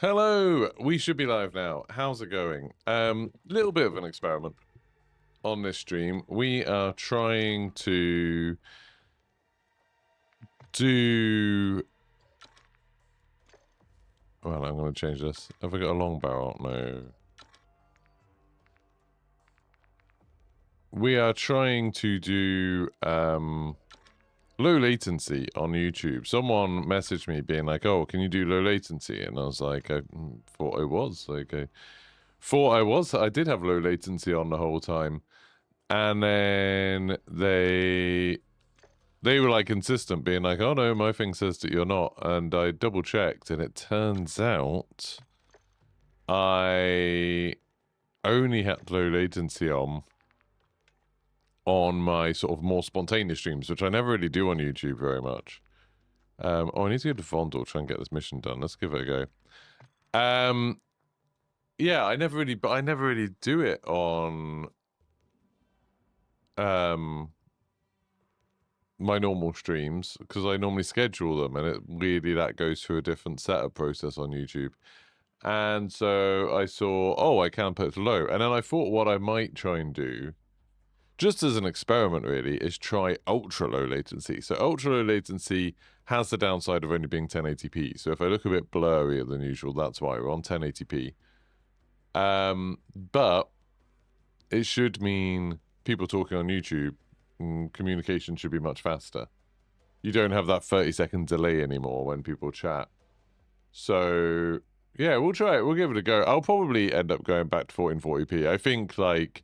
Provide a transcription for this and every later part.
Hello, we should be live now. How's it going? Little bit of an experiment on this stream. We are trying to do... Well, I'm going to change this. Have we got a long barrel? No. We are trying to do low latency on YouTube. Someone messaged me being like, oh, can you do low latency? And I was like, I thought I was. I did have low latency on the whole time. And then they were like insistent, being like, oh no, my thing says that you're not. And I double checked, and it turns out I only had low latency on my sort of more spontaneous streams, which I never really do on YouTube very much. Oh, I need to go to Vondel, try and get this mission done. Let's give it a go. Yeah, I never really do it on my normal streams, because I normally schedule them, and that goes through a different setup process on YouTube. And so I saw, oh, I can put it low. And then I thought what I might try and do, just as an experiment really, is try ultra low latency. So ultra low latency has the downside of only being 1080p. So if I look a bit blurrier than usual, that's why we're on 1080p. But it should mean people talking on YouTube, communication should be much faster. You don't have that 30-second delay anymore when people chat. So yeah, we'll try it. We'll give it a go. I'll probably end up going back to 1440p. I think, like,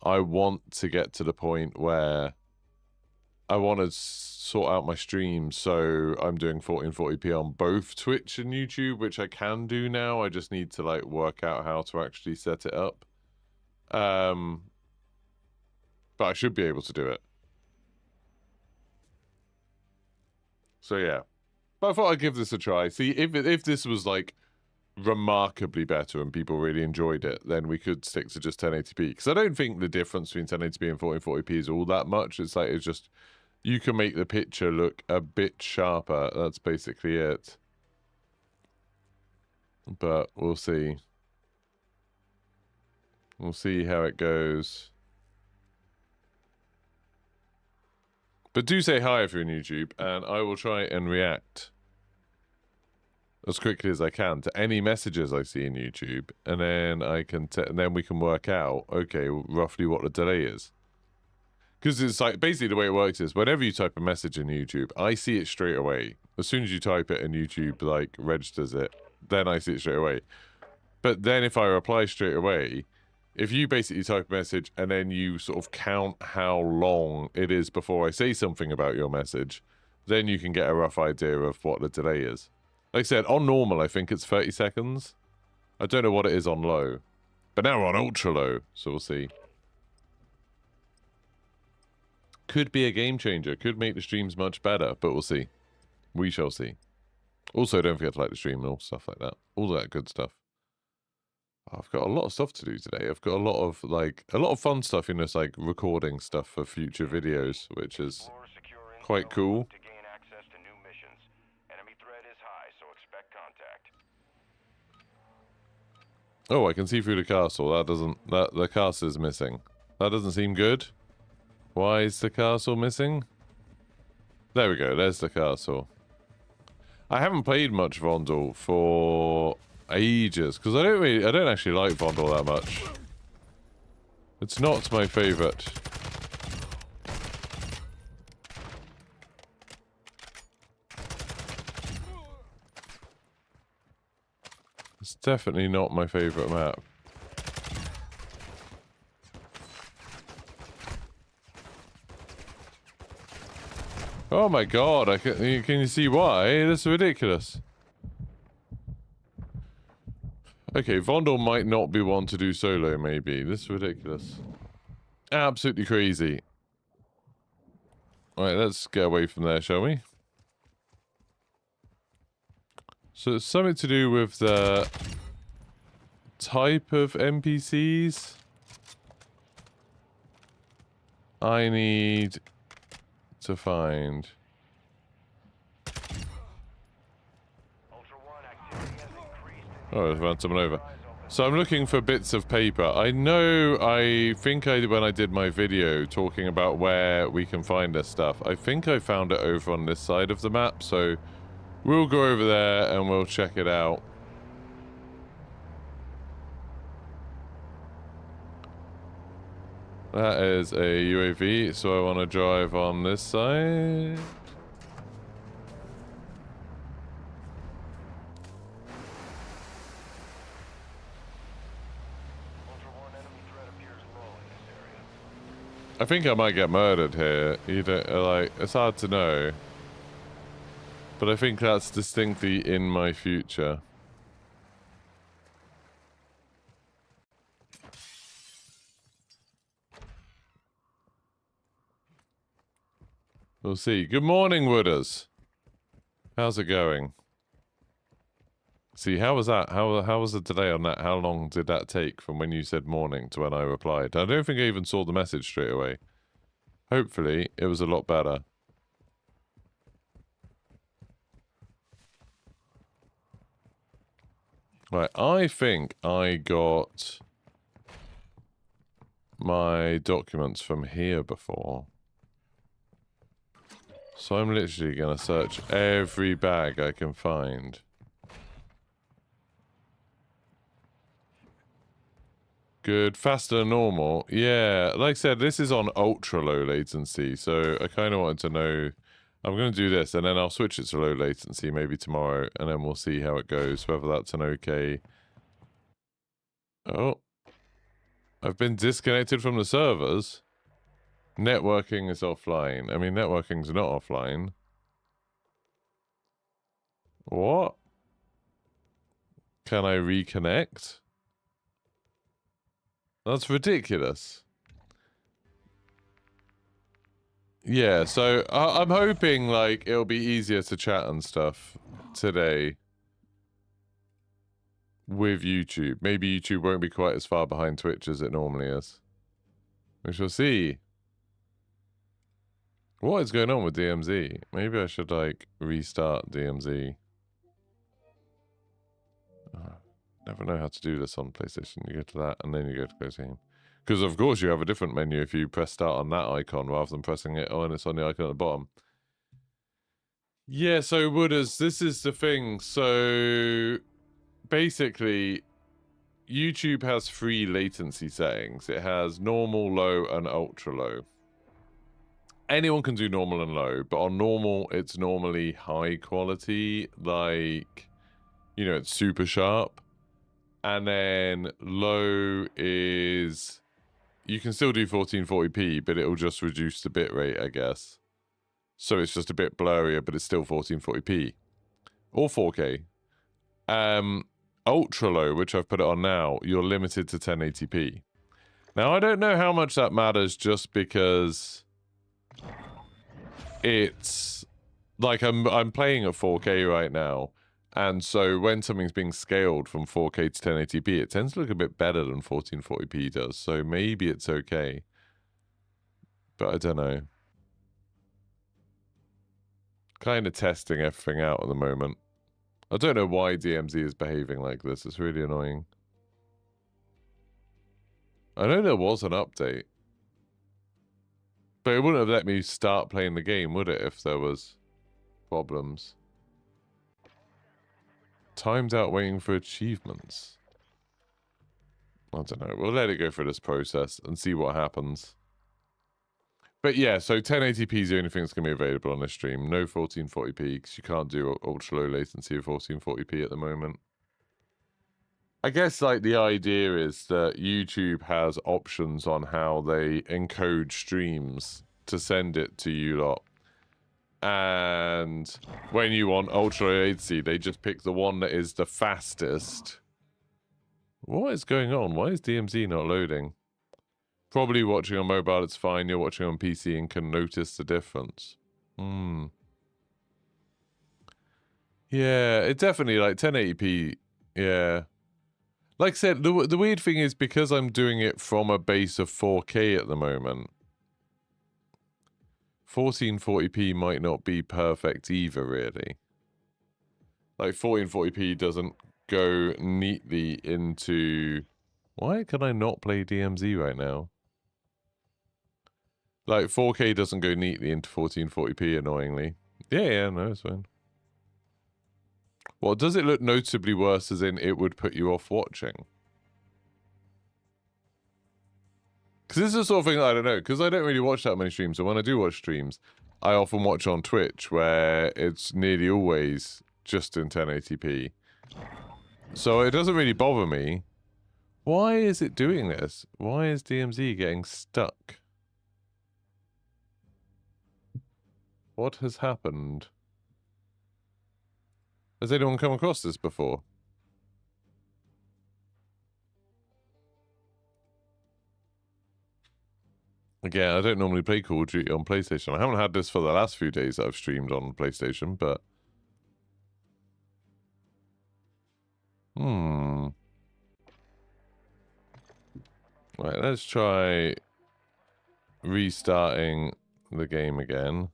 I want to get to the point where I want to sort out my streams, so I'm doing 1440p on both Twitch and YouTube, which I can do now. I just need to, like, work out how to actually set it up. But I should be able to do it. So yeah. But I thought I'd give this a try. See, if this was, like, remarkably better and people really enjoyed it, then we could stick to just 1080p, because I don't think the difference between 1080p and 1440p is all that much. It's like, it's just, you can make the picture look a bit sharper. That's basically it. But we'll see. We'll see how it goes. But do say hi if you're on YouTube, and I will try and react as quickly as I can to any messages I see in YouTube, and then and then we can work out, okay, roughly what the delay is. Because it's like, basically the way it works is, whenever you type a message in YouTube, I see it straight away. As soon as you type it and YouTube, like, registers it, then I see it straight away. But then if I reply straight away, if you basically type a message and then you sort of count how long it is before I say something about your message, then you can get a rough idea of what the delay is. Like I said, on normal, I think it's 30 seconds. I don't know what it is on low. But now we're on ultra low, so we'll see. Could be a game changer. Could make the streams much better, but we'll see. We shall see. Also, don't forget to like the stream and all stuff like that. All that good stuff. I've got a lot of stuff to do today. I've got a lot of fun stuff, you know, it's like recording stuff for future videos, which is quite cool. Oh, I can see through the castle. The castle is missing. That doesn't seem good. Why is the castle missing? There we go. There's the castle. I haven't played much Vondel for ages, because I don't actually like Vondel that much. It's not my favorite. It's definitely not my favorite map. Oh my god, can you see why? That's ridiculous. Okay, Vondel might not be one to do solo, maybe. This is ridiculous. Absolutely crazy. Alright, let's get away from there, shall we? So it's something to do with the type of NPCs. I need to find. Oh, I've run someone over. So I'm looking for bits of paper. I think when I did my video talking about where we can find this stuff, I think I found it over on this side of the map, so we'll go over there and we'll check it out. That is a UAV, so I want to drive on this side. I think I might get murdered here. It's hard to know. But I think that's distinctly in my future. We'll see. Good morning, Wooders. How's it going? See, how was that? How was the delay on that? How long did that take from when you said morning to when I replied? I don't think I even saw the message straight away. Hopefully, it was a lot better. Right, I think I got my documents from here before. So I'm literally going to search every bag I can find. Good. Faster than normal. Yeah, like I said, this is on ultra low latency, so I kind of wanted to know... I'm going to do this, and then I'll switch it to low latency maybe tomorrow, and then we'll see how it goes, whether that's an okay... Oh. I've been disconnected from the servers. Networking is offline. I mean, networking's not offline. What? Can I reconnect? That's ridiculous. Yeah, so I'm hoping, like, it'll be easier to chat and stuff today with YouTube. Maybe YouTube won't be quite as far behind Twitch as it normally is. We shall see. What is going on with DMZ? Maybe I should, like, restart DMZ. Never know how to do this on PlayStation. You go to that, and then you go to Close Game. Because, of course, you have a different menu if you press start on that icon rather than pressing it when it's on the icon at the bottom. Yeah, so, Wooders, this is the thing. So, basically, YouTube has 3 latency settings. It has normal, low, and ultra low. Anyone can do normal and low, but on normal, it's normally high quality, like, you know, it's super sharp. And then low is... You can still do 1440p, but it'll just reduce the bitrate, I guess. So it's just a bit blurrier, but it's still 1440p. Or 4K. Ultra low, which I've put it on now, you're limited to 1080p. Now, I don't know how much that matters just because... It's... Like, I'm playing at 4K right now. And so when something's being scaled from 4K to 1080p, it tends to look a bit better than 1440p does. So maybe it's okay. But I don't know. Kind of testing everything out at the moment. I don't know why DMZ is behaving like this. It's really annoying. I know there was an update. But it wouldn't have let me start playing the game, would it, if there was problems? Timed out waiting for achievements. I don't know. We'll let it go through this process and see what happens. But yeah, so 1080p is the only thing that's going to be available on this stream. No 1440p because you can't do ultra low latency of 1440p at the moment. I guess like the idea is that YouTube has options on how they encode streams to send it to you lot. And when you want ultra latency, they just pick the one that is the fastest. What is going on? Why is DMZ not loading? Probably watching on mobile, it's fine. You're watching on PC and can notice the difference. Yeah, it definitely, like, 1080p, yeah. Like I said, the weird thing is, because I'm doing it from a base of 4K at the moment, 1440p might not be perfect either, really. Like, 1440p doesn't go neatly into... Why can I not play DMZ right now? Like, 4K doesn't go neatly into 1440p, annoyingly. Yeah, no, it's fine. Well, does it look noticeably worse as in it would put you off watching? Because this is the sort of thing I don't know, because I don't really watch that many streams, and when I do watch streams, I often watch on Twitch, where it's nearly always just in 1080p. So it doesn't really bother me. Why is it doing this? Why is DMZ getting stuck? What has happened? Has anyone come across this before? Again, I don't normally play Call of Duty on PlayStation. I haven't had this for the last few days that I've streamed on PlayStation, but... Right, let's try restarting the game again.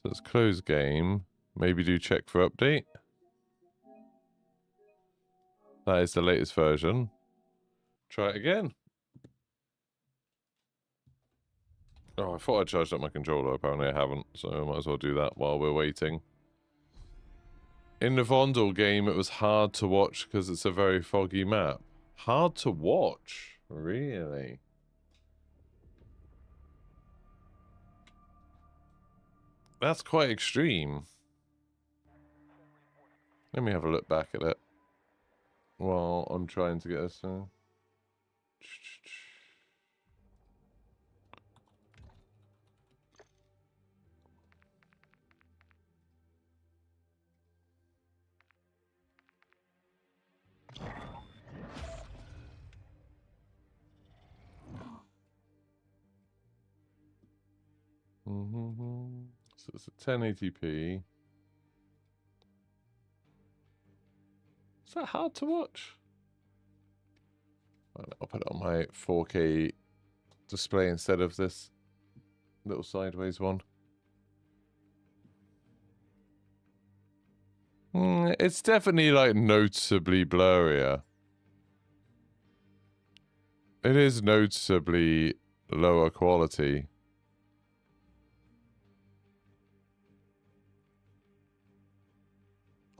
So let's close game. Maybe do check for update. That is the latest version. Try it again. Oh, I thought I charged up my controller. Apparently I haven't, so I might as well do that while we're waiting. In the Vondel game, it was hard to watch because it's a very foggy map. Hard to watch? Really? That's quite extreme. Let me have a look back at it while I'm trying to get this thing. So it's a 1080p. Is that hard to watch? I'll put it on my 4K display instead of this little sideways one. It's definitely like noticeably blurrier. It is noticeably lower quality.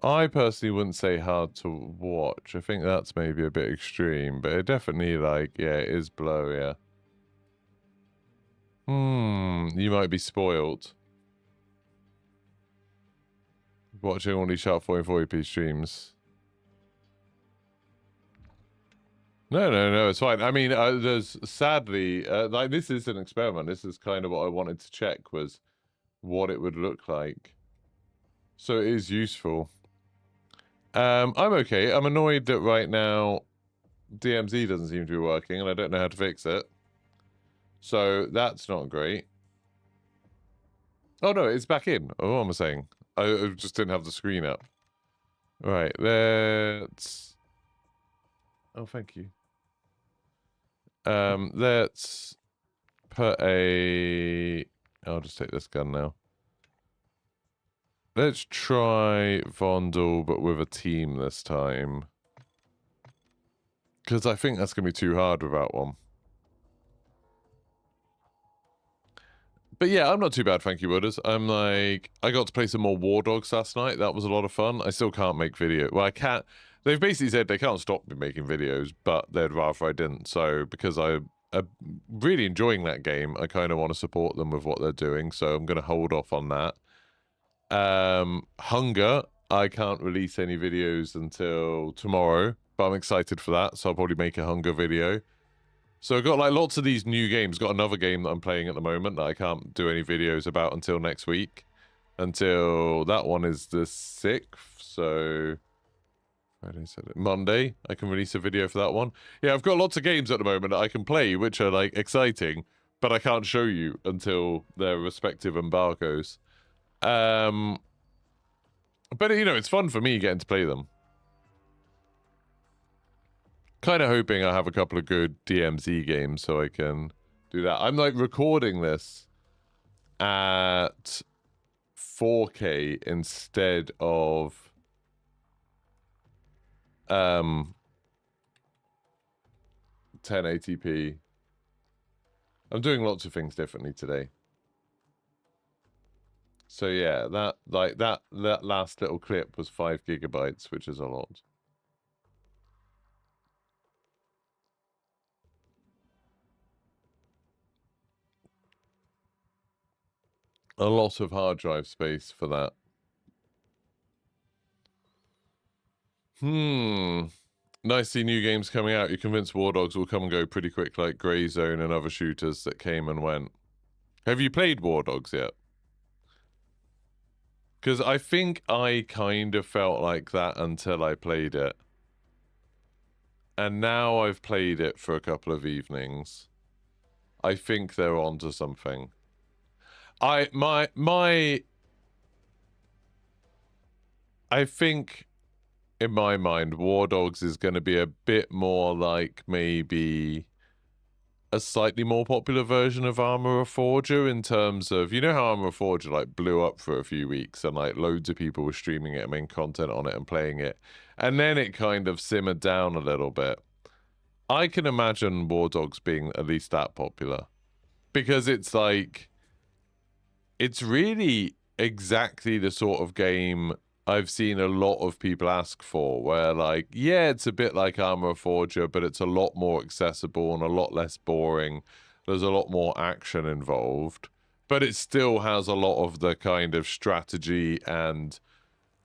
I personally wouldn't say hard to watch. I think that's maybe a bit extreme, but it definitely, like, yeah, it is blurrier. You might be spoiled watching all these sharp 440p streams. No, it's fine. I mean, there's sadly, like, this is an experiment. This is kind of what I wanted to check, was what it would look like. So it is useful. I'm okay. I'm annoyed that right now DMZ doesn't seem to be working, and I don't know how to fix it. So that's not great. Oh no, it's back in. Oh, what am I saying? I just didn't have the screen up. Right, let's... Oh, thank you. Let's put a... I'll just take this gun now. Let's try Vondel, but with a team this time. Because I think that's going to be too hard without one. But yeah, I'm not too bad, thank you, Wooders. I'm like... I got to play some more War Dogs last night. That was a lot of fun. I still can't make video. Well, I can't... They've basically said they can't stop me making videos, but they'd rather I didn't. So, because I'm really enjoying that game, I kind of want to support them with what they're doing. So I'm going to hold off on that. Hunger, I can't release any videos until tomorrow, but I'm excited for that, so I'll probably make a Hunger video. So I've got like lots of these new games. Got another game that I'm playing at the moment that I can't do any videos about until next week. Until that one is the 6th, so... Friday, Saturday, Monday, I can release a video for that one. Yeah, I've got lots of games at the moment that I can play, which are like exciting, but I can't show you until their respective embargoes. But, you know, it's fun for me getting to play them. Kind of hoping I have a couple of good DMZ games so I can do that. I'm, like, recording this at 4K instead of 1080p. I'm doing lots of things differently today. So yeah, that last little clip was 5 gigabytes, which is a lot. A lot of hard drive space for that. Nice to see new games coming out. You're convinced War Dogs will come and go pretty quick, like Grey Zone and other shooters that came and went. Have you played War Dogs yet? Because I think I kind of felt like that until I played it. And now I've played it for a couple of evenings. I think they're onto something. I think in my mind, War Dogs is going to be a bit more like maybe a slightly more popular version of Armour of Forger in terms of, you know how Armour of Forger like blew up for a few weeks and like loads of people were streaming it and making content on it and playing it, and then it kind of simmered down a little bit. I can imagine War Dogs being at least that popular because it's like, it's really exactly the sort of game I've seen a lot of people ask for, where like, yeah, it's a bit like Armour of Forger, but it's a lot more accessible and a lot less boring. There's a lot more action involved, but it still has a lot of the kind of strategy and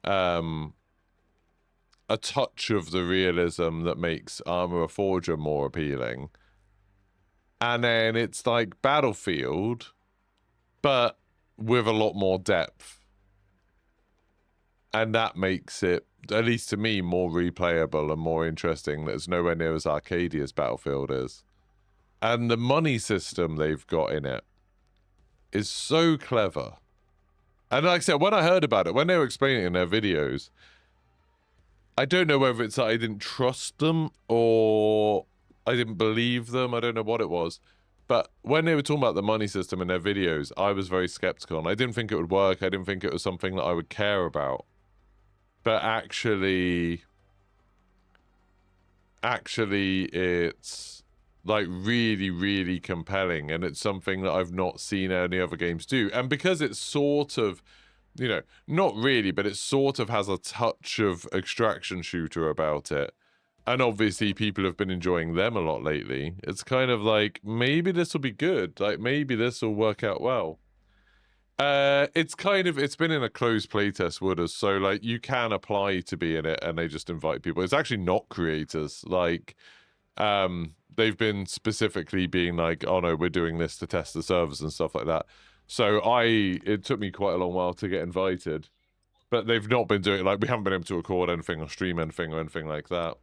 a touch of the realism that makes Armour of Forger more appealing. And then it's like Battlefield, but with a lot more depth. And that makes it, at least to me, more replayable and more interesting. That's nowhere near as arcadey as Battlefield is. And the money system they've got in it is so clever. And like I said, when I heard about it, when they were explaining it in their videos, I don't know whether it's that I didn't trust them or I didn't believe them. I don't know what it was. But when they were talking about the money system in their videos, I was very skeptical. And I didn't think it would work. I didn't think it was something that I would care about. But actually, it's like really, really compelling. And it's something that I've not seen any other games do. And because it's sort of, you know, not really, but it sort of has a touch of extraction shooter about it. And obviously people have been enjoying them a lot lately. It's kind of like, maybe this will be good. Like, maybe this will work out well. It's been in a closed playtest, Wooders, so like you can apply to be in it and they just invite people. It's actually not creators. Like, they've been specifically being like, oh no, we're doing this to test the servers and stuff like that. So it took me quite a long while to get invited, but they've not been doing, like, we haven't been able to record anything or stream anything or anything like that.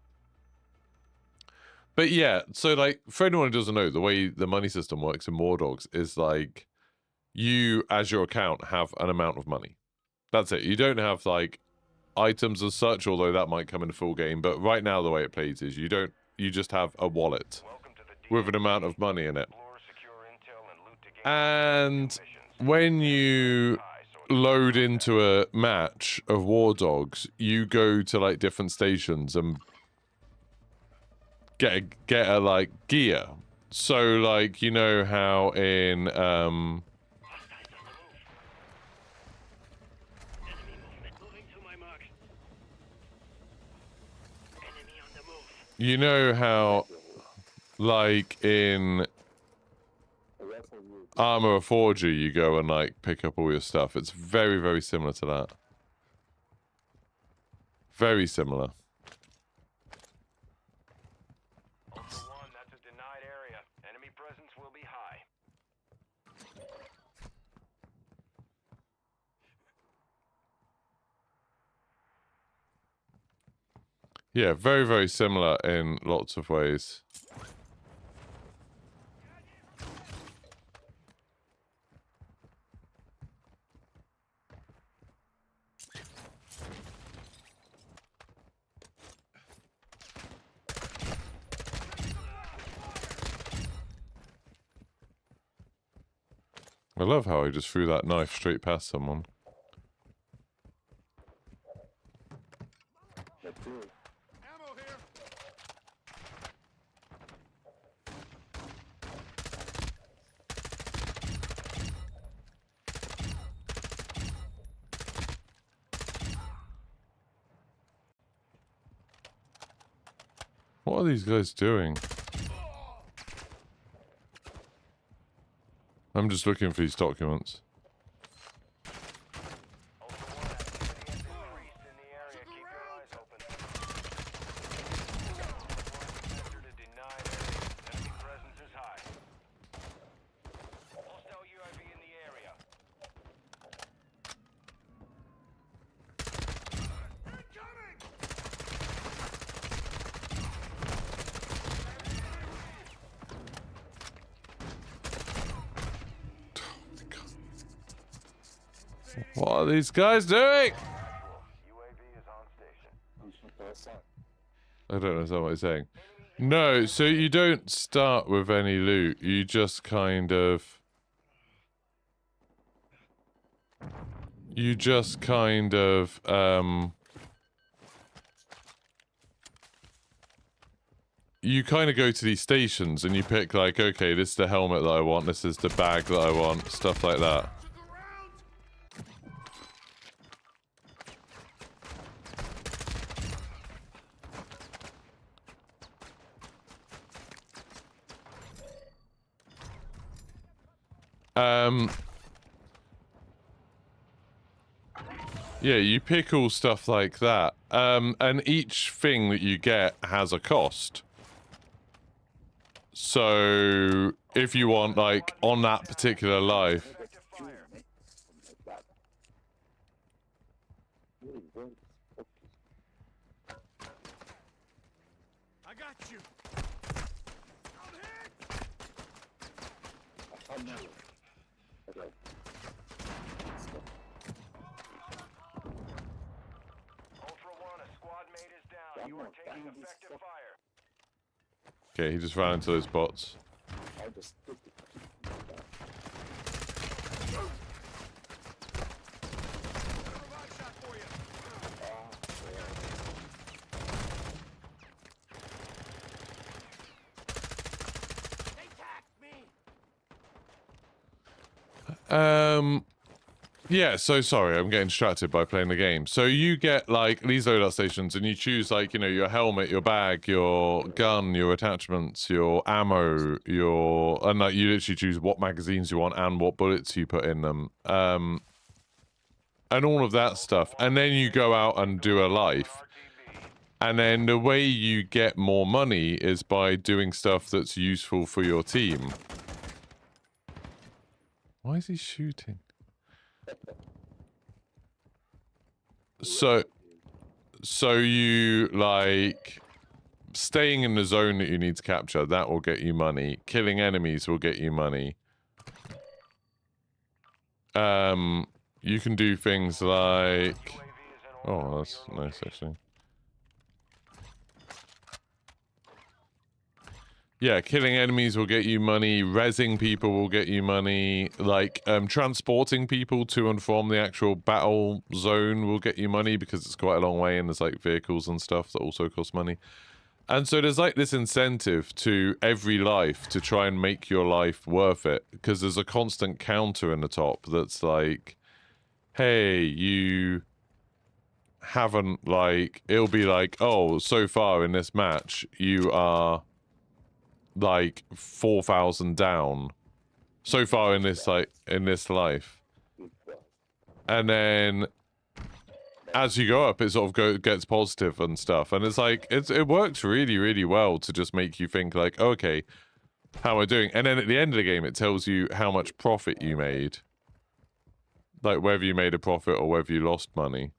But yeah, so like, for anyone who doesn't know, the way the money system works in War Dogs is like, you, as your account, have an amount of money. That's it. You don't have, like, items as such, although that might come in a full game. But right now, the way it plays is you just have a wallet with an amount of money in it. And when you load into a match of War Dogs, you go to, like, different stations and get a like, gear. So, like, you know how in, you know how, like, in Armour of Forger, you go and, like, pick up all your stuff. It's very, very similar to that. Very similar. Ultra One, that's a denied area. Enemy presence will be high. Yeah, very, very similar in lots of ways. I love how I just threw that knife straight past someone. Ammo What are these guys doing? I'm just looking for these documents. What are these guys doing? I don't understand what he's saying. No, so you don't start with any loot. You just kind of... You just kind of, you kind of go to these stations and you pick like, okay, this is the helmet that I want, this is the bag that I want, stuff like that. Yeah, you pick all stuff like that. And each thing that you get has a cost. So, if you want, like, on that particular life... I got you. Okay, he just ran into those bots. Yeah, so sorry, I'm getting distracted by playing the game. So you get, like, these loadout stations, and you choose, like, you know, your helmet, your bag, your gun, your attachments, your ammo, your... And, like, you literally choose what magazines you want and what bullets you put in them. And all of that stuff. And then you go out and do a life. And then the way you get more money is by doing stuff that's useful for your team. Why is he shooting? So you, like, staying in the zone that you need to capture, that will get you money. Killing enemies will get you money. You can do things like... Oh, that's nice, actually. Yeah, killing enemies will get you money, rezzing people will get you money, like, transporting people to and from the actual battle zone will get you money because it's quite a long way and there's, like, vehicles and stuff that also cost money. And so there's, like, this incentive to every life to try and make your life worth it because there's a constant counter in the top that's like, hey, you haven't, like, it'll be like, oh, so far in this match, you are... like 4,000 down so far in this, like, in this life, and then as you go up it sort of gets positive and stuff, and it's like it works really, really well to just make you think like, okay, how am I doing? And then at the end of the game it tells you how much profit you made, like whether you made a profit or whether you lost money.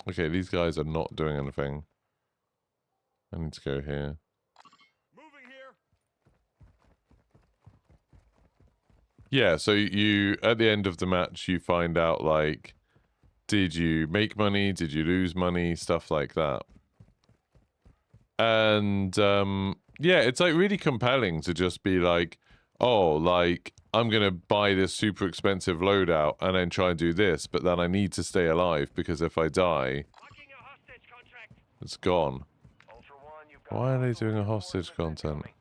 Okay, these guys are not doing anything. I need to go here. Moving here. Yeah, so you, at the end of the match, you find out, like, did you make money? Did you lose money? Stuff like that. And, yeah, it's, like, really compelling to just be like, oh, like, I'm gonna buy this super expensive loadout and then try and do this, but then I need to stay alive because if I die... It's gone. Ultra One, you've got Why are they hostile doing a hostage reinforcements content? incoming.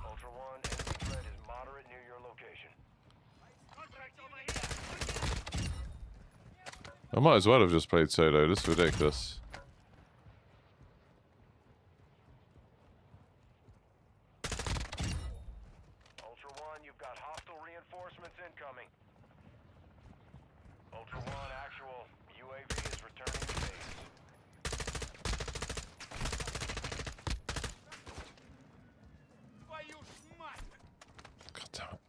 Ultra One, enemy threat is moderate near your location. I might as well have just played solo. This is ridiculous. Ultra One, you've got hostile reinforcements incoming. Ultra One, actual. UAV is returning to base. God damn it.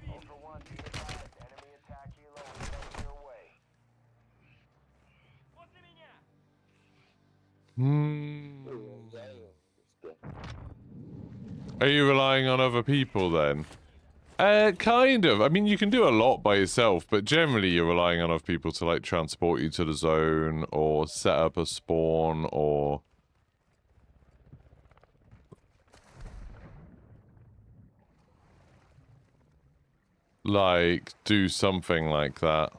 Ultra One, be advised, enemy attack helo is heading your way. Are you relying on other people then? Kind of. I mean, you can do a lot by yourself, but generally you're relying on other people to, like, transport you to the zone, or set up a spawn, or... like, do something like that.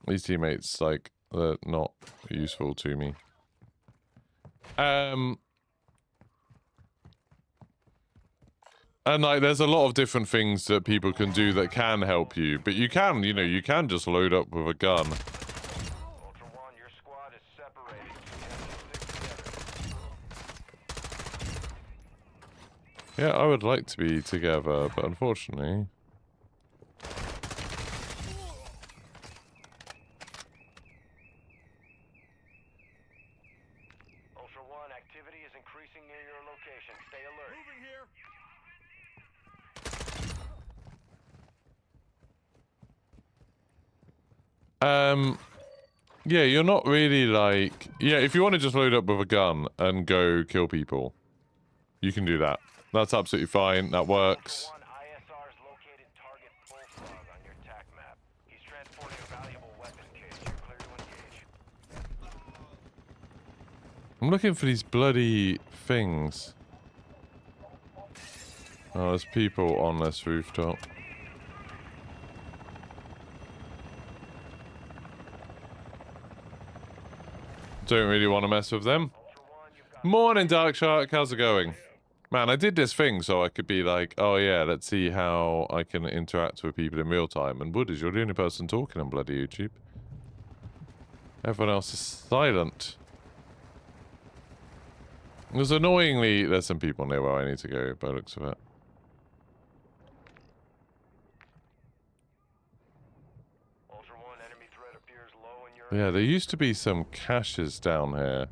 These teammates, like, they're not useful to me. And, like, there's a lot of different things that people can do that can help you. But you can, you know, you can just load up with a gun. Ultra One, your squad is separated. You have to stick together. Yeah, I would like to be together, but unfortunately... Ultra One, activity is increasing near your location. Stay alert. Moving here. Yeah, you're not really like... Yeah, if you want to just load up with a gun and go kill people, you can do that. That's absolutely fine. That works. Ultra One, ISR's located target Bullfrog on your TAC map. He's transporting a valuable weapon case. You're clear to engage. I'm looking for these bloody things. Oh, there's people on this rooftop. Don't really want to mess with them. Ultra One, you've got Morning, Dark Shark. How's it going? Man, I did this thing so I could be like, oh yeah, let's see how I can interact with people in real time. And Wood is you're the only person talking on bloody YouTube. Everyone else is silent. There's annoyingly, there's some people near where I need to go by the looks of it. Ultra One, enemy threat appears low in your Yeah, there used to be some caches down here.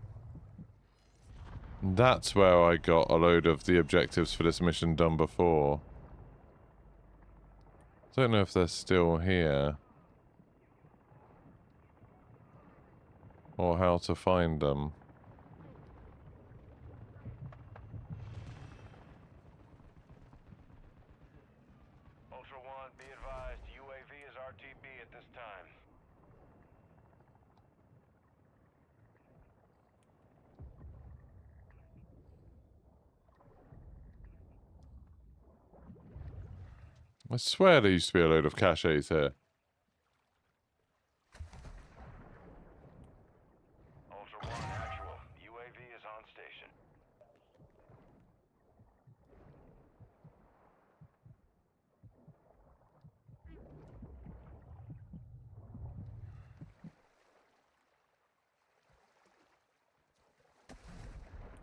That's where I got a load of the objectives for this mission done before. Don't know if they're still here. Or how to find them. Ultra One, be advised, UAV is RTB at this time. I swear there used to be a load of caches here. Ultra One, actual. UAV is on station.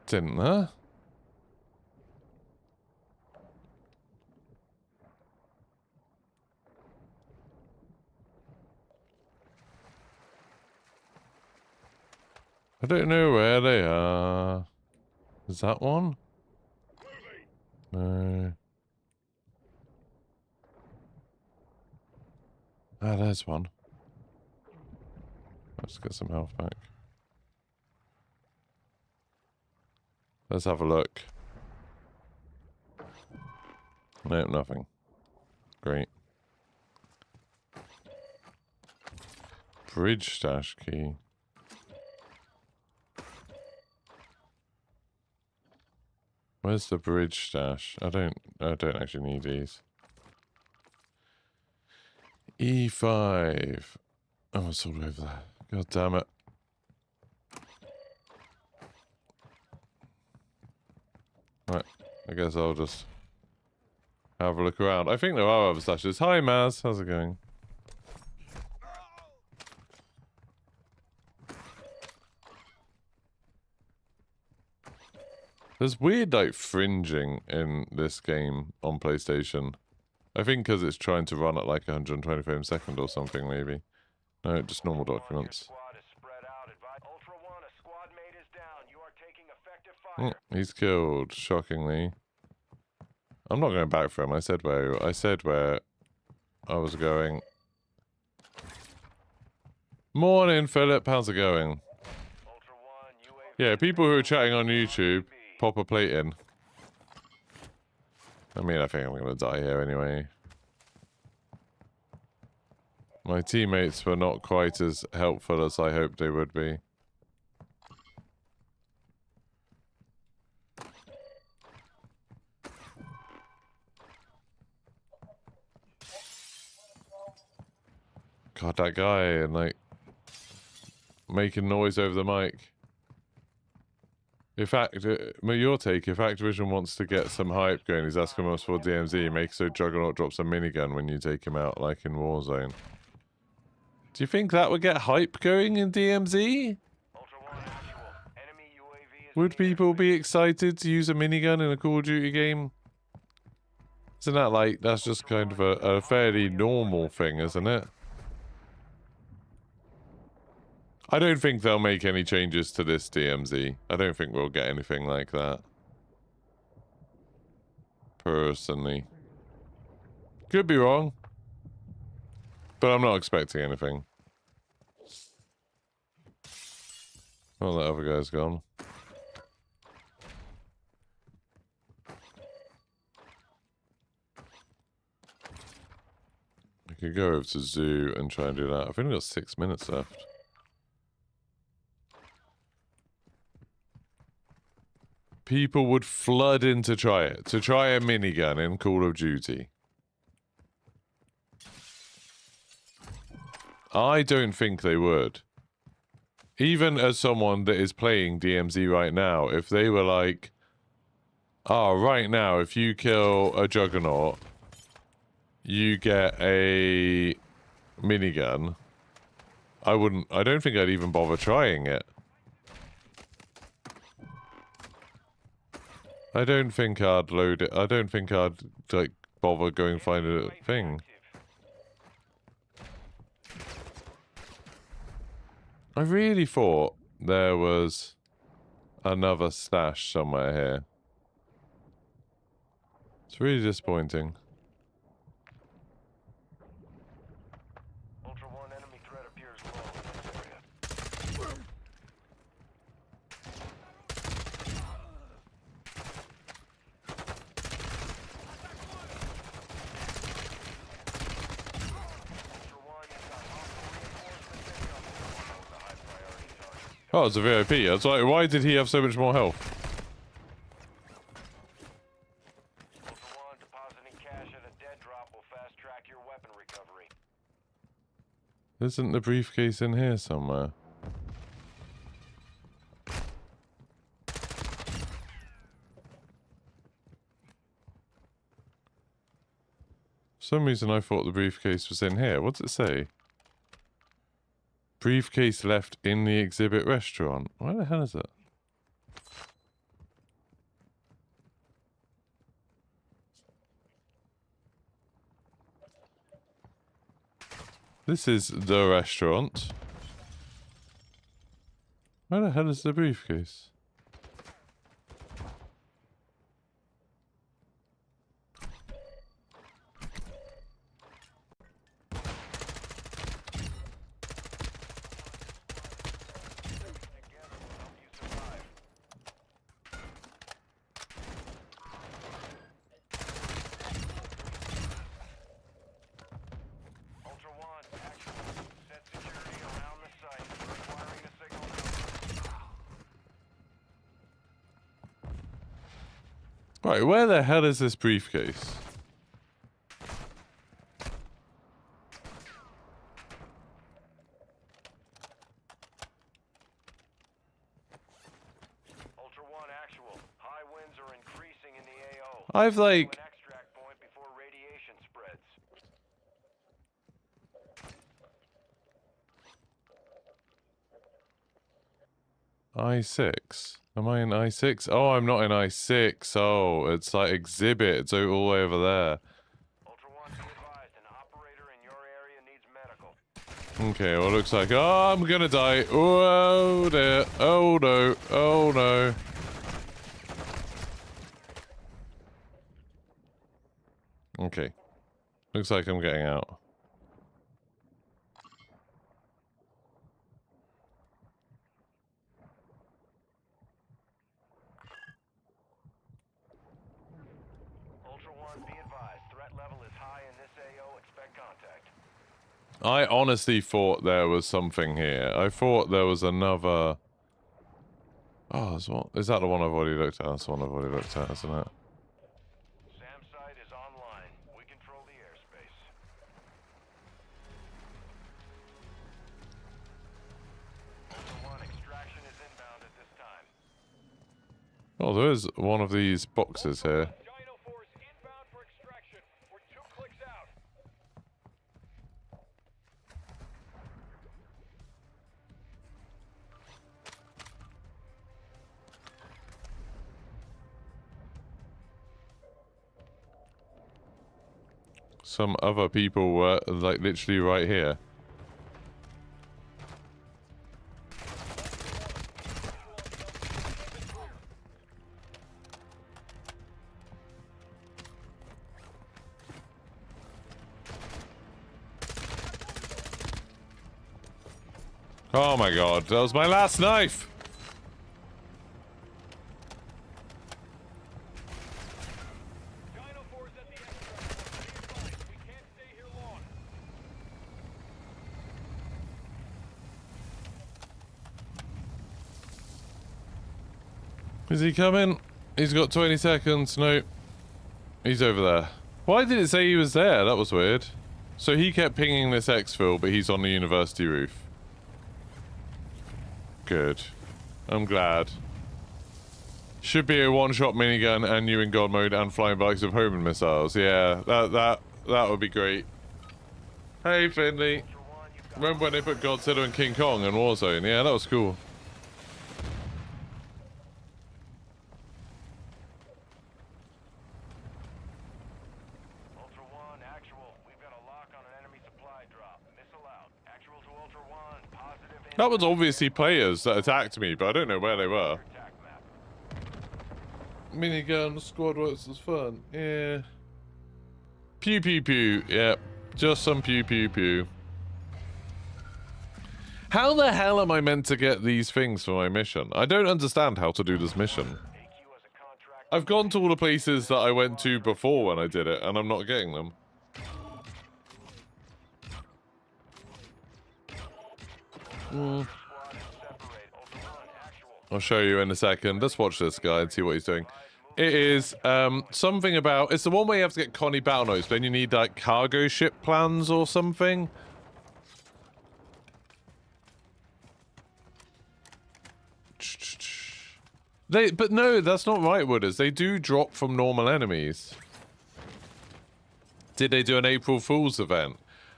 Didn't there? I don't know where they are. Is that one? No. Ah, there's one. Let's get some health back. Let's have a look. Nope, nothing. Great. Bridge stash key. Where's the bridge stash? I don't actually need these. E5. Oh, it's all over there. God damn it. Right, I guess I'll just have a look around. I think there are other stashes. Hi, Maz. How's it going? There's weird, like, fringing in this game on PlayStation. I think because it's trying to run at, like, 120 frames a second or something, maybe. No, just normal documents. He's killed, shockingly. I'm not going back for him. I said where I was going. Morning, Philip. How's it going? Yeah, people who are chatting on YouTube, pop a plate in. I mean, I think I'm going to die here anyway. My teammates were not quite as helpful as I hoped they would be. God, that guy, and like, making noise over the mic. In fact, your take, if Activision wants to get some hype going, he's asking us for DMZ, make so Juggernaut drops a minigun when you take him out, like in Warzone. Do you think that would get hype going in DMZ? Would people be excited to use a minigun in a Call of Duty game? Isn't that like, that's just kind of a fairly normal thing, isn't it? I don't think they'll make any changes to this DMZ. I don't think we'll get anything like that. Personally. Could be wrong. But I'm not expecting anything. Oh, that other guy's gone. I could go over to Zoo and try and do that. I've only got 6 minutes left. People would flood in to try it. To try a minigun in Call of Duty. I don't think they would. Even as someone that is playing DMZ right now, if they were like, oh, right now, if you kill a Juggernaut, you get a minigun. I don't think I'd even bother trying it. I don't think I'd load it. I don't think I'd, like, bother going find a thing. I really thought there was another stash somewhere here. It's really disappointing. Ultra One, enemy threat appears low in this area. Oh, it's a VIP. I was like, why did he have so much more health? Ultra One, depositing cash at a dead drop will fast track your weapon recovery. Isn't the briefcase in here somewhere? For some reason I thought the briefcase was in here. What's it say? Briefcase left in the exhibit restaurant. Where the hell is it? This is the restaurant. Where the hell is the briefcase? Right, where the hell is this briefcase? Ultra One actual. High winds are increasing in the AO. I've like... An extract point before radiation spreads. I6. Am I in I6? Oh, I'm not in I6. Oh, it's like exhibit. It's all the way over there. Ultra One, be advised, an operator in your area needs medical. Okay, well, it looks like... Oh, I'm gonna die. Oh, dear. Oh, no. Oh, no. Okay. Looks like I'm getting out. Ultra One, be advised, threat level is high in this AO. Expect contact. I honestly thought there was something here. I thought there was another... Oh, is that the one I've already looked at? That's the one I've already looked at, isn't it? SAM site is online. We control the airspace. Ultra One, extraction is inbound at this time. Oh, there is one of these boxes here. Dino Force inbound for extraction. We're 2 clicks out. Some other people were, like, literally right here. Oh my god, that was my last knife! Dino Force at the extract point. Be advised, we can't stay here long. Is he coming? He's got 20 seconds. Nope. He's over there. Why did it say he was there? That was weird. So he kept pinging this exfil, but he's on the university roof. Good. I'm glad. Should be a one-shot minigun and you in God mode and flying bikes with homing missiles. Yeah, that would be great. Hey, Finley. Remember when they put Godzilla and King Kong in Warzone? Yeah, that was cool. Ultra One, actual. We've got a lock on an enemy supply drop. Missile out. Actual to Ultra One. Positive. That was obviously players that attacked me, but I don't know where they were. Attack map. Minigun squad works as fun. Yeah. Pew pew pew. Yep. Just some pew pew pew. How the hell am I meant to get these things for my mission? I don't understand how to do this mission. AQ as a contract. I've gone to all the places that I went to before when I did it, and I'm not getting them. Squad is separate. Ultra One, actual. I'll show you in a second. Let's watch this guy and see what he's doing. It is something about... It's the one where you have to get Connie battle notes, but then you need like cargo ship plans or something. But no, that's not right, Wooders. They do drop from normal enemies. Did they do an April Fool's event?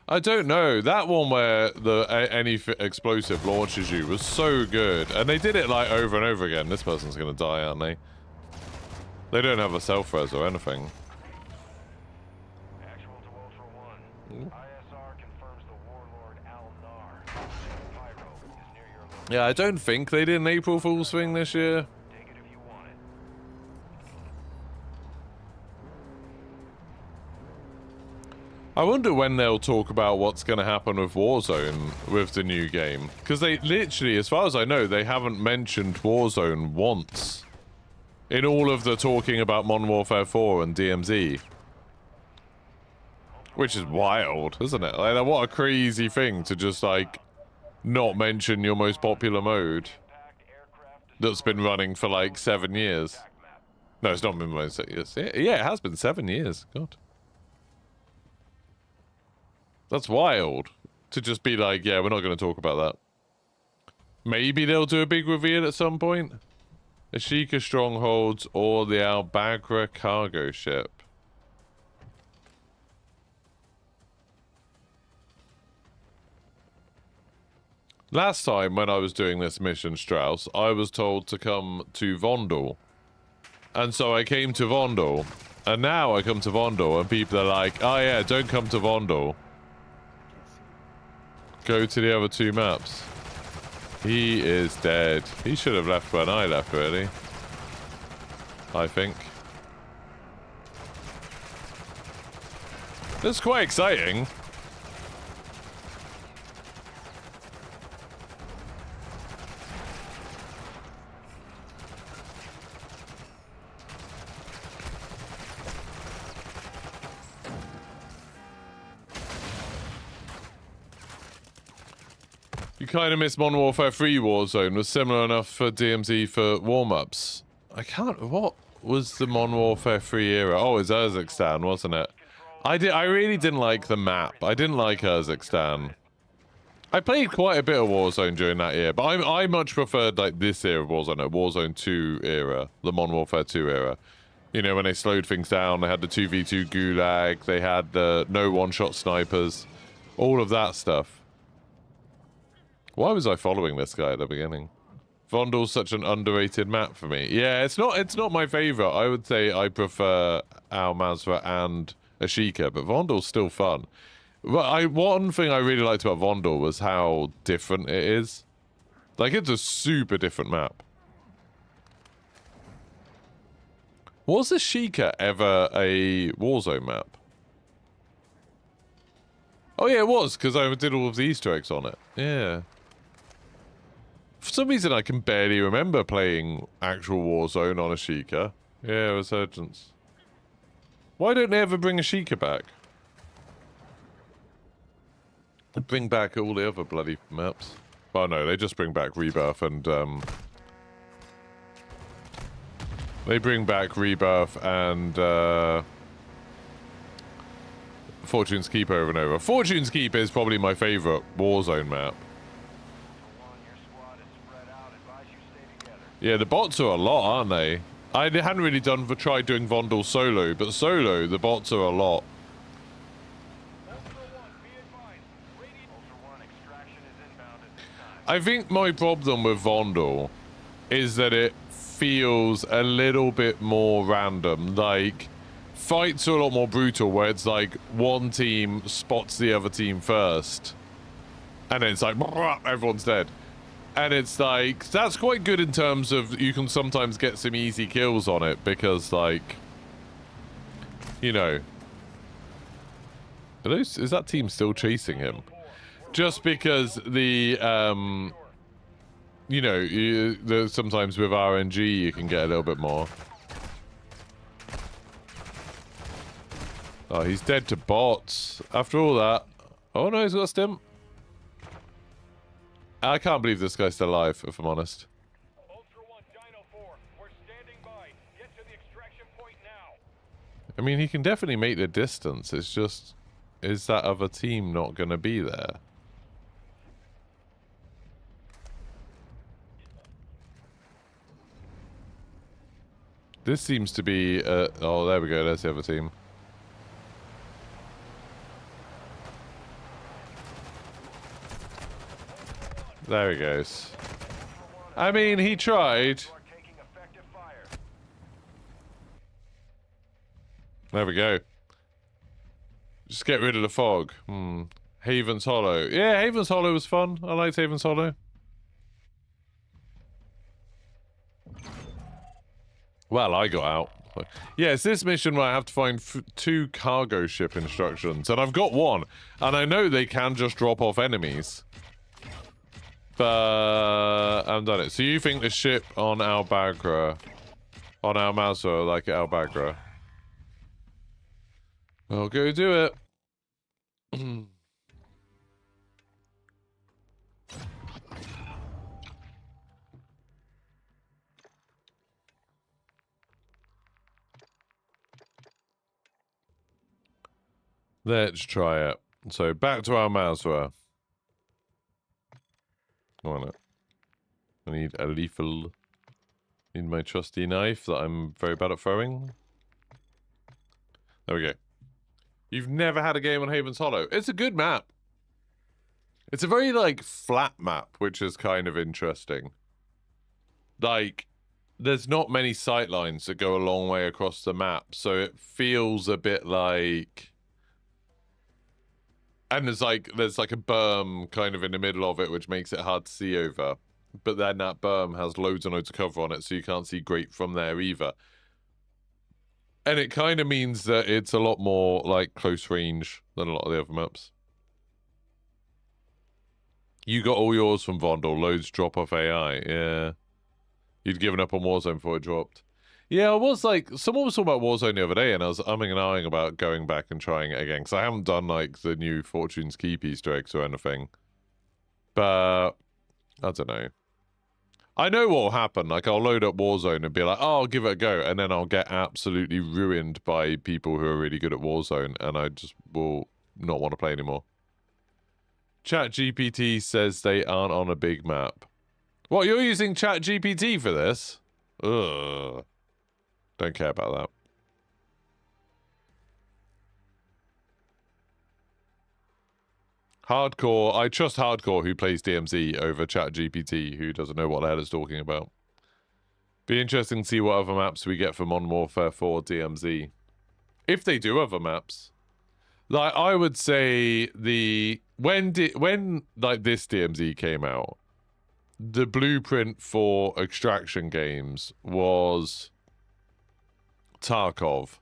I don't know. That one where any explosive launches you was so good. And they did it like over and over again. This person's going to die, aren't they? They don't have a self-res or anything. Actual to Ultra One. ISR confirms the warlord Al-Nar. Pyro is near your location. Yeah, I don't think they did an April Fool's thing this year. Take it if you want it. I wonder when they'll talk about what's going to happen with Warzone with the new game. Because they literally, as far as I know, they haven't mentioned Warzone once. In all of the talking about Modern Warfare 4 and DMZ. Which is wild, isn't it? Like, what a crazy thing to just, like, not mention your most popular mode. Impact aircraft That's been running for, like, 7 years. attack map. No, it's not been more than 6 years. Yeah, it has been 7 years. God. That's wild. To just be like, yeah, we're not going to talk about that. Maybe they'll do a big reveal at some point. Ashika Strongholds or the Albagra cargo ship. Last time when I was doing this mission, Strauss, I was told to come to Vondel. And so I came to Vondel. And now I come to Vondel and people are like, oh yeah, don't come to Vondel. Go to the other 2 maps. He is dead. He should have left when I left, really. I think. That's quite exciting. You kind of miss Modern Warfare 3 Warzone. Was similar enough for DMZ for warm-ups. I can't... What was the Modern Warfare 3 era? Oh, it was Urzikstan, wasn't it? I really didn't like the map. I didn't like Urzikstan. I played quite a bit of Warzone during that year, but I much preferred like this era of Warzone, Warzone 2 era, the Modern Warfare 2 era. You know, when they slowed things down, they had the 2v2 gulag, they had the no one-shot snipers, all of that stuff. Why was I following this guy at the beginning? Vondel's such an underrated map for me. Yeah, it's not my favorite. I would say I prefer Al Mazrah and Ashika, but Vondel's still fun. But one thing I really liked about Vondel was how different it is. Like, it's a super different map. Was Ashika ever a Warzone map? Oh yeah, it was, because I did all of the Easter eggs on it. Yeah. For some reason, I can barely remember playing actual Warzone on Ashika. Yeah, Resurgence. Why don't they ever bring Ashika back? Bring back all the other bloody maps. Oh no, they just bring back Rebirth and, they bring back Rebirth and, Fortune's Keep over and over. Fortune's Keep is probably my favourite Warzone map. Yeah, the bots are a lot, aren't they? I hadn't really tried doing Vondel solo, but solo, the bots are a lot. I think my problem with Vondel is that it feels a little bit more random. Like, fights are a lot more brutal, where it's like one team spots the other team first, and then it's like, everyone's dead. And it's like, that's quite good in terms of you can sometimes get some easy kills on it, because like, you know, is that team still chasing him? Just because the, you know, sometimes with RNG you can get a little bit more. Oh, he's dead to bots. After all that. Oh no, he's got a stim. I can't believe this guy's still alive, if I'm honest. Ultra One, Dino 4, we're standing by. Get to the extraction point now. I mean, he can definitely make the distance. It's just, is that other team not going to be there? This seems to be, oh, there we go. There's the other team. There he goes. I mean, he tried. There we go. Just get rid of the fog. Haven's Hollow. Yeah, Haven's Hollow was fun. I liked Haven's Hollow. Well, I got out. Yeah, it's this mission where I have to find 2 cargo ship instructions. And I've got 1. And I know they can just drop off enemies. But I haven't done it. So you think the ship on Albagra, on Al Mazrah, like at Albagra? I'll go do it. Let's try it. So back to our Masra. Come on. I need a lethal. Need my trusty knife that I'm very bad at throwing. There we go. You've never had a game on Haven's Hollow. It's a good map. It's a very, like, flat map, which is kind of interesting. Like, there's not many sight lines that go a long way across the map, so it feels a bit like... And there's like a berm kind of in the middle of it, which makes it hard to see over. But then that berm has loads and loads of cover on it, so you can't see great from there either. And it kind of means that it's a lot more, like, close range than a lot of the other maps. You got all yours from Vondel. Loads drop off AI. Yeah. You'd given up on Warzone before it dropped. Yeah, I was like... Someone was talking about Warzone the other day, and I was umming and ahhing about going back and trying it again, because I haven't done, like, the new Fortune's Keep Easter eggs or anything. But... I don't know. I know what'll happen. Like, I'll load up Warzone and be like, oh, I'll give it a go, and then I'll get absolutely ruined by people who are really good at Warzone, and I just will not want to play anymore. ChatGPT says they aren't on a big map. What, you're using ChatGPT for this? Ugh. Don't care about that. Hardcore. I trust Hardcore, who plays DMZ, over ChatGPT, who doesn't know what the hell it's talking about. Be interesting to see what other maps we get for Modern Warfare 4 DMZ. If they do other maps. Like, I would say when like this DMZ came out, the blueprint for extraction games was Tarkov.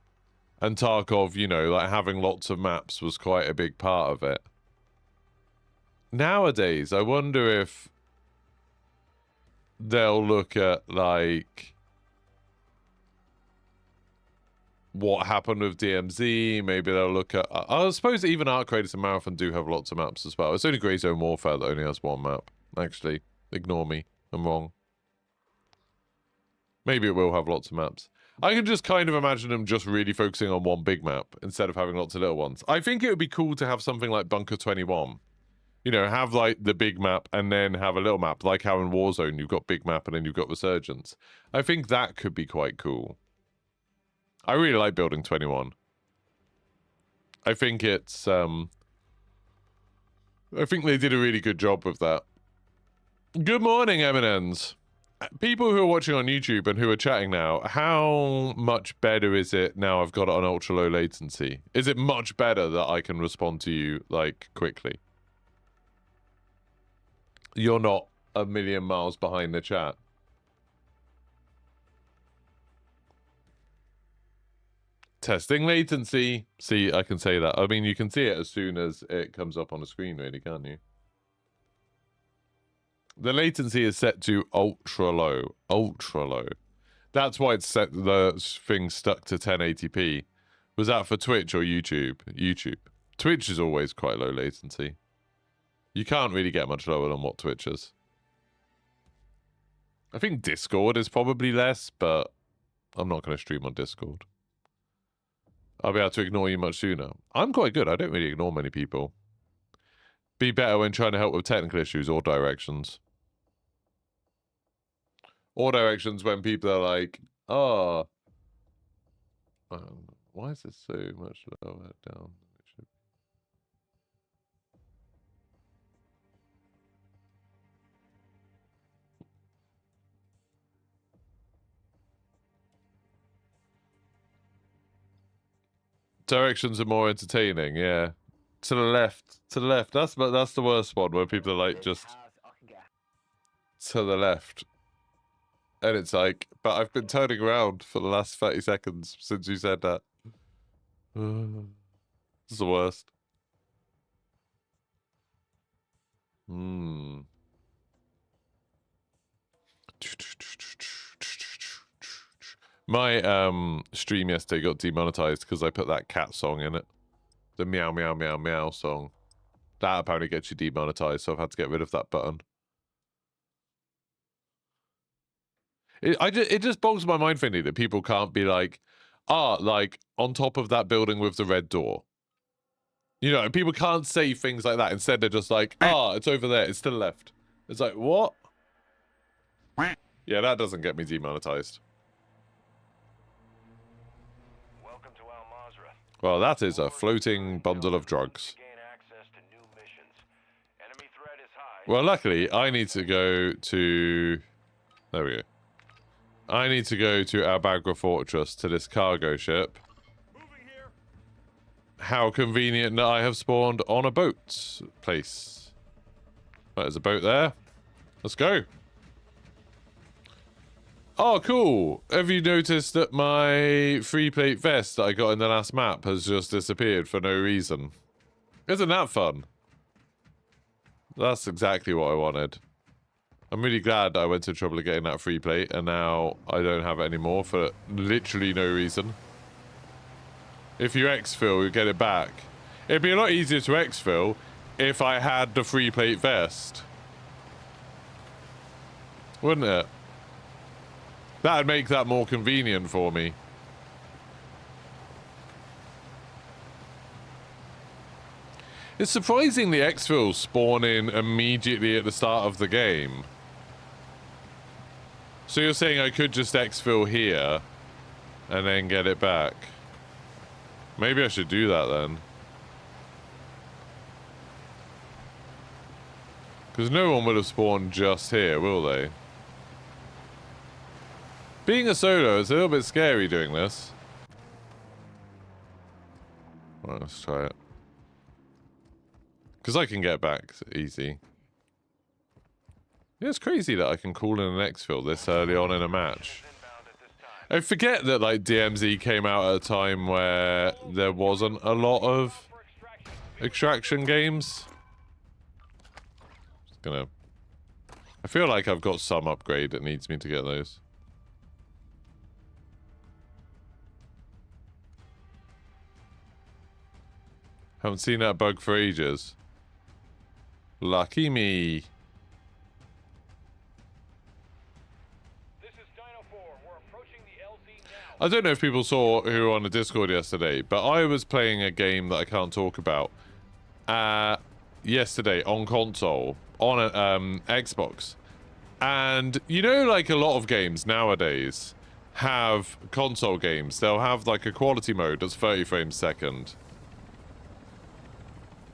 And Tarkov, you know, like having lots of maps was quite a big part of it. Nowadays, I wonder if they'll look at, like, what happened with DMZ. Maybe they'll look at... I suppose even Arc Raiders and Marathon do have lots of maps as well. It's only Grey Zone Warfare that only has one map. Actually, ignore me. I'm wrong. Maybe it will have lots of maps. I can just kind of imagine them just really focusing on one big map instead of having lots of little ones. I think it would be cool to have something like Bunker 21. You know, have, like, the big map and then have a little map. Like how in Warzone you've got big map and then you've got Resurgence. I think that could be quite cool. I really like Building 21. I think it's, I think they did a really good job with that. Good morning, Eminence. People who are watching on YouTube and who are chatting now, how much better is it now I've got it on ultra low latency? Is it much better that I can respond to you, like, quickly? You're not a million miles behind the chat. Testing latency. See, I can say that. I mean, you can see it as soon as it comes up on the screen, really, can't you? The latency is set to ultra low. Ultra low. That's why it's set, the thing stuck to 1080p. Was that for Twitch or YouTube? YouTube. Twitch is always quite low latency. You can't really get much lower than what Twitch is. I think Discord is probably less, but I'm not going to stream on Discord. I'll be able to ignore you much sooner. I'm quite good. I don't really ignore many people. Be better when trying to help with technical issues or directions. Or directions when people are like, oh, why is this so much lower down? Directions are more entertaining, yeah. To the left, to the left. That's the worst one where people are like just to the left, and it's like, but I've been turning around for the last 30 seconds since you said that. It's the worst. My stream yesterday got demonetized because I put that cat song in it. The meow meow meow meow song. That apparently gets you demonetized, so I've had to get rid of that button. It just boggles my mind, Finny, that people can't be like, like, on top of that building with the red door. You know, people can't say things like that. Instead, they're just like, ah, it's over there. It's to the left. It's like, what? Yeah, that doesn't get me demonetized. Welcome to Al Mazrah. Well, that is a floating bundle of drugs. Gain access to new missions. Enemy threat is high. Well, luckily, I need to go to... There we go. I need to go to Albagra Fortress, to this cargo ship. Moving here. How convenient that I have spawned on a boat place. Right, there's a boat there. Let's go. Oh, cool. Have you noticed that my free plate vest that I got in the last map has just disappeared for no reason? Isn't that fun? That's exactly what I wanted. I'm really glad that I went to trouble of getting that free plate, and now I don't have it anymore for literally no reason. If you exfil, you get it back. It'd be a lot easier to exfil if I had the free plate vest. Wouldn't it? That'd make that more convenient for me. It's surprising the exfils spawn in immediately at the start of the game. So you're saying I could just exfil here and then get it back? Maybe I should do that then. Because no one would have spawned just here, will they? Being a solo, it's a little bit scary doing this. Right, let's try it. Because I can get back easy. Yeah, it's crazy that I can call in an exfil this early on in a match. I forget that, like, DMZ came out at a time where there wasn't a lot of extraction games. Just gonna... I feel like I've got some upgrade that needs me to get those. Haven't seen that bug for ages. Lucky me. This is Dino 4. We're approaching the LZ now. I don't know if people saw who were on the Discord yesterday, but I was playing a game that I can't talk about yesterday on console, on an Xbox. And you know, like a lot of games nowadays have console games. They'll have like a quality mode that's 30 frames a second.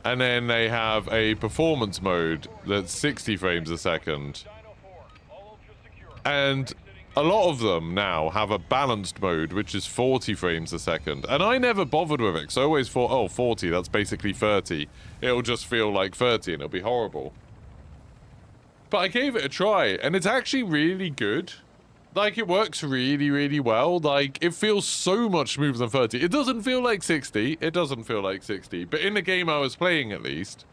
And then they have a performance mode that's 60 frames a second. Dino 4. All ultra secure. And a lot of them now have a balanced mode, which is 40 frames a second. And I never bothered with it, because I always thought, oh, 40, that's basically 30. It'll just feel like 30 and it'll be horrible. But I gave it a try, and it's actually really good. Like, it works really, really well. Like, it feels so much smoother than 30. It doesn't feel like 60. It doesn't feel like 60. But in the game I was playing, at least,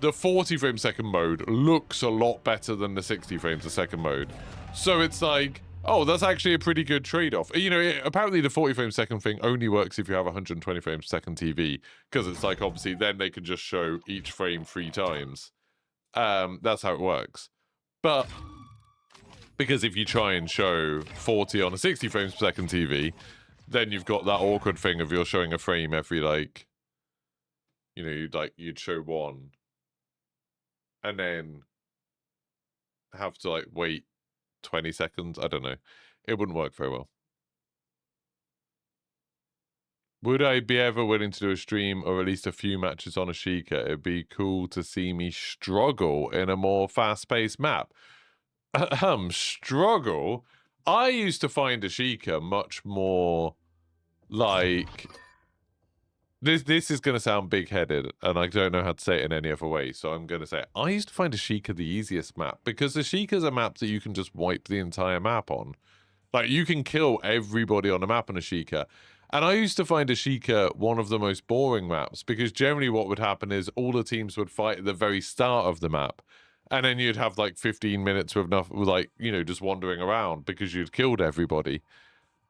the 40 frame second mode looks a lot better than the 60 frames a second mode. So it's like, oh, that's actually a pretty good trade-off. You know, apparently the 40 frame second thing only works if you have 120 frames per second TV. Because it's like, obviously, then they can just show each frame 3 times. That's how it works. But... because if you try and show 40 on a 60 frames per second TV, then you've got that awkward thing of you're showing a frame every, like, you know, you'd show one and then have to, like, wait 20 seconds. I don't know. It wouldn't work very well. Would I be ever willing to do a stream or at least a few matches on a Sheikah? It'd be cool to see me struggle in a more fast-paced map. Struggle? I used to find a Sheikah much more like... This is going to sound big-headed, and I don't know how to say it in any other way, so I'm going to say it. I used to find a Sheikah the easiest map, because the Sheikah's a map that you can just wipe the entire map on. Like, you can kill everybody on the map on a Sheikah. And I used to find a Sheikah one of the most boring maps, because generally what would happen is all the teams would fight at the very start of the map. And then you'd have like 15 minutes with nothing, like, you know, just wandering around because you'd killed everybody.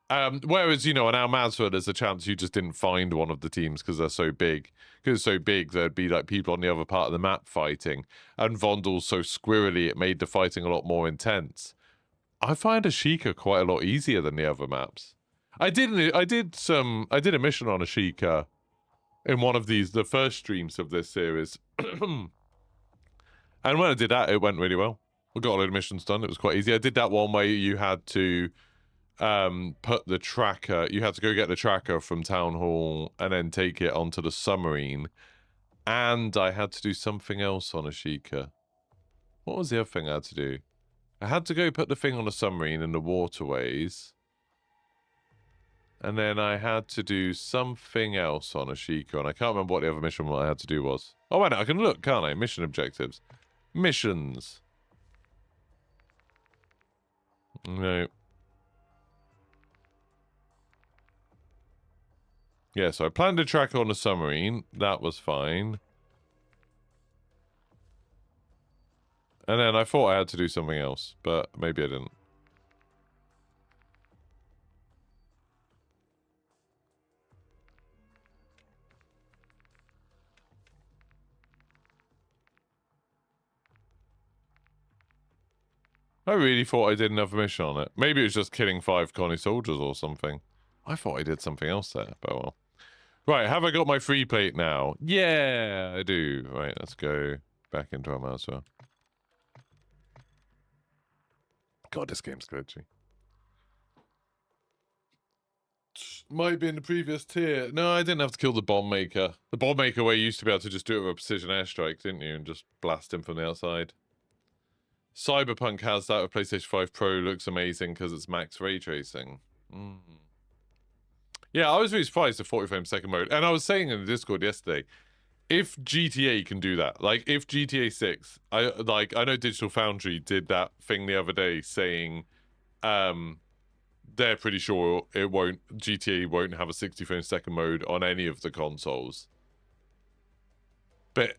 Whereas, you know, on Al Mazrah, there's a chance you just didn't find one of the teams because they're so big. Because it's so big, there'd be like people on the other part of the map fighting. And Vondal's so squirrely, it made the fighting a lot more intense. I find a Sheikah quite a lot easier than the other maps. I did a mission on a Sheikah in one of these, the first streams of this series. And when I did that, it went really well. We got a load of missions done. It was quite easy. I did that one where you had to put the tracker, you had to go get the tracker from Town Hall and then take it onto the submarine. And I had to do something else on Ashika. What was the other thing I had to do? I had to go put the thing on the submarine in the waterways. And then I had to do something else on Ashika, and I can't remember what the other mission I had to do was. Oh, wait, I can look, can't I? Mission objectives. Missions. No. Yeah, so I planned a tracker on the submarine. That was fine. And then I thought I had to do something else, but maybe I didn't. I really thought I did another mission on it. Maybe it was just killing 5 Connie soldiers or something. I thought I did something else there, but well. Right, have I got my free plate now? Yeah, I do. Right, let's go back into our mouse. God, this game's glitchy. Might be in the previous tier. No, I didn't have to kill the bomb maker. The bomb maker where you used to be able to just do it with a precision airstrike, didn't you? And just blast him from the outside. Cyberpunk has that with PlayStation 5 Pro. Looks amazing because it's max ray tracing. Yeah, I was really surprised at 40 frames second mode. And I was saying in the Discord yesterday, if GTA can do that, like if GTA 6, I know Digital Foundry did that thing the other day saying they're pretty sure GTA won't have a 60 frames second mode on any of the consoles. But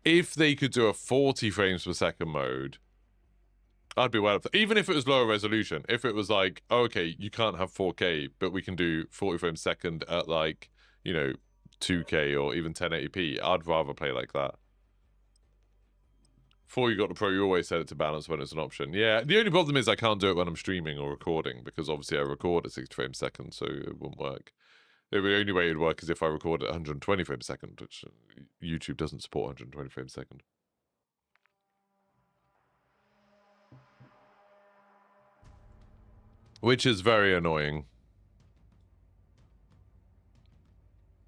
if they could do a 40 frames per second mode, I'd be well up for, even if it was lower resolution. If it was like, oh, okay, you can't have 4K, but we can do 40 frames second at like, you know, 2K or even 1080p, I'd rather play like that. Before you got the Pro, you always set it to balance when it's an option. Yeah, the only problem is I can't do it when I'm streaming or recording, because obviously I record at 60 frames per second, so it wouldn't work. The only way it would work is if I record at 120 frames per second, which YouTube doesn't support 120 frames per second. Which is very annoying.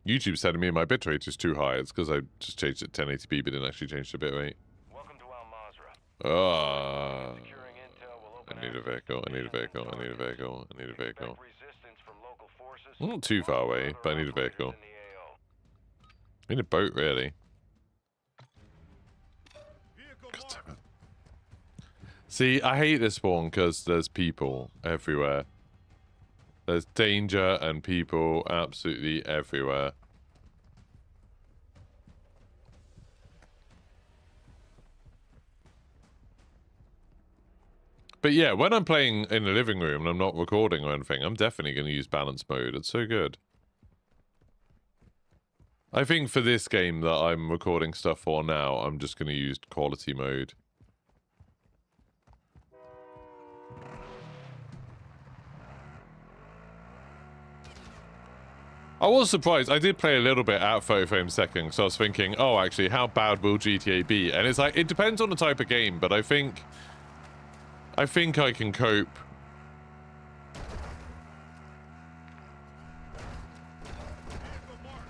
YouTube's telling me my bitrate is too high. It's because I just changed it to 1080p, but didn't actually change the bitrate. Welcome to Al Mazrah. Securing intel will open I need a vehicle, I need a vehicle, I need a vehicle, I need a vehicle. resistance from local forces. I'm not too far away, but I need a vehicle. I need a boat, really. God damn it. See, I hate this one because there's people everywhere. There's danger and people absolutely everywhere. But yeah, when I'm playing in the living room and I'm not recording or anything, I'm definitely going to use balance mode. It's so good. I think for this game that I'm recording stuff for now, I'm just going to use quality mode. I was surprised. I did play a little bit at 30 frames per second, so I was thinking, oh, actually, how bad will GTA be? And it's like, it depends on the type of game, but I think I can cope.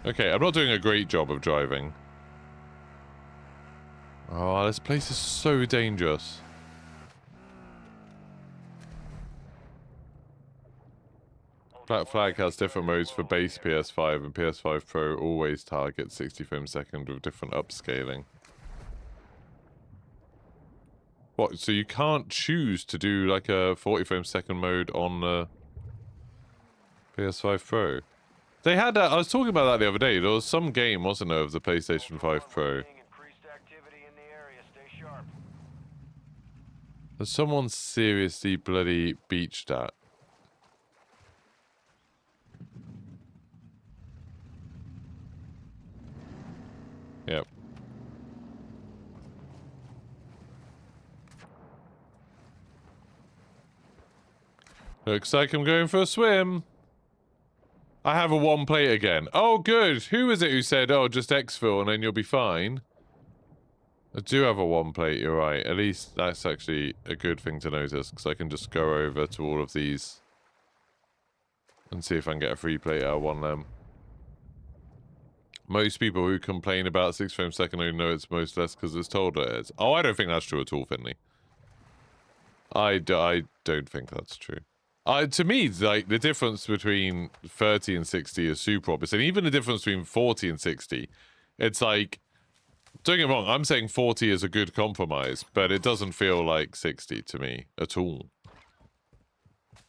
Okay, I'm not doing a great job of driving. Oh, this place is so dangerous. Black Flag has different modes for base PS5, and PS5 Pro always targets 60 frames per second with different upscaling. What, so you can't choose to do like a 40 frames per second mode on the PS5 Pro? They had I was talking about that the other day. There was some game, wasn't there, of the PlayStation 5 Pro. That someone seriously bloody beached at. Yep. Looks like I'm going for a swim. I have a one plate again. Oh, good. Who was it who said, oh, just exfil and then you'll be fine? I do have a one plate, you're right. At least that's actually a good thing to notice, because I can just go over to all of these and see if I can get a free plate out of one of them. Most people who complain about 6 frames per second only know it's most less because it's told it is. Oh, I don't think that's true at all, Finley. I don't think that's true. To me, like, the difference between 30 and 60 is super obvious. And even the difference between 40 and 60, it's like, don't get me wrong, I'm saying 40 is a good compromise, but it doesn't feel like 60 to me at all.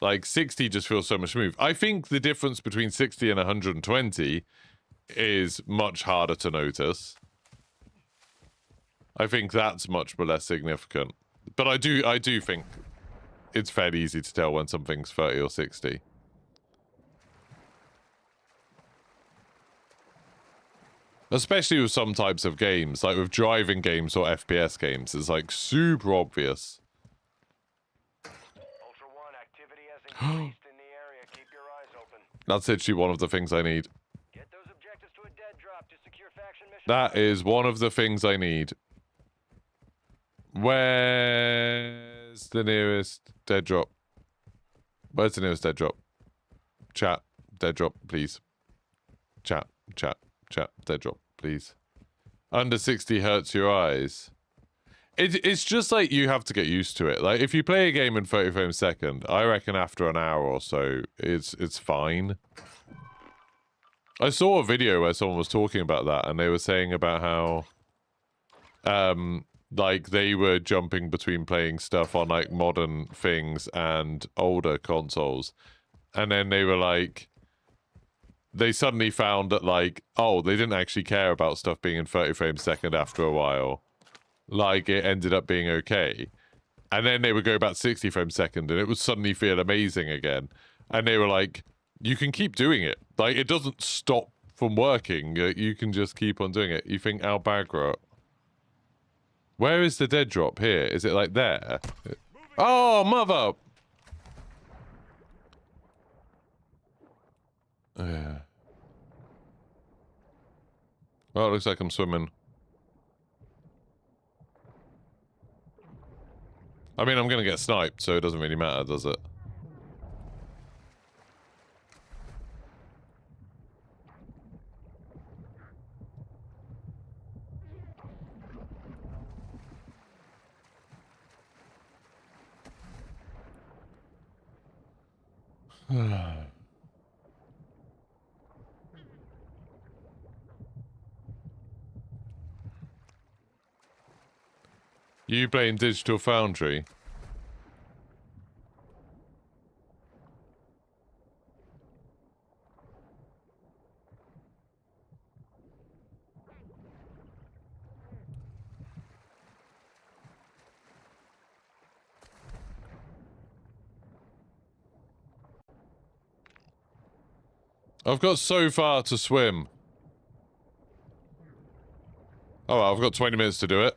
Like, 60 just feels so much smooth. I think the difference between 60 and 120 is much harder to notice. I think that's much less significant. But I do think it's fairly easy to tell when something's 30 or 60. Especially with some types of games, like with driving games or FPS games, it's like super obvious. Ultra One, activity has increased in the area. Keep your eyes open. That's literally one of the things I need. Get those objectives to a dead drop to secure faction mission. That is one of the things I need. Where's the nearest dead drop? Where's the nearest dead drop? Chat, dead drop, please. Chat, dead drop, please. Under 60 hurts your eyes. It's just like you have to get used to it. Like, if you play a game in 30 frames a second, I reckon after an hour or so, it's fine. I saw a video where someone was talking about that, and they were saying about how, like, they were jumping between playing stuff on, like, modern things and older consoles. And then they were like, they suddenly found that, like, oh, they didn't actually care about stuff being in 30 frames a second after a while. Like, it ended up being okay. And then they would go back 60 frames a second, and it would suddenly feel amazing again. And they were like, you can keep doing it. Like, it doesn't stop from working. You can just keep on doing it. You think Albagra... Where is the dead drop here? Is it, like, there? Oh, mother! Yeah. Well, it looks like I'm swimming. I mean, I'm gonna get sniped, so it doesn't really matter, does it? You playing Digital Foundry? I've got so far to swim. Oh, well, I've got 20 minutes to do it.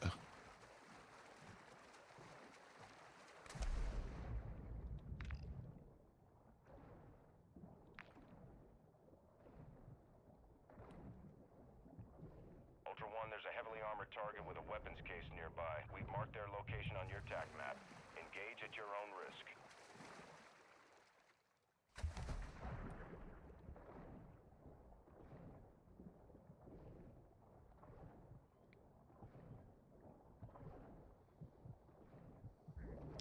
Ultra One, there's a heavily armored target with a weapons case nearby. We've marked their location on your TAC map. Engage at your own risk.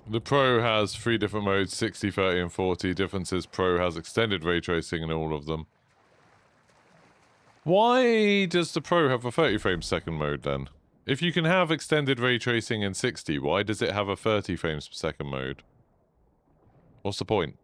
The Pro has 3 different modes, 60, 30, and 40. Difference is Pro has extended ray tracing in all of them. Why does the Pro have a 30 frames per second mode then? If you can have extended ray tracing in 60, why does it have a 30 frames per second mode? What's the point?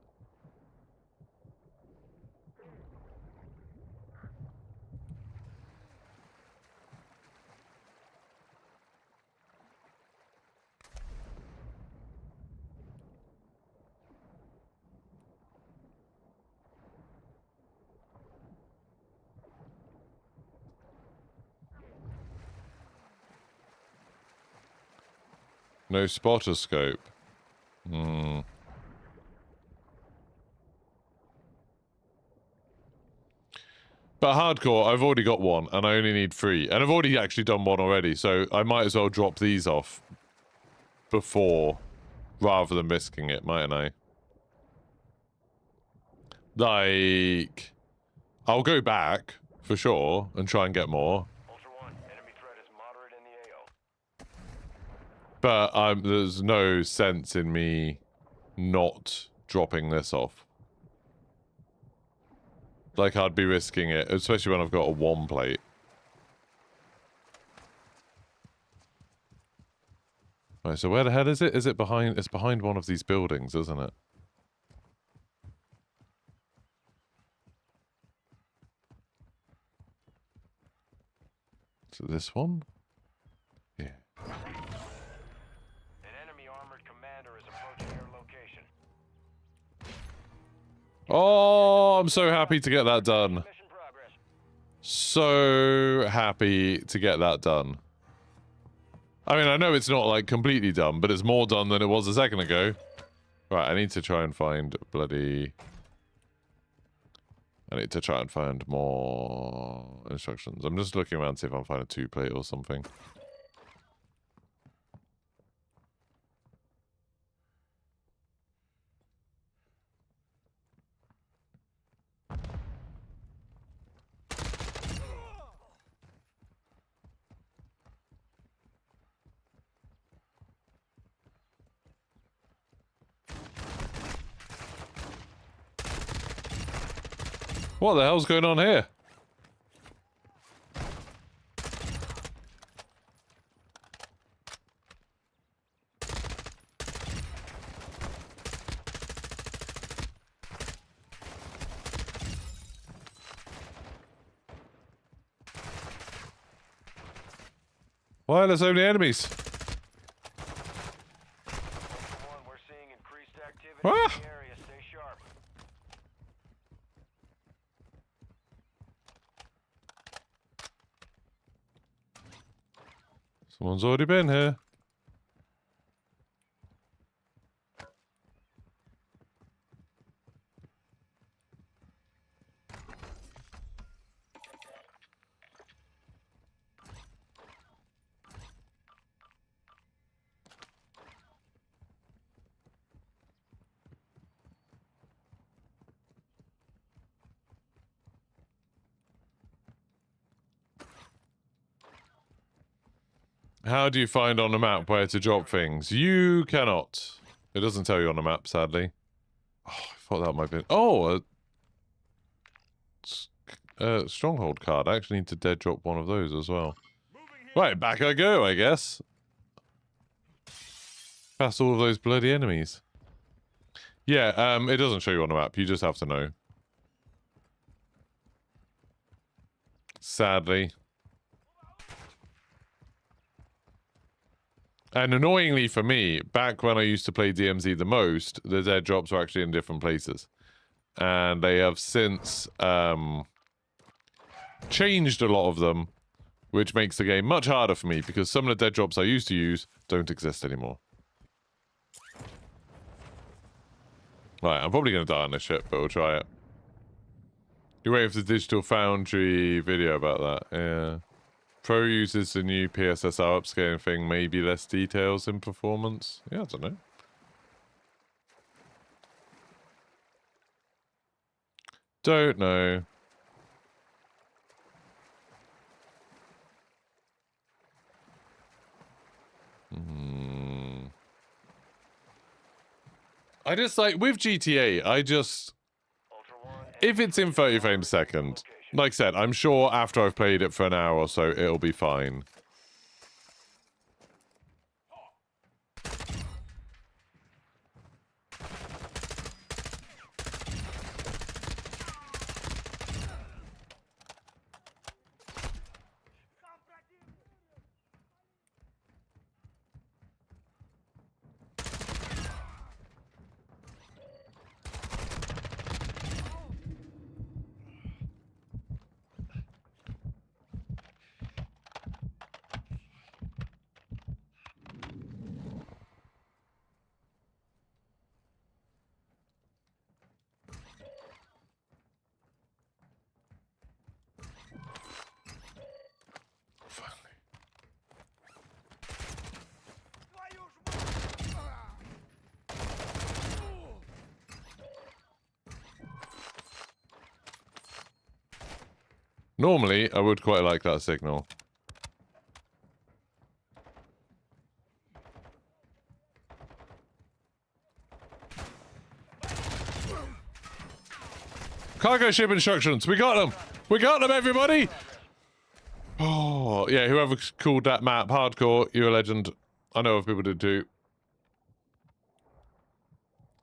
No spotter scope. But hardcore, I've already got one, and I only need 3. And I've already actually done one already, so I might as well drop these off before, rather than risking it, mightn't I? Like, I'll go back, for sure, and try and get more. Ultra One, enemy threat is moderate in the AO. But there's no sense in me not dropping this off. Like, I'd be risking it, especially when I've got a 1 plate. Right, so where the hell is it? Is it behind? It's behind one of these buildings, isn't it? Is it this one? Yeah. An enemy armored commander is approaching your location. Oh, I'm so happy to get that done. Mission progress. So happy to get that done. I mean, I know it's not, like, completely done, but it's more done than it was a second ago. Right, I need to try and find bloody... I need to try and find more instructions. I'm just looking around to see if I can find a 2-plate or something. What the hell's going on here? Why are there so many enemies? Ultra One, we're seeing increased activity Ah! in the area. Stay sharp. Someone's already been here. How do you find on a map where to drop things? You cannot. It doesn't tell you on the map, sadly. Oh, I thought that might be... Oh! A stronghold card. I actually need to dead drop one of those as well. Right, back I go, I guess. Past all of those bloody enemies. Yeah, it doesn't show you on the map. You just have to know. Sadly. And annoyingly for me, back when I used to play DMZ the most, the dead drops were actually in different places. And they have since changed a lot of them, which makes the game much harder for me, because some of the dead drops I used to use don't exist anymore. Right, I'm probably going to die on this ship, but we'll try it. You wait for the Digital Foundry video about that, yeah. Pro uses the new PSSR upscaling thing, maybe less details in performance. Yeah, I don't know. Don't know. I just, like, with GTA, I just... Ultra One, If it's in 30 frames a second, like I said, I'm sure after I've played it for an hour or so, it'll be fine. Normally, I would quite like that signal. Cargo ship instructions. We got them. We got them, everybody. Oh, yeah, whoever called that map hardcore, you're a legend. I know if people did too.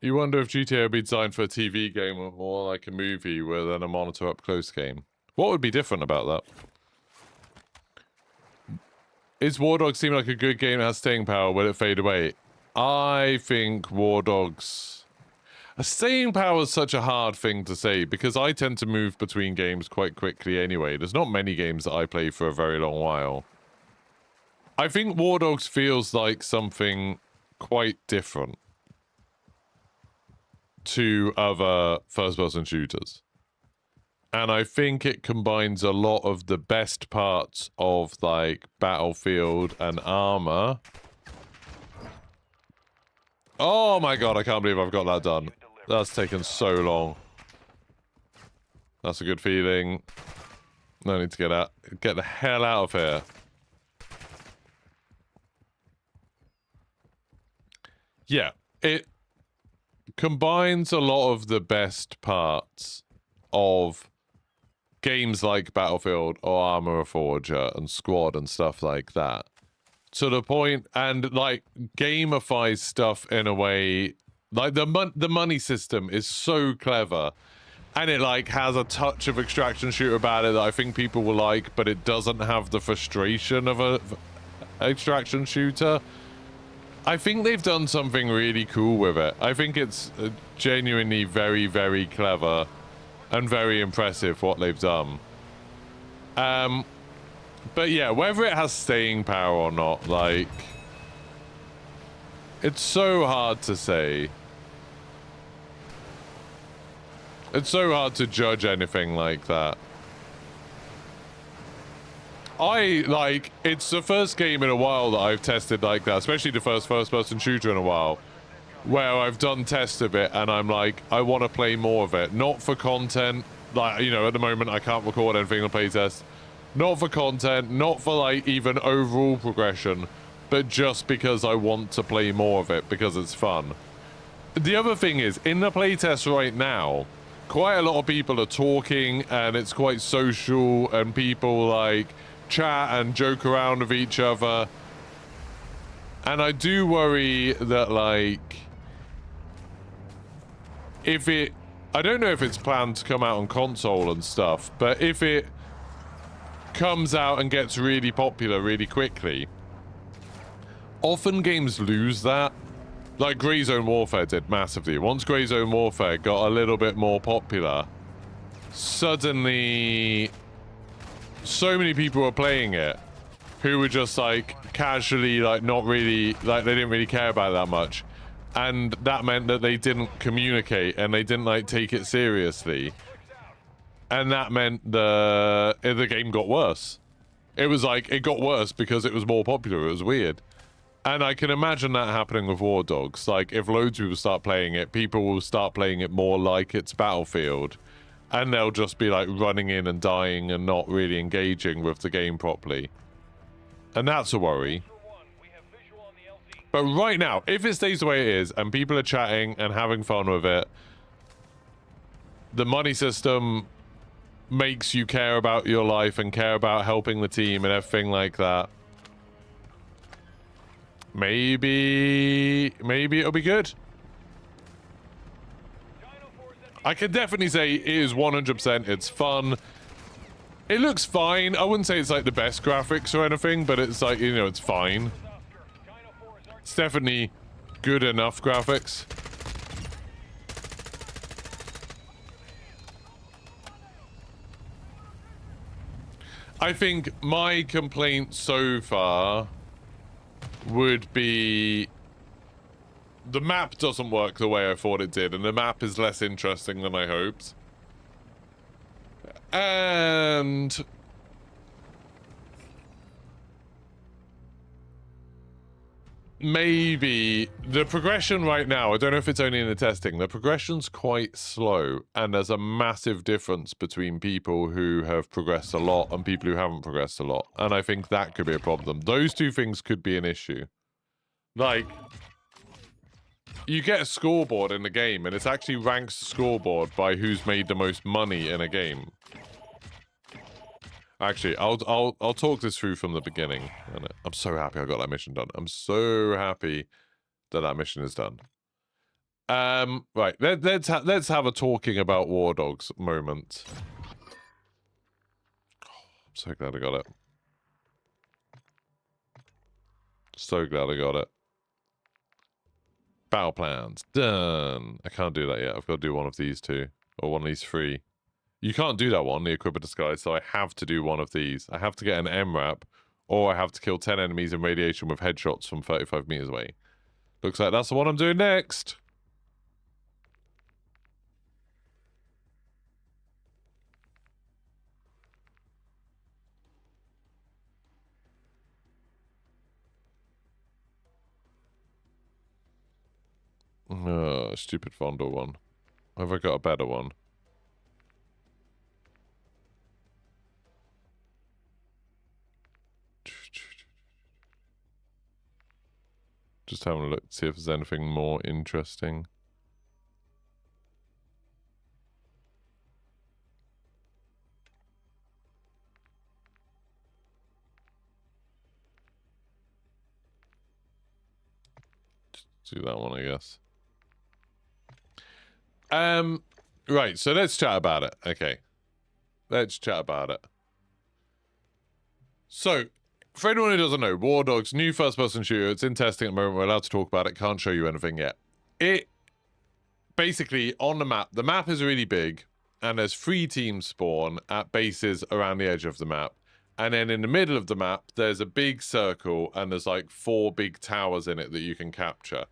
You wonder if GTA would be designed for a TV game or more like a movie with then a monitor up close game. What would be different about that? Is War Dogs seem like a good game that has staying power? Will it fade away? I think War Dogs... A staying power is such a hard thing to say because I tend to move between games quite quickly anyway. There's not many games that I play for a very long while. I think War Dogs feels like something quite different to other first-person shooters. And I think it combines a lot of the best parts of, like, Battlefield and Armor. Oh my god, I can't believe I've got that done. That's taken so long. That's a good feeling. No need to get out. Get the hell out of here. Yeah, it combines a lot of the best parts of games like Battlefield or Armor Forger and Squad and stuff like that. To the point, and like gamifies stuff in a way, like the money system is so clever, and it like has a touch of extraction shooter about it that I think people will like, but it doesn't have the frustration of a extraction shooter. I think they've done something really cool with it. I think it's genuinely very, very clever and very impressive what they've done. But yeah, whether it has staying power or not, like, it's so hard to say. It's so hard to judge anything like that. It's the first game in a while that I've tested like that, especially the first-person shooter in a while, where I've done tests of it and I'm like, I want to play more of it. Not for content, like, you know, at the moment I can't record anything on playtest. Not for content, not for, like, even overall progression, but just because I want to play more of it, because it's fun. The other thing is, in the playtest right now, quite a lot of people are talking, and it's quite social, and people, like, chat and joke around with each other. And I do worry that, like, if it... I don't know if it's planned to come out on console and stuff, but if it comes out and gets really popular really quickly, often games lose that. Like Grey Zone Warfare did massively. Once Grey Zone Warfare got a little bit more popular, suddenly so many people were playing it who were just like casually, like not really, like they didn't really care about it that much, and that meant that they didn't communicate and they didn't like take it seriously. And that meant the game got worse. It was like, it got worse because it was more popular. It was weird. And I can imagine that happening with War Dogs. Like, if loads of people start playing it, people will start playing it more like it's Battlefield. And they'll just be, like, running in and dying and not really engaging with the game properly. And that's a worry. But right now, if it stays the way it is, and people are chatting and having fun with it, the money system makes you care about your life and care about helping the team and everything like that. Maybe it'll be good. I can definitely say it is 100%. It's fun. It looks fine. I wouldn't say it's like the best graphics or anything, but it's like, you know, it's fine. It's definitely good enough graphics. I think my complaint so far would be the map doesn't work the way I thought it did, and the map is less interesting than I hoped. And maybe the progression right now, I don't know if it's only in the testing, the progression's quite slow, and there's a massive difference between people who have progressed a lot and people who haven't progressed a lot, and I think that could be a problem. Those two things could be an issue. Like, you get a scoreboard in the game, and it's actually ranks the scoreboard by who's made the most money in a game. Actually, I'll talk this through from the beginning. I'm so happy I got that mission done. I'm so happy that that mission is done. Right, let's have a talking about War Dogs moment. I'm so glad I got it. So glad I got it. Battle plans done. I can't do that yet. I've got to do one of these two, or one of these three. You can't do that one, the Equipment Disguise, so I have to do one of these. I have to get an MRAP, or I have to kill 10 enemies in radiation with headshots from 35 meters away. Looks like that's the one I'm doing next. Stupid Fondor one. Have I got a better one? Just having a look, see if there's anything more interesting. Just do that one, I guess. Right, so let's chat about it. Okay. Let's chat about it. So, for anyone who doesn't know, War Dogs, new first-person shooter. It's in testing at the moment. We're allowed to talk about it. Can't show you anything yet. It, basically, on the map is really big, and there's 3 teams spawn at bases around the edge of the map. And then in the middle of the map, there's a big circle, and there's like 4 big towers in it that you can capture.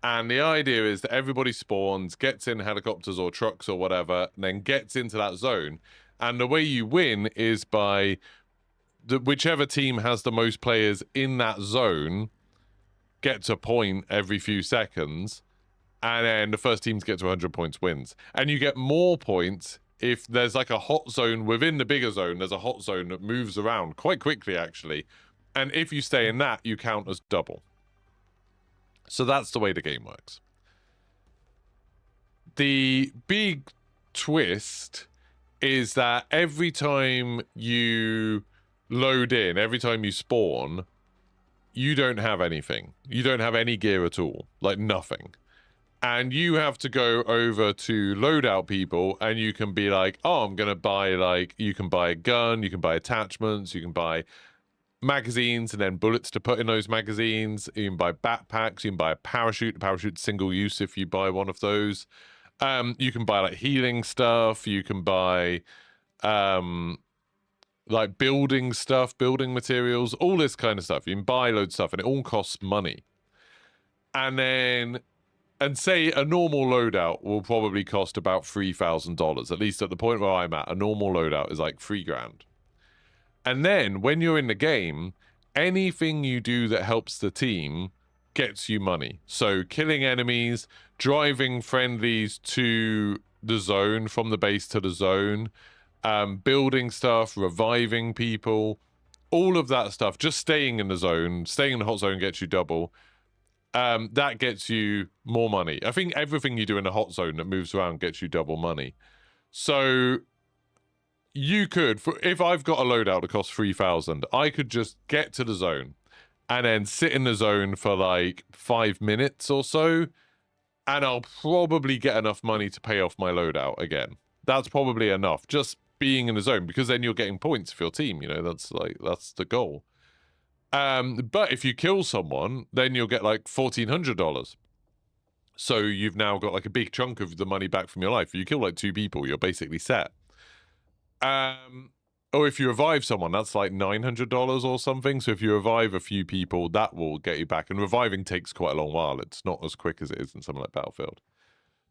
And the idea is that everybody spawns, gets in helicopters or trucks or whatever, and then gets into that zone. And the way you win is by whichever team has the most players in that zone gets a point every few seconds. And then the first team to get to 100 points wins. And you get more points if there's like a hot zone within the bigger zone. There's a hot zone that moves around quite quickly, actually. And if you stay in that, you count as double. So that's the way the game works. The big twist is that every time you load in, every time you spawn, you don't have anything. You don't have any gear at all. Like, nothing. And you have to go over to loadout people, and you can be like, oh, I'm going to buy, like, you can buy a gun, you can buy attachments, you can buy magazines and then bullets to put in those magazines. You can buy backpacks, you can buy a parachute. The parachute's single use if you buy one of those. You can buy like healing stuff. You can buy like building stuff, building materials, all this kind of stuff. You can buy loads of stuff, and it all costs money. And then, and say a normal loadout will probably cost about $3,000. At least at the point where I'm at, a normal loadout is like $3,000. And then, when you're in the game, anything you do that helps the team gets you money. So, killing enemies, driving friendlies to the zone, from the base to the zone, building stuff, reviving people, all of that stuff, just staying in the zone, staying in the hot zone gets you double. That gets you more money. I think everything you do in a hot zone that moves around gets you double money. So you could, if I've got a loadout that costs 3,000, I could just get to the zone and then sit in the zone for like 5 minutes or so, and I'll probably get enough money to pay off my loadout again. That's probably enough, just being in the zone, because then you're getting points for your team, you know, that's the goal. But if you kill someone, then you'll get like $1,400. So you've now got like a big chunk of the money back from your life. If you kill like 2 people, you're basically set. Or if you revive someone, that's like $900 or something. So if you revive a few people, that will get you back. And reviving takes quite a long while. It's not as quick as it is in something like Battlefield.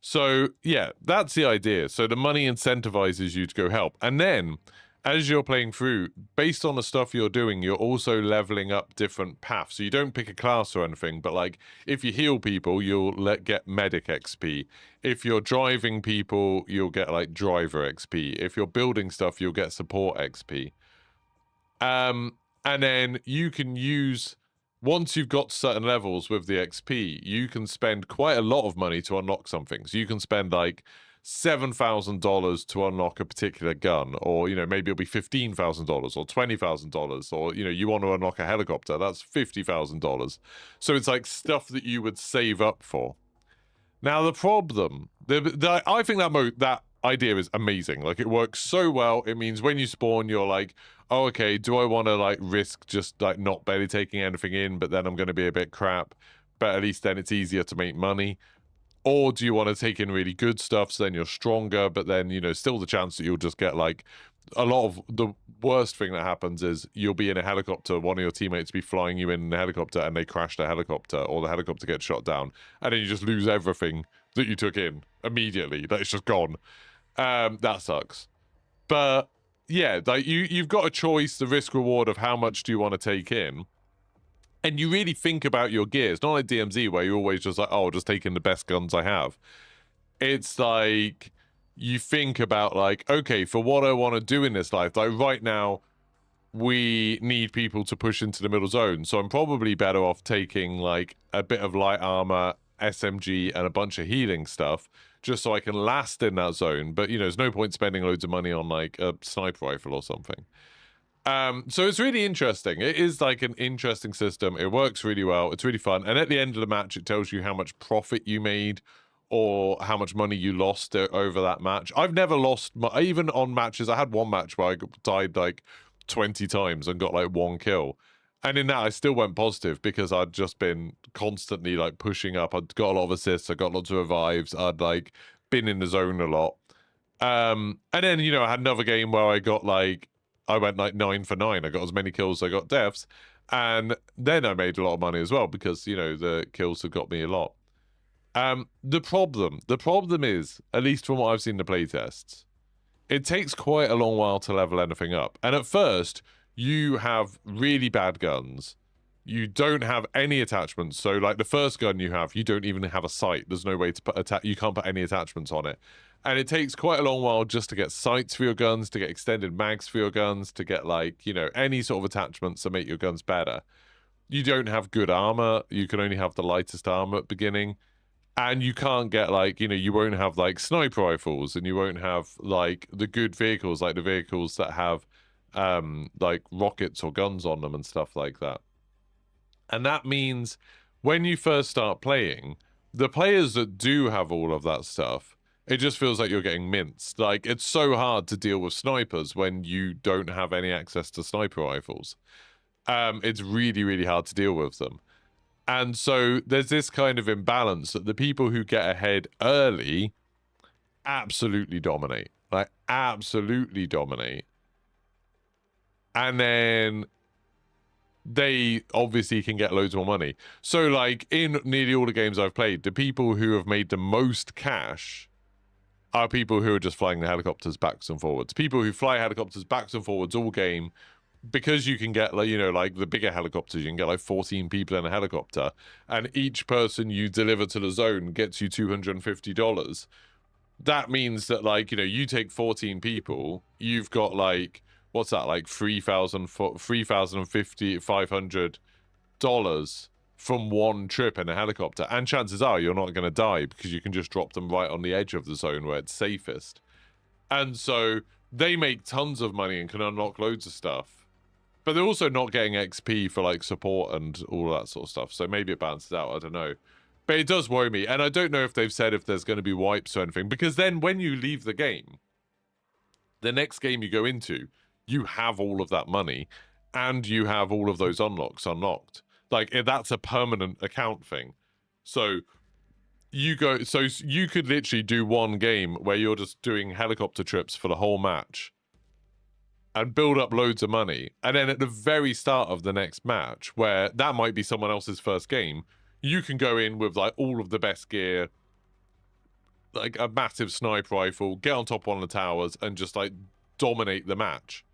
So yeah, that's the idea. So the money incentivizes you to go help. And then as you're playing through, based on the stuff you're doing, you're also leveling up different paths. So you don't pick a class or anything, but like if you heal people, you'll get medic XP. If you're driving people, you'll get like driver XP. If you're building stuff, you'll get support XP. And then you can use, once you've got certain levels with the XP, you can spend quite a lot of money to unlock something. So you can spend like $7,000 to unlock a particular gun, or maybe it'll be $15,000 or $20,000, or you want to unlock a helicopter, that's $50,000. So it's like stuff that you would save up for. Now the problem, I think that idea is amazing. Like, it works so well. It means when you spawn, you're like, oh, okay, do I want to like risk just like not barely taking anything in, but then I'm going to be a bit crap, but at least then it's easier to make money? Or do you want to take in really good stuff, so then you're stronger, but then, still the chance that you'll just get like a lot of the worst thing that happens is you'll be in a helicopter, one of your teammates be flying you in a helicopter, and they crash the helicopter, or the helicopter gets shot down, and then you just lose everything that you took in immediately. That it's just gone. That sucks. But yeah, like you've got a choice, the risk reward of how much do you want to take in. And you really think about your gears, not like DMZ where you're always just like, oh, I'll just take in the best guns I have. It's like you think about like, okay, for what I want to do in this life, like right now, we need people to push into the middle zone. So I'm probably better off taking like a bit of light armor, SMG, and a bunch of healing stuff, just so I can last in that zone. But, there's no point spending loads of money on like a sniper rifle or something. So it's really interesting. It is like an interesting system. It works really well. It's really fun. And at the end of the match, it tells you how much profit you made or how much money you lost over that match. I've never lost, even on matches. I had one match where I died like 20 times and got like 1 kill. And in that, I still went positive because I'd just been constantly like pushing up. I'd got a lot of assists. I got lots of revives. I'd like been in the zone a lot. And then, I had another game where I went like 9 for 9. I got as many kills as I got deaths. And then I made a lot of money as well because, the kills have got me a lot. The problem is, at least from what I've seen in the playtests, it takes quite a long while to level anything up. And at first, you have really bad guns. You don't have any attachments. So like the first gun you have, you don't even have a sight. There's no way to put you can't put any attachments on it. And it takes quite a long while just to get sights for your guns, to get extended mags for your guns, to get like, any sort of attachments to make your guns better. You don't have good armor. You can only have the lightest armor at the beginning. And you can't get like, you won't have like sniper rifles, and you won't have like the good vehicles, like the vehicles that have like rockets or guns on them and stuff like that. And that means when you first start playing, the players that do have all of that stuff, it just feels like you're getting minced. Like, it's so hard to deal with snipers when you don't have any access to sniper rifles. It's really, really hard to deal with them. And so there's this kind of imbalance that the people who get ahead early absolutely dominate. Like, absolutely dominate. And then they obviously can get loads more money. So, like, in nearly all the games I've played, the people who have made the most cash are people who are just flying the helicopters backwards and forwards. People who fly helicopters backwards and forwards all game, because you can get, like, like the bigger helicopters, you can get like 14 people in a helicopter, and each person you deliver to the zone gets you $250. That means that, like, you take 14 people, you've got like, what's that, like $500 from one trip in a helicopter. And chances are you're not going to die because you can just drop them right on the edge of the zone where it's safest. And so they make tons of money and can unlock loads of stuff. But they're also not getting XP for like support and all that sort of stuff. So maybe it balances out. I don't know. But it does worry me. And I don't know if they've said if there's going to be wipes or anything. Because then when you leave the game, the next game you go into, you have all of that money and you have all of those unlocks unlocked. Like, that's a permanent account thing. So you could literally do one game where you're just doing helicopter trips for the whole match and build up loads of money. And then at the very start of the next match, where that might be someone else's first game, you can go in with like all of the best gear, like a massive sniper rifle, get on top of one of the towers and just like dominate the match.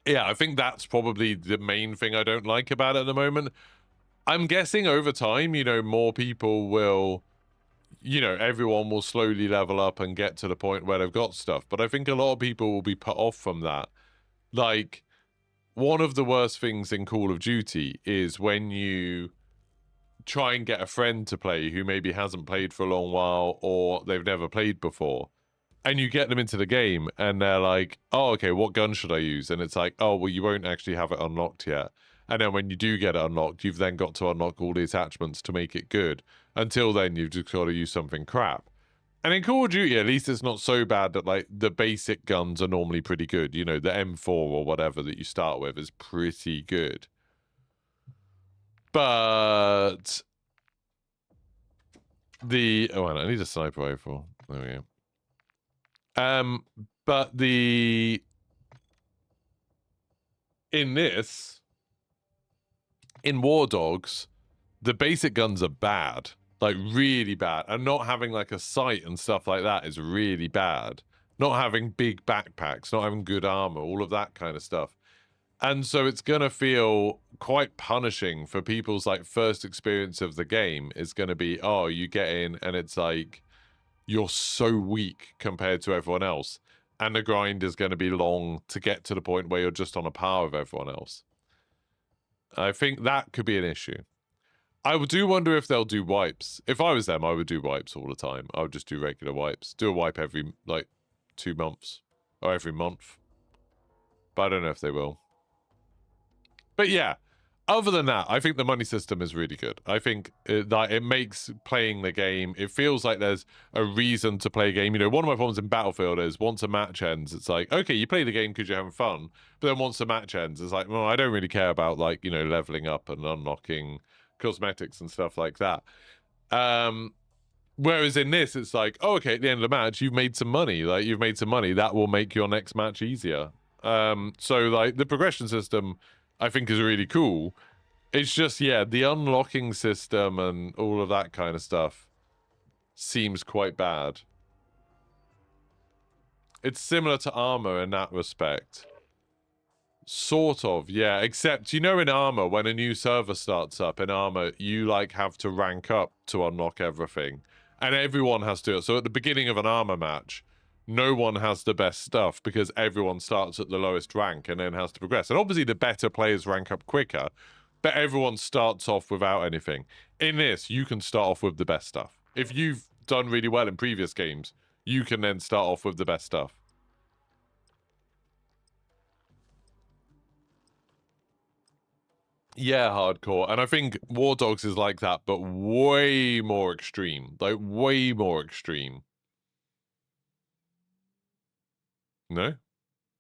Yeah, I think that's probably the main thing I don't like about it at the moment. I'm guessing over time, you know, more people will, you know, everyone will slowly level up and get to the point where they've got stuff. But I think a lot of people will be put off from that. Like, one of the worst things in Call of Duty is when you try and get a friend to play who maybe hasn't played for a long while or they've never played before. And you get them into the game and they're like, oh, okay, what gun should I use? And it's like, oh, well, you won't actually have it unlocked yet. And then when you do get it unlocked, you've then got to unlock all the attachments to make it good. Until then, you've just got to use something crap. And in Call of Duty, at least it's not so bad that, like, the basic guns are normally pretty good. You know, the M4 or whatever that you start with is pretty good. But the... Oh, I need a sniper rifle. There we go. But the... In this... In War Dogs, the basic guns are bad. Like, really bad. And not having, like, a sight and stuff like that is really bad. Not having big backpacks, not having good armor, all of that kind of stuff. And so it's going to feel quite punishing for people's, like, first experience of the game is going to be, oh, you get in and it's like, you're so weak compared to everyone else. And the grind is going to be long to get to the point where you're just on a par with everyone else. I think that could be an issue. I do wonder if they'll do wipes. If I was them, I would do wipes all the time. I would just do regular wipes. Do a wipe every, like, 2 months. Or every month. But I don't know if they will. But yeah, other than that, I think the money system is really good. I think it makes playing the game, it feels like there's a reason to play a game. You know, one of my problems in Battlefield is once a match ends, it's like, okay, you play the game because you're having fun. But then once the match ends, it's like, well, I don't really care about, like, you know, leveling up and unlocking cosmetics and stuff like that. Whereas in this, it's like, oh, okay, at the end of the match, you've made some money. Like, you've made some money. That will make your next match easier. So, like, the progression system, I think, is really cool. It's just, yeah, the unlocking system and all of that kind of stuff seems quite bad. It's similar to Armor in that respect. Sort of, yeah, except, you know, in Armor, when a new server starts up in Armor, you, like, have to rank up to unlock everything. And everyone has to. So at the beginning of an Armor match, no one has the best stuff because everyone starts at the lowest rank and then has to progress. And obviously the better players rank up quicker, but everyone starts off without anything. In this, you can start off with the best stuff. If you've done really well in previous games, you can then start off with the best stuff. Yeah, hardcore. And I think War Dogs is like that, but way more extreme. Like, way more extreme. No?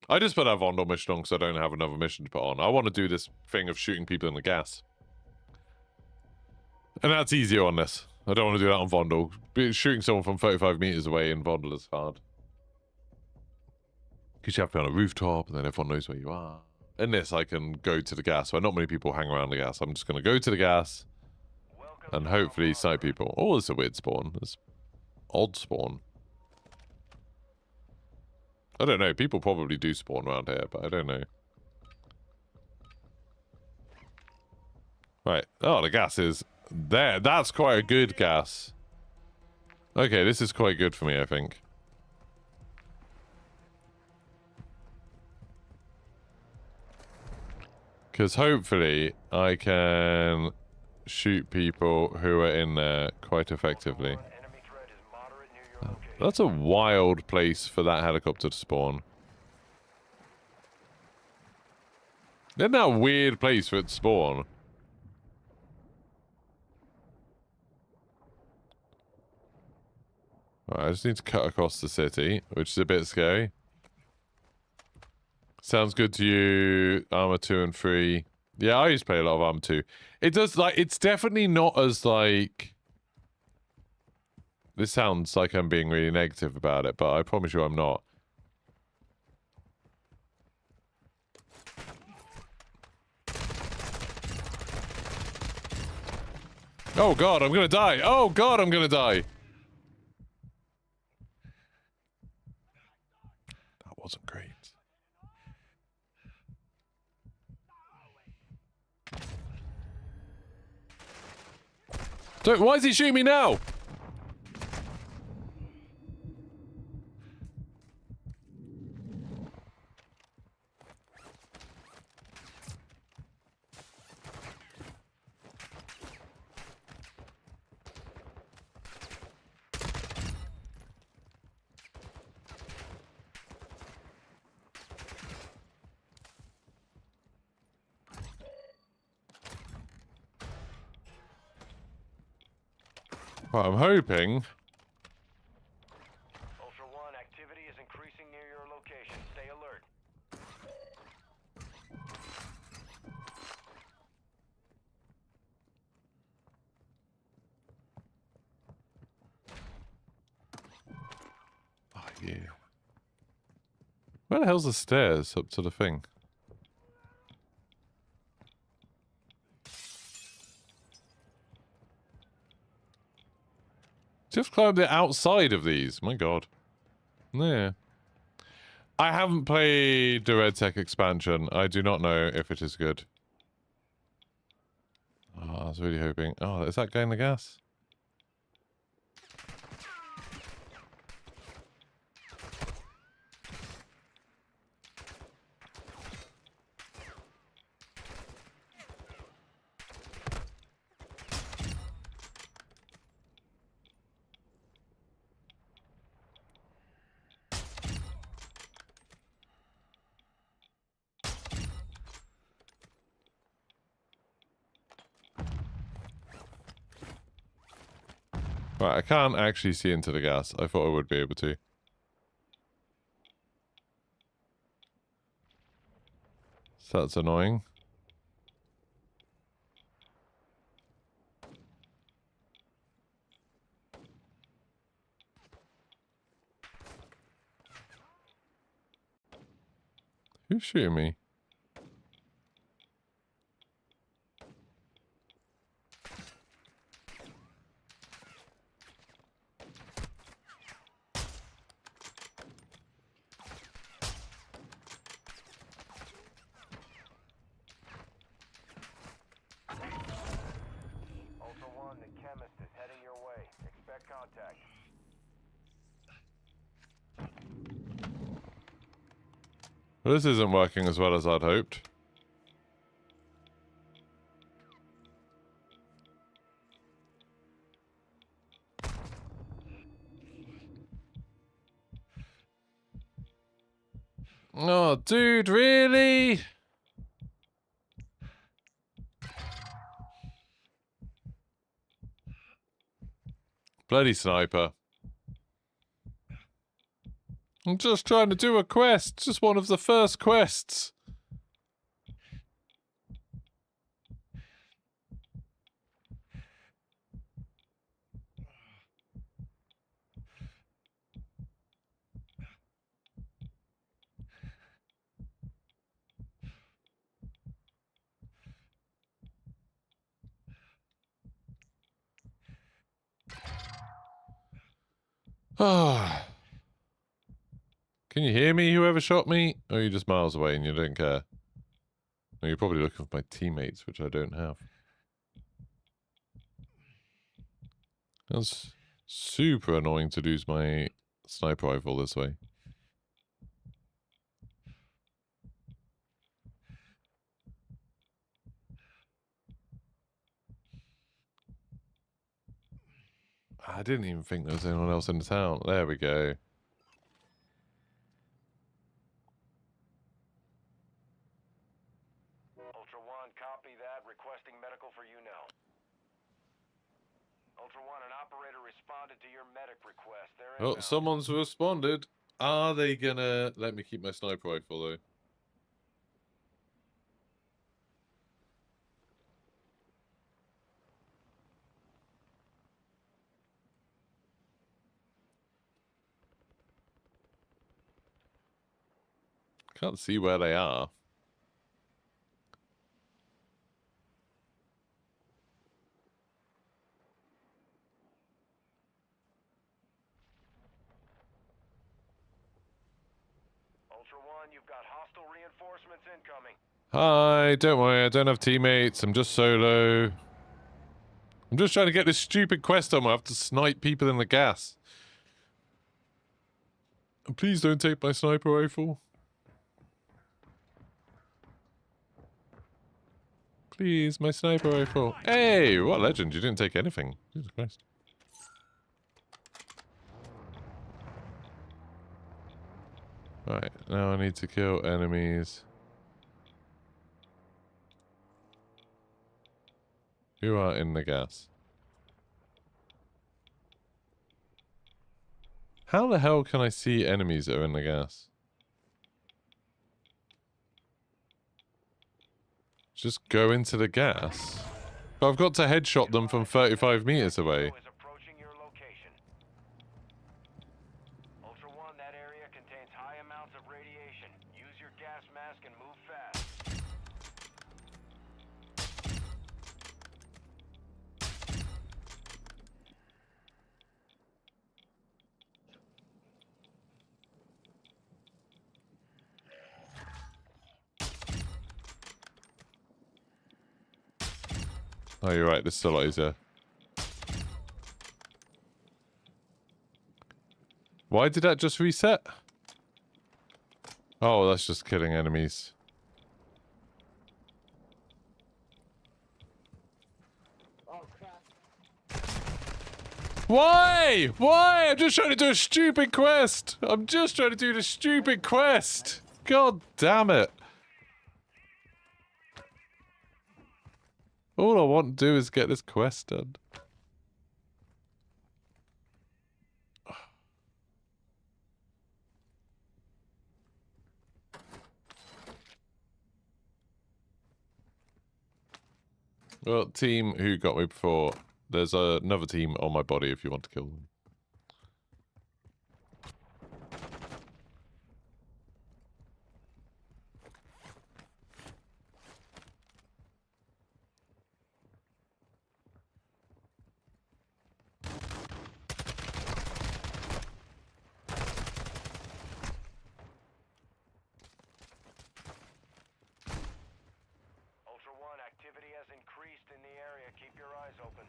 I just put that Vondel mission on because I don't have another mission to put on. I want to do this thing of shooting people in the gas. And that's easier on this. I don't want to do that on Vondel. Shooting someone from 35 meters away in Vondel is hard. Because you have to be on a rooftop, and then everyone knows where you are. In this, I can go to the gas, where not many people hang around the gas. I'm just going to go to the gas, and hopefully snipe people. Oh, it's a weird spawn. It's odd spawn. I don't know. People probably do spawn around here, but I don't know. Right. Oh, the gas is there. That's quite a good gas. Okay, this is quite good for me, I think. Because hopefully I can shoot people who are in there quite effectively. That's a wild place for that helicopter to spawn. Isn't that a weird place for it to spawn? Alright, I just need to cut across the city, which is a bit scary. Sounds good to you, Armor 2 and 3. Yeah, I used to play a lot of Armor 2. It does, like, it's definitely not as, like... This sounds like I'm being really negative about it, but I promise you I'm not. Oh god, I'm gonna die! Oh god, I'm gonna die! That wasn't great. Don't, why is he shooting me now? Well, I'm hoping. Ultra One, activity is increasing near your location. Stay alert. Oh, yeah. Where the hell's the stairs up to the thing? Just climb the outside of these. My god. Yeah. I haven't played the Red Tech expansion. I do not know if it is good. Oh, I was really hoping. Oh, is that going the gas? Right, I can't actually see into the gas. I thought I would be able to. So that's annoying. Who's shooting me? Ultra One, the chemist is heading your way. Expect contact. Well, this isn't working as well as I'd hoped. Oh, dude, really? Bloody sniper. I'm just trying to do a quest. Just one of the first quests. Ah. Can you hear me, whoever shot me? Or are you just miles away and you don't care? Or you're probably looking for my teammates, which I don't have. That's super annoying to lose my sniper rifle this way. I didn't even think there was anyone else in the town. There we go. Ultra One, copy that. Requesting medical for you now. Ultra One, an operator responded to your medic request. They're Oh, inbound. someone's responded. Are they gonna let me keep my sniper rifle, though? Can't see where they are. Ultra One, you've got hostile reinforcements incoming. Hi, don't worry, I don't have teammates. I'm just solo. I'm just trying to get this stupid quest on where I have to snipe people in the gas. And please don't take my sniper rifle. Please, my sniper rifle. Hey, what a legend. You didn't take anything. Jesus Christ. Right, now I need to kill enemies. Who are in the gas? How the hell can I see enemies that are in the gas? Just go into the gas? But I've got to headshot them from 35 meters away. Is approaching your location. Ultra One, that area contains high amounts of radiation. Use your gas mask and move fast. Oh, you're right. This is a lot easier. Why did that just reset? Oh, that's just killing enemies. Oh crap. Why? Why? I'm just trying to do a stupid quest. I'm just trying to do the stupid quest. God damn it. All I want to do is get this quest done. Well, team who got me before, there's another team on my body if you want to kill them. Ultra One, activity has increased in the area. Keep your eyes open.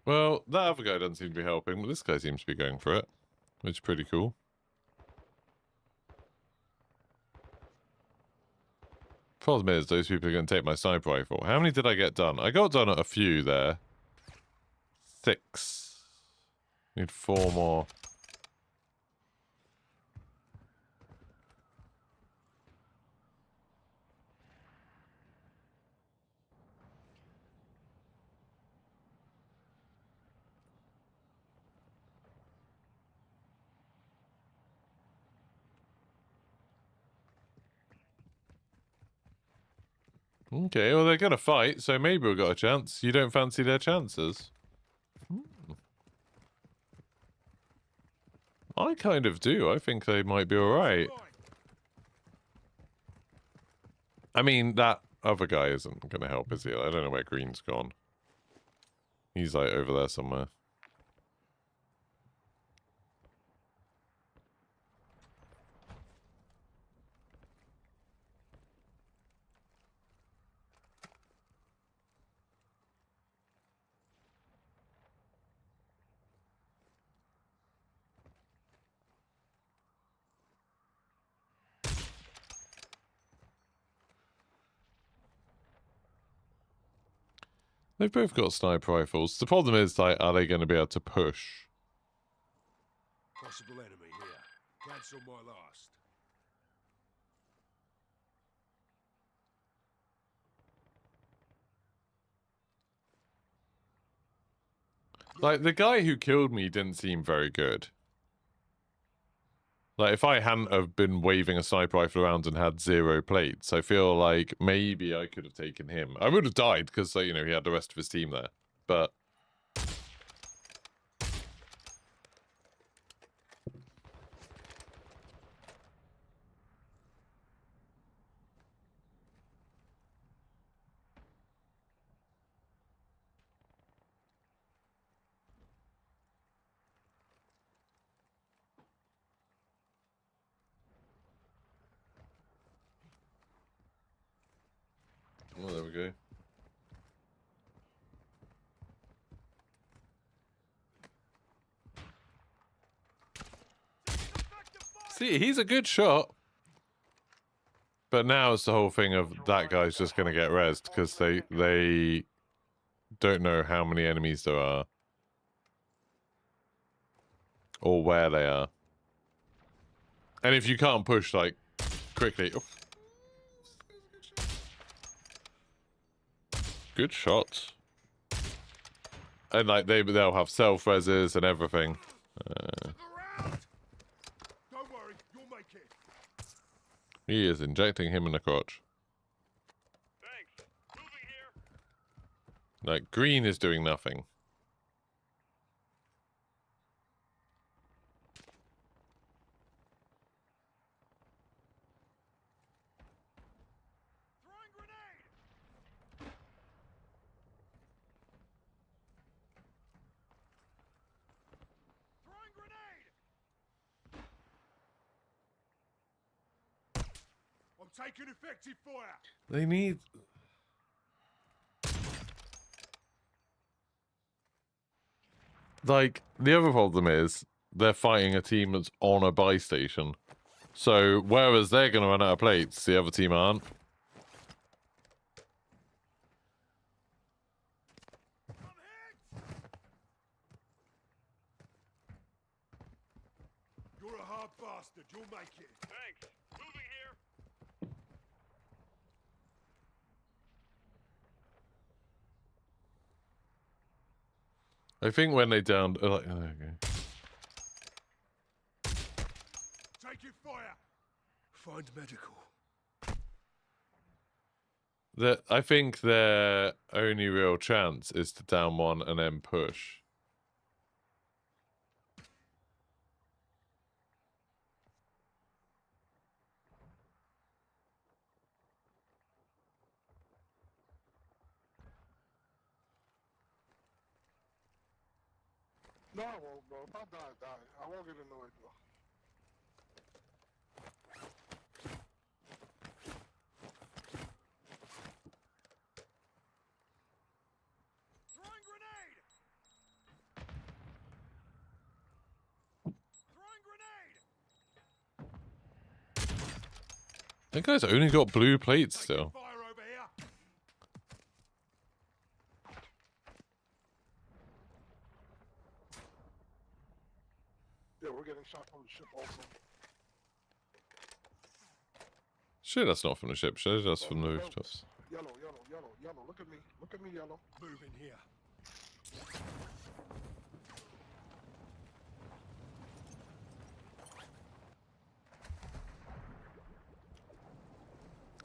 Well, that other guy doesn't seem to be helping, but this guy seems to be going for it, which is pretty cool. Problem is, those people are going to take my sniper rifle. How many did I get done? I got done at a few there. 6. Need 4 more. Okay, well, they're going to fight, so maybe we've got a chance. You don't fancy their chances? I kind of do. I think they might be alright. I mean, that other guy isn't going to help, is he? I don't know where Green's gone. He's, like, over there somewhere. They've both got sniper rifles. The problem is, like, are they going to be able to push? Possible enemy here. Cancel my last. Like, the guy who killed me didn't seem very good. Like, if I hadn't have been waving a sniper rifle around and had 0 plates, I feel like maybe I could have taken him. I would have died because, like, you know, he had the rest of his team there. But... Okay. See, he's a good shot. But now it's the whole thing of that guy's just going to get rezzed because they don't know how many enemies there are. Or where they are. And if you can't push, like, quickly... Oh. Good shots. And, like, they'll have self-reses and everything. Don't worry, you'll make it. He is injecting him in the crotch. Thanks. Moving here. Like, green is doing nothing. Throwing grenade. Throwing grenade. I'm taking effective fire. They need... Like, the other problem is, they're fighting a team that's on a buy station. So, whereas they're going to run out of plates, the other team aren't. I'm hit. You're a hard bastard. You'll make it. Thanks. Moving here. I think when they downed... like, oh, okay. Taking fire. Find medical. I think their only real chance is to down one and then push. No, I won't, bro. If I die. I won't get annoyed, bro. Throwing grenade. Throwing grenade. That guy's only got blue plates Taking still. fire over here. Yeah, we're getting shot from the ship also. Shit, that's not from the ship. Shit, that's from the rooftops. Yellow. Look at me. Look at me, yellow. Moving here.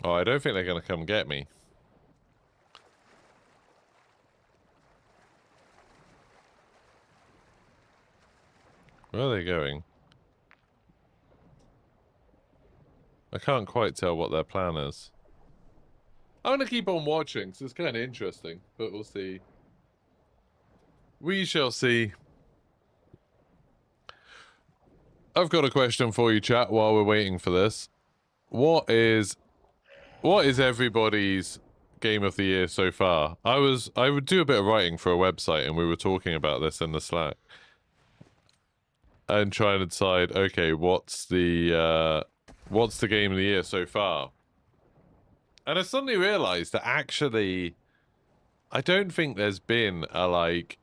Oh, I don't think they're going to come get me. Where are they going? I can't quite tell what their plan is. I'm going to keep on watching, because it's kind of interesting, but we'll see. We shall see. I've got a question for you, chat, while we're waiting for this. What is everybody's game of the year so far? I would do a bit of writing for a website, and we were talking about this in the Slack. And trying to decide, okay, what's the game of the year so far? And I suddenly realized that actually, I don't think there's been a, like,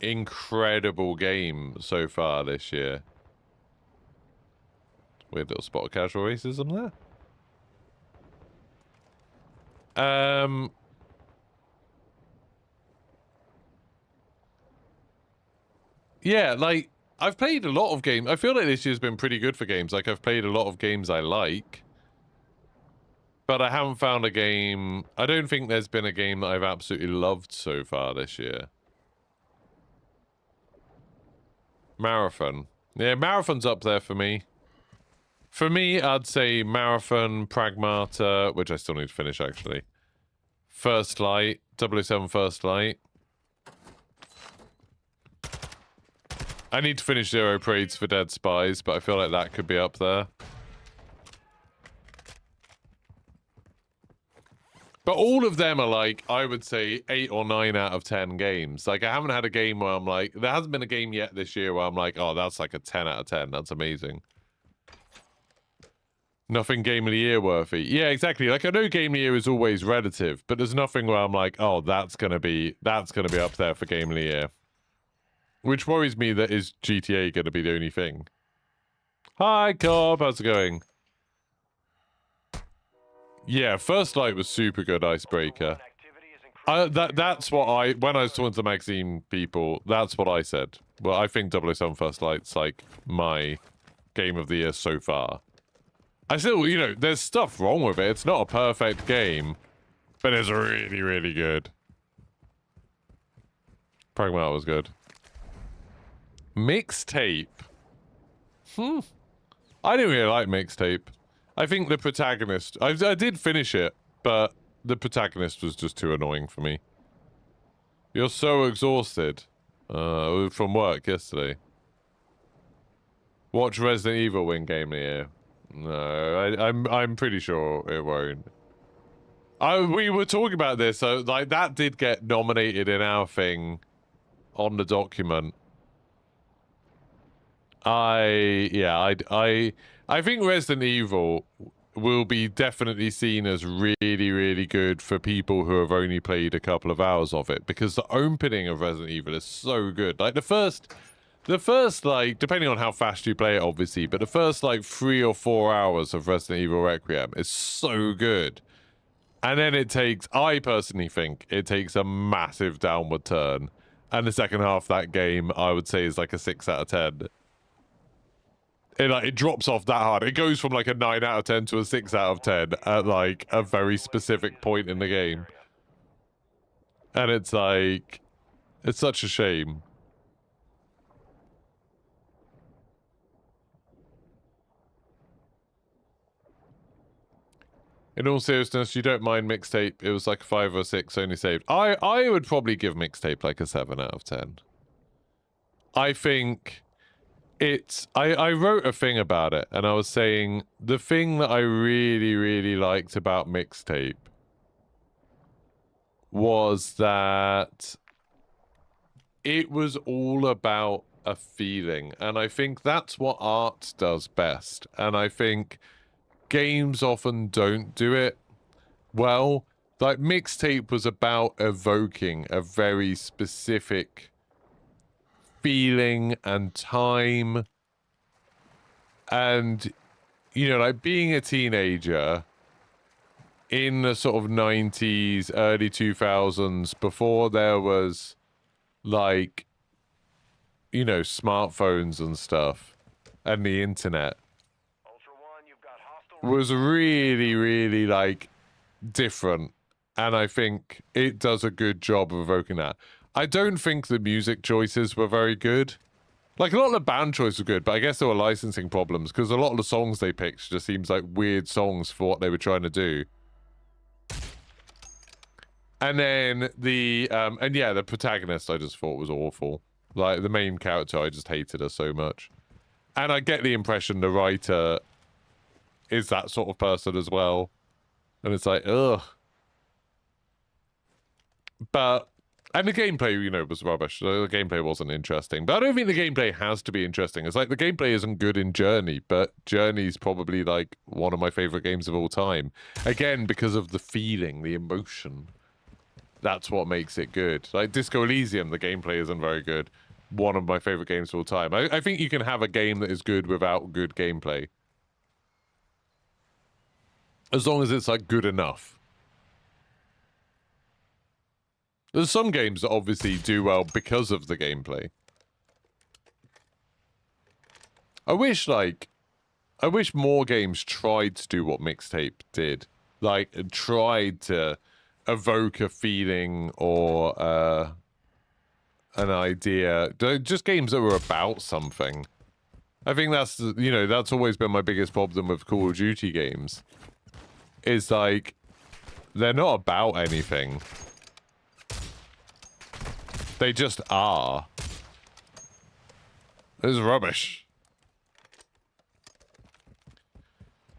incredible game so far this year. Weird little spot of casual racism there. Yeah, like, I've played a lot of games. I feel like this year's been pretty good for games. Like, I've played a lot of games I like. But I haven't found a game... I don't think there's been a game that I've absolutely loved so far this year. Marathon. Yeah, Marathon's up there for me. For me, I'd say Marathon, Pragmata, which I still need to finish, actually. First Light, 007 First Light. I need to finish Zero Parades for Dead Spies, but I feel like that could be up there. But all of them are like, I would say 8 or 9 out of 10 games. Like, I haven't had a game where I'm like, there hasn't been a game yet this year where I'm like, oh, that's like a 10 out of 10. That's amazing. Nothing Game of the Year worthy. Yeah, exactly. Like, I know Game of the Year is always relative, but there's nothing where I'm like, oh, that's gonna be up there for Game of the Year. Which worries me, that is GTA gonna be the only thing. Hi, Cobb, how's it going? Yeah, First Light was super good, Icebreaker. That's what when I was talking to the magazine people, that's what I said. Well, I think 007 First Light's like my game of the year so far. I still, you know, there's stuff wrong with it. It's not a perfect game, but it's really, really good. Pragmata was good. Mixtape. I didn't really like Mixtape. I think the protagonist... I did finish it, but the protagonist was just too annoying for me. You're so exhausted. From work yesterday. Watch Resident Evil win Game of the Year. No, I'm pretty sure it won't. We were talking about this, so like that did get nominated in our thing on the document. I think Resident Evil will be definitely seen as really, really good for people who have only played a couple of hours of it, because the opening of Resident Evil is so good. Like the first like, depending on how fast you play it, obviously, but the first like 3 or 4 hours of Resident Evil Requiem is so good. And then I personally think it takes a massive downward turn. And the second half of that game, I would say, is like a 6 out of 10. It drops off that hard. It goes from like a 9 out of 10 to a 6 out of 10 at like a very specific point in the game. And it's like, it's such a shame. In all seriousness, you don't mind Mixtape. It was like a 5 or 6 only saved. I would probably give Mixtape like a 7 out of 10. I think it's... I wrote a thing about it, and I was saying the thing that I really, really liked about Mixtape was that it was all about a feeling. And I think that's what art does best. And I think games often don't do it well. Like, Mixtape was about evoking a very specific feeling and time. And, you know, like, being a teenager in the sort of 90s, early 2000s, before there was, like, you know, smartphones and stuff, and the internet, was really, really, like, different. And I think it does a good job of evoking that. I don't think the music choices were very good. Like, a lot of the band choices were good, but I guess there were licensing problems, because a lot of the songs they picked just seems like weird songs for what they were trying to do. And then and yeah, the protagonist I just thought was awful. Like, the main character, I just hated her so much. And I get the impression the writer is that sort of person as well. And it's like, ugh. But, and the gameplay, you know, was rubbish. The gameplay wasn't interesting. But I don't think the gameplay has to be interesting. It's like, the gameplay isn't good in Journey, but Journey's probably, like, one of my favorite games of all time. Again, because of the feeling, the emotion. That's what makes it good. Like, Disco Elysium, the gameplay isn't very good. One of my favorite games of all time. I think you can have a game that is good without good gameplay. As long as it's, like, good enough. There's some games that obviously do well because of the gameplay. I wish more games tried to do what Mixtape did. Like, tried to evoke a feeling or an idea. Just games that were about something. I think that's, you know, that's always been my biggest problem with Call of Duty games. Is like, they're not about anything. They just are. This is rubbish.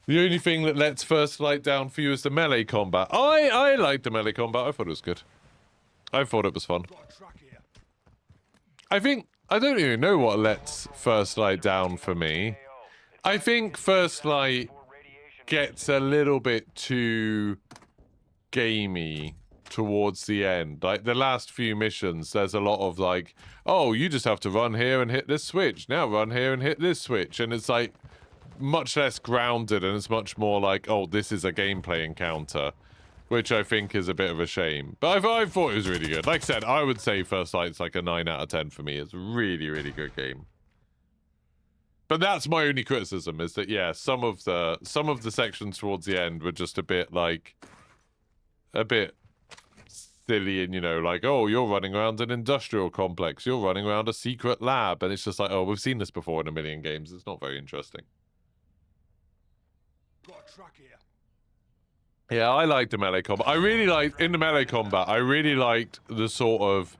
The only thing that lets first light down for you is the melee combat. I liked the melee combat. I thought it was good. I thought it was fun. I think I don't even know what lets first light down for me. I think first light gets a little bit too gamey towards the end. Like the last few missions, there's a lot of like, oh, you just have to run here and hit this switch. Now run here and hit this switch. And it's like much less grounded, and it's much more like, oh, this is a gameplay encounter, which I think is a bit of a shame. But I thought it was really good. Like I said, I would say First Light's like a 9 out of 10 for me. It's a really, really good game. But that's my only criticism, is that yeah, some of the sections towards the end were just a bit silly, and you know, like, oh, you're running around an industrial complex, you're running around a secret lab, and it's just like, oh, we've seen this before in a million games. It's not very interesting. Got a truck here. Yeah, I liked the melee combat. I really liked, in the melee combat, I really liked the sort of,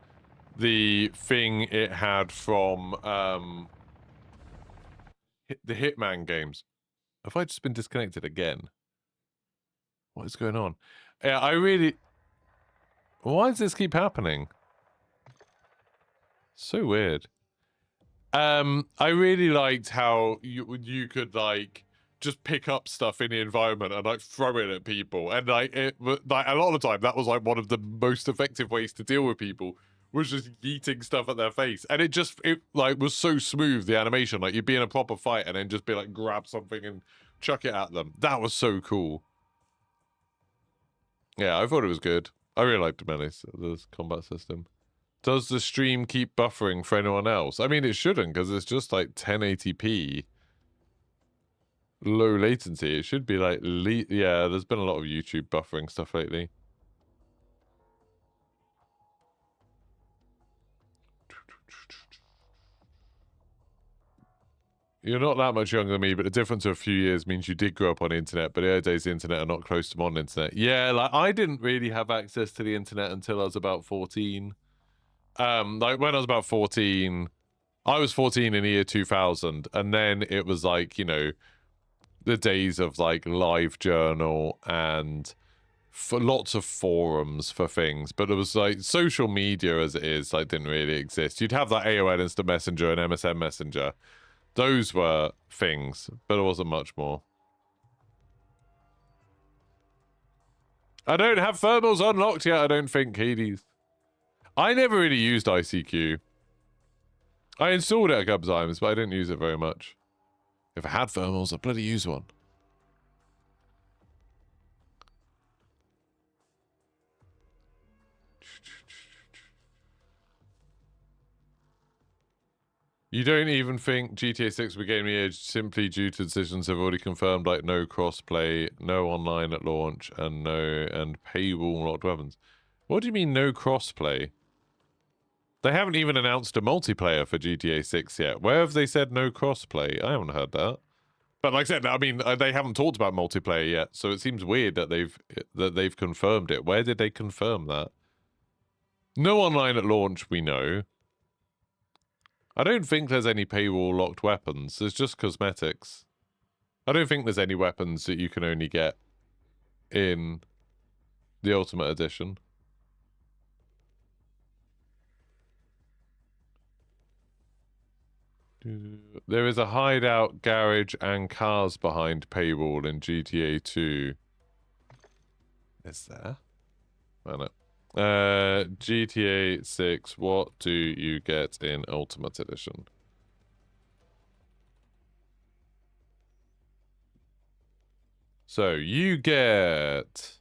the thing it had from, the Hitman games. Have I just been disconnected again? What is going on? Yeah, I really... Why does this keep happening? So weird. I really liked how you could, like, just pick up stuff in the environment and, like, throw it at people. And, like, like, a lot of the time, that was, like, one of the most effective ways to deal with people, was just yeeting stuff at their face. And it like, was so smooth, the animation. Like, you'd be in a proper fight and then just be like, grab something and chuck it at them. That was so cool. Yeah, I thought it was good. I really liked the melee, this combat system. Does the stream keep buffering for anyone else? I mean, it shouldn't, because it's just like 1080p. Low latency. It should be like, yeah, there's been a lot of YouTube buffering stuff lately. You're not that much younger than me, but the difference of a few years means you did grow up on the internet, but early days of the internet are not close to modern internet. Yeah, like, I didn't really have access to the internet until I was about 14. Like, when I was about 14, I was 14 in the year 2000, and then it was like, you know, the days of, like, LiveJournal and for lots of forums for things, but it was like social media as it is, like, didn't really exist. You'd have like AOL Instant Messenger and MSN Messenger. Those were things, but it wasn't much more. I don't have thermals unlocked yet, I don't think, Hades. I never really used ICQ. I installed it a couple times, but I didn't use it very much. If I had thermals, I'd bloody use one. You don't even think GTA 6 will be game of the age simply due to decisions have already confirmed, like no crossplay, no online at launch, and paywall locked weapons. What do you mean no crossplay? They haven't even announced a multiplayer for GTA 6 yet. Where have they said no crossplay? I haven't heard that. But like I said, I mean, they haven't talked about multiplayer yet, so it seems weird that they've confirmed it. Where did they confirm that? No online at launch, we know. I don't think there's any paywall locked weapons. There's just cosmetics. I don't think there's any weapons that you can only get in the Ultimate Edition. There is a hideout, garage, and cars behind paywall in GTA 2. Is there? I don't know. GTA 6, what do you get in Ultimate Edition? So, you get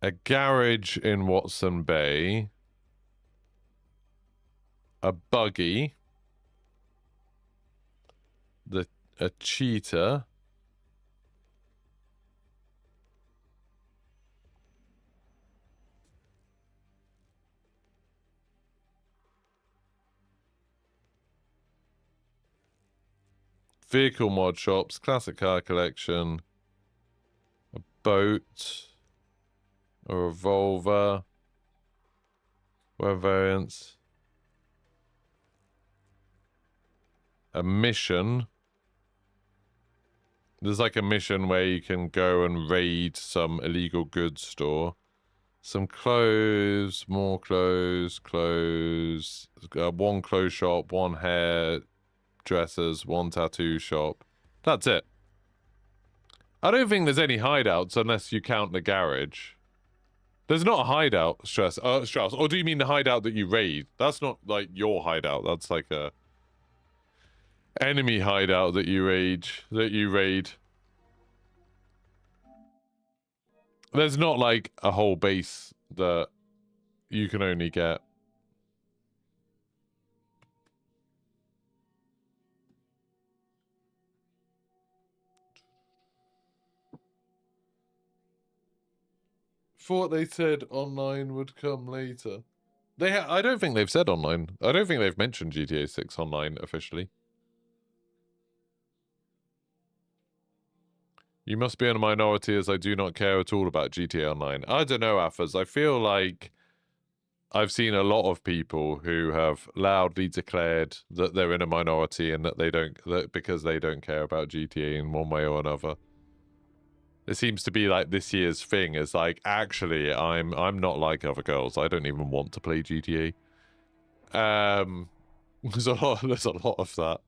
a garage in Watson Bay, a buggy, a cheetah, vehicle mod shops, classic car collection, a boat, a revolver, weather variants, a mission, There's like a mission where you can go and raid some illegal goods store. Some clothes, more clothes, one clothes shop, one hair dressers, one tattoo shop. That's it. I don't think there's any hideouts unless you count the garage. There's not a hideout, Strauss. Or do you mean the hideout that you raid? That's not like your hideout. That's like a enemy hideout that you raid. There's not like a whole base that you can only get. Thought they said online would come later. I don't think they've said online. I don't think they've mentioned GTA 6 online officially. You must be in a minority as I do not care at all about GTA Online. I don't know, Affers. I feel like I've seen a lot of people who have loudly declared that they're in a minority and that because they don't care about GTA in one way or another. It seems to be like this year's thing is like, actually, I'm not like other girls. I don't even want to play GTA. There's a lot of that.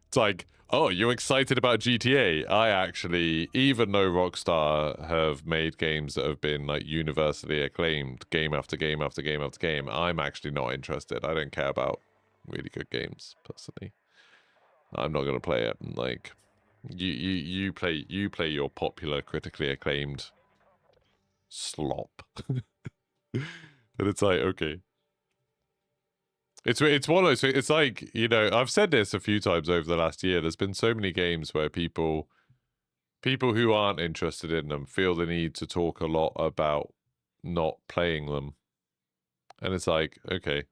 It's like, oh, you're excited about GTA? I actually, even though Rockstar have made games that have been like universally acclaimed, game after game after game after game, I'm actually not interested. I don't care about really good games personally. I'm not gonna play it. Like, you play your popular, critically acclaimed slop, and it's like, okay. It's one of those. It's like, you know, I've said this a few times over the last year. There's been so many games where people who aren't interested in them feel the need to talk a lot about not playing them, and it's like, okay.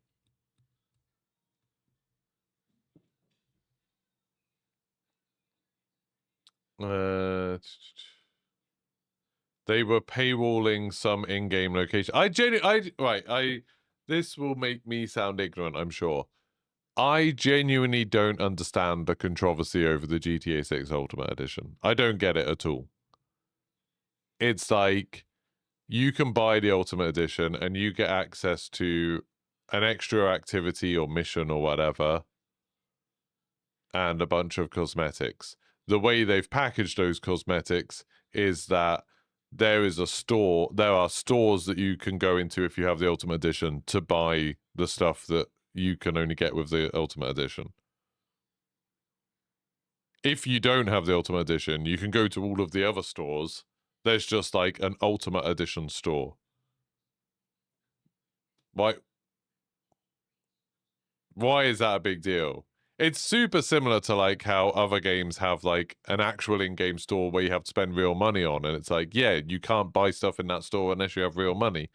They were paywalling some in-game location. This will make me sound ignorant, I'm sure. I genuinely don't understand the controversy over the GTA 6 Ultimate Edition. I don't get it at all. It's like, you can buy the Ultimate Edition and you get access to an extra activity or mission or whatever, and a bunch of cosmetics. The way they've packaged those cosmetics is that there are stores that you can go into if you have the Ultimate Edition to buy the stuff that you can only get with the Ultimate Edition. If you don't have the Ultimate Edition, you can go to all of the other stores. There's just like an Ultimate Edition store. Why is that a big deal? It's super similar to like how other games have like an actual in-game store where you have to spend real money on, and it's like, yeah, you can't buy stuff in that store unless you have real money.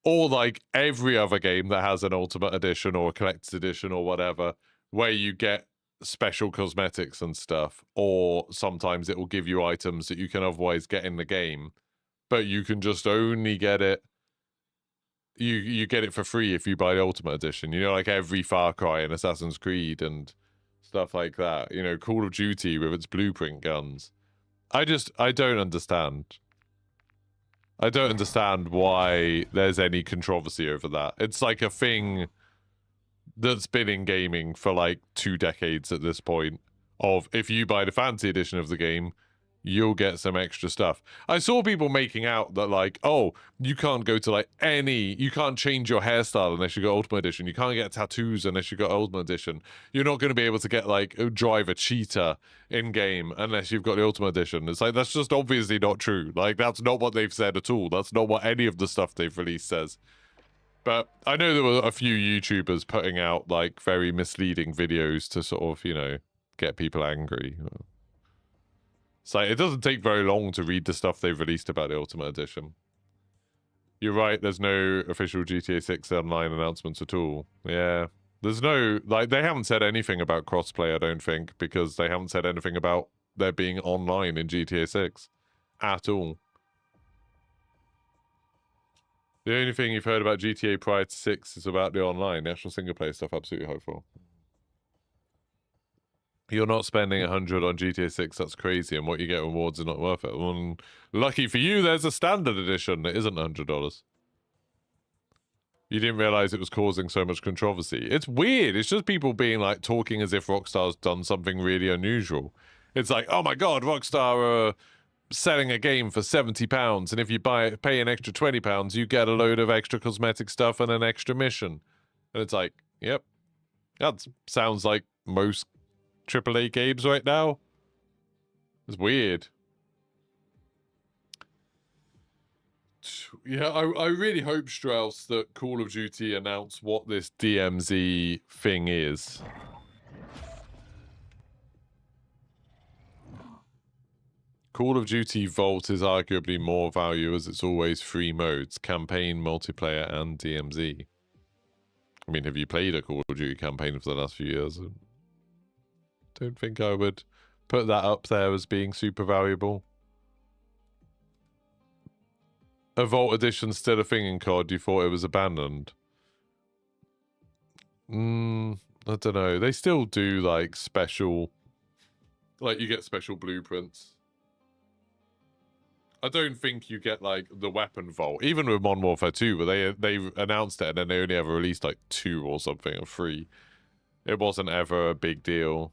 Or like every other game that has an Ultimate Edition or a Collector's Edition or whatever, where you get special cosmetics and stuff, or sometimes it will give you items that you can otherwise get in the game, but you can just only get it. You get it for free if you buy the Ultimate Edition. You know, like every Far Cry and Assassin's Creed and stuff like that. You know, Call of Duty with its blueprint guns. I don't understand. I don't understand why there's any controversy over that. It's like a thing that's been in gaming for like 2 decades at this point, of if you buy the fancy edition of the game, you'll get some extra stuff. I saw people making out that like, oh, you can't go to like you can't change your hairstyle unless you got Ultimate Edition. You can't get tattoos unless you got Ultimate Edition. You're not going to be able to get like drive a cheetah in game unless you've got the Ultimate Edition. It's like, that's just obviously not true. Like, that's not what they've said at all. That's not what any of the stuff they've released says. But I know there were a few YouTubers putting out like very misleading videos to sort of, you know, get people angry. So it doesn't take very long to read the stuff they've released about the Ultimate Edition. You're right, there's no official GTA 6 online announcements at all. Yeah. There's no, like, they haven't said anything about crossplay, I don't think, because they haven't said anything about there being online in GTA 6 at all. The only thing you've heard about GTA prior to 6 is about the online. The actual single player stuff, absolutely hopeful. You're not spending 100 on GTA 6. That's crazy, and what you get rewards is not worth it. Well, lucky for you, there's a standard edition that isn't $100. You didn't realize it was causing so much controversy. It's weird. It's just people being like talking as if Rockstar's done something really unusual. It's like, oh my god, Rockstar are selling a game for £70, and if you pay an extra £20, you get a load of extra cosmetic stuff and an extra mission. And it's like, yep, that sounds like most AAA games right now. It's weird. Yeah, I really hope, Strauss, that Call of Duty announce what this DMZ thing is. Call of Duty Vault is arguably more value as it's always 3 modes: campaign, multiplayer, and DMZ. I mean, have you played a Call of Duty campaign for the last few years? I don't think I would put that up there as being super valuable. A Vault Edition still a thing in COD? You thought it was abandoned? I don't know. They still do, like, special... Like, you get special blueprints. I don't think you get, like, the weapon vault. Even with Modern Warfare 2, where they announced it and then they only ever released, like, 2 or something, or 3. It wasn't ever a big deal.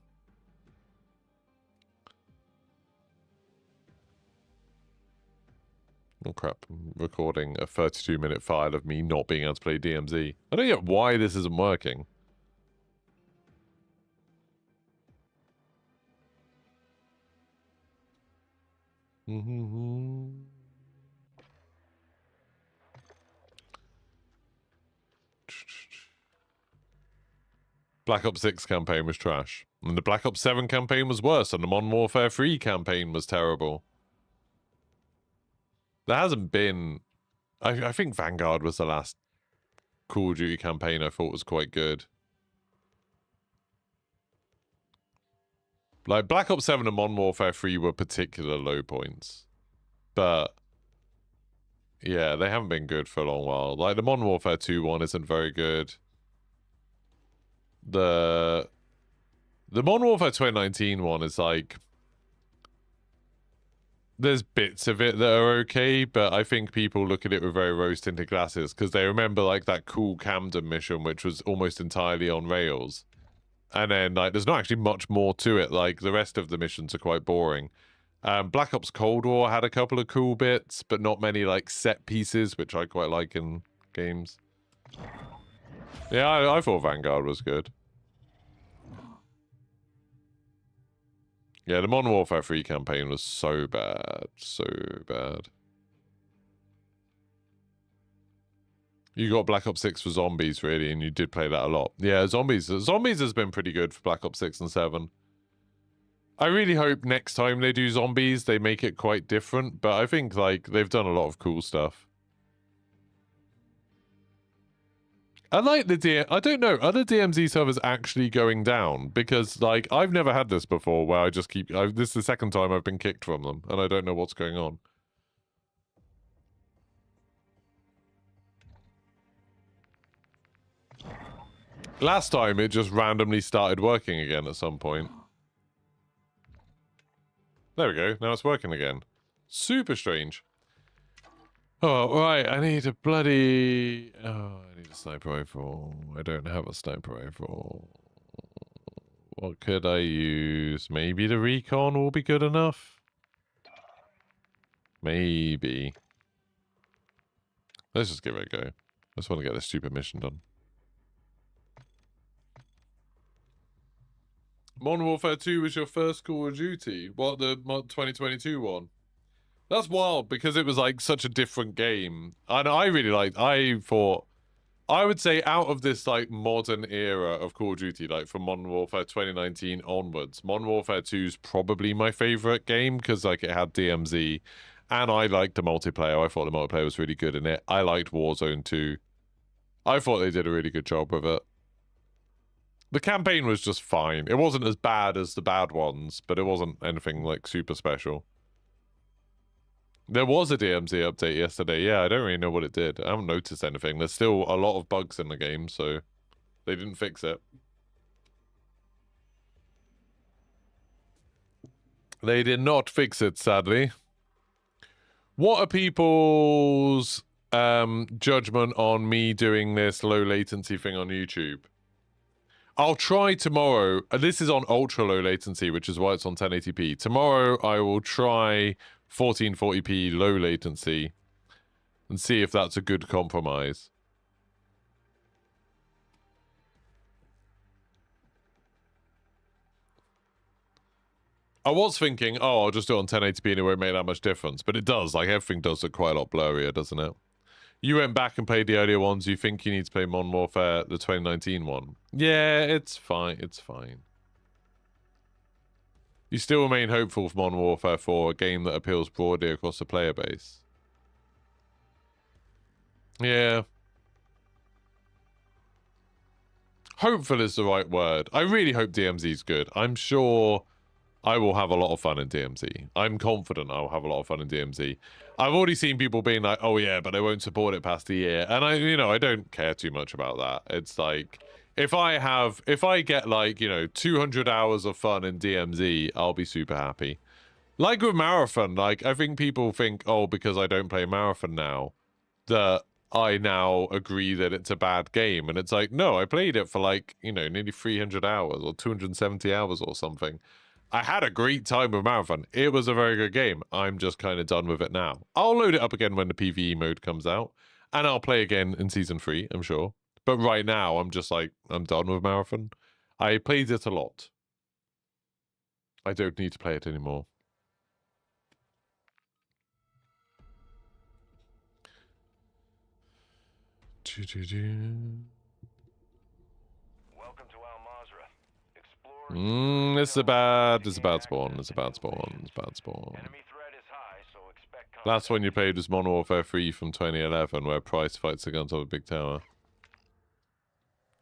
Oh crap, I'm recording a 32-minute file of me not being able to play DMZ. I don't get why this isn't working. Black Ops 6 campaign was trash. And the Black Ops 7 campaign was worse, and the Modern Warfare 3 campaign was terrible. There hasn't been... I think Vanguard was the last Call of Duty campaign I thought was quite good. Like, Black Ops 7 and Modern Warfare 3 were particular low points. But... yeah, they haven't been good for a long while. Like, the Modern Warfare 2 one isn't very good. The Modern Warfare 2019 one is like... there's bits of it that are okay, but I think people look at it with very rose-tinted glasses because they remember, like, that cool Camden mission, which was almost entirely on rails. And then, like, there's not actually much more to it. Like, the rest of the missions are quite boring. Black Ops Cold War had a couple of cool bits, but not many, like, set pieces, which I quite like in games. Yeah, I thought Vanguard was good. Yeah, the Modern Warfare 3 campaign was so bad. So bad. You got Black Ops 6 for zombies, really, and you did play that a lot. Yeah, zombies has been pretty good for Black Ops 6 and 7. I really hope next time they do zombies, they make it quite different, but I think, like, they've done a lot of cool stuff. I like I don't know, are the DMZ servers actually going down? Because, like, I've never had this before where I just keep... this is the second time I've been kicked from them, and I don't know what's going on. Last time, it just randomly started working again at some point. There we go, now it's working again. Super strange. Oh, right, I need a bloody... oh, I need a sniper rifle. I don't have a sniper rifle. What could I use? Maybe the recon will be good enough? Maybe. Let's just give it a go. I just want to get this stupid mission done. Modern Warfare 2 was your first Call of Duty? What, the 2022 one? That's wild, because it was, like, such a different game. And I really liked... I thought... I would say out of this, like, modern era of Call of Duty, like, from Modern Warfare 2019 onwards, Modern Warfare 2 is probably my favorite game, because, like, it had DMZ, and I liked the multiplayer. I thought the multiplayer was really good in it. I liked Warzone 2. I thought they did a really good job with it. The campaign was just fine. It wasn't as bad as the bad ones, but it wasn't anything, like, super special. There was a DMZ update yesterday. Yeah, I don't really know what it did. I haven't noticed anything. There's still a lot of bugs in the game, so they didn't fix it. They did not fix it, sadly. What are people's judgment on me doing this low latency thing on YouTube? I'll try tomorrow. This is on ultra low latency, which is why it's on 1080p. Tomorrow, I will try 1440p low latency and see if that's a good compromise. I was thinking, oh, I'll just do it on 1080p and it won't make that much difference. But it does. Like, everything does look quite a lot blurrier, doesn't it? You went back and played the earlier ones. You think you need to play Modern Warfare, the 2019 one? Yeah, it's fine. It's fine. You still remain hopeful for Modern Warfare 4, a game that appeals broadly across the player base. Yeah. Hopeful is the right word. I really hope DMZ's good. I'm sure I will have a lot of fun in DMZ. I'm confident I will have a lot of fun in DMZ. I've already seen people being like, oh yeah, but they won't support it past a year. And I don't care too much about that. It's like, if I get like, 200 hours of fun in DMZ, I'll be super happy. Like with Marathon, like, I think people think, oh, because I don't play Marathon now, that I now agree that it's a bad game. And it's like, no, I played it for like, nearly 300 hours or 270 hours or something. I had a great time with Marathon. It was a very good game. I'm just kind of done with it now. I'll load it up again when the PvE mode comes out. And I'll play again in Season 3, I'm sure. But right now, I'm just like, I'm done with Marathon. I played it a lot. I don't need to play it anymore. Welcome to Al Mazrah. Explore. It's a bad spawn. It's a bad spawn. It's a bad spawn. Enemy threat is high, so expect contact. Last one you played was Modern Warfare 3 from 2011, where Price fights against a big tower.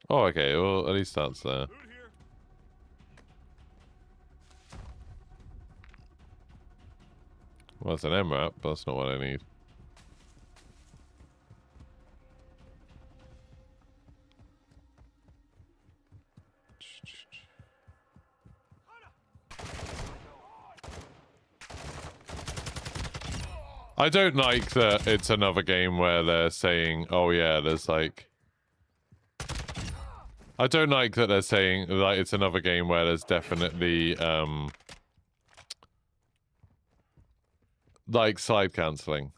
Oh, okay. Well, at least that's there. Well, it's an MRAP, but that's not what I need. I don't like that it's another game where they're saying, oh yeah, there's like... I don't like that they're saying, like, it's another game where there's definitely, like, side cancelling.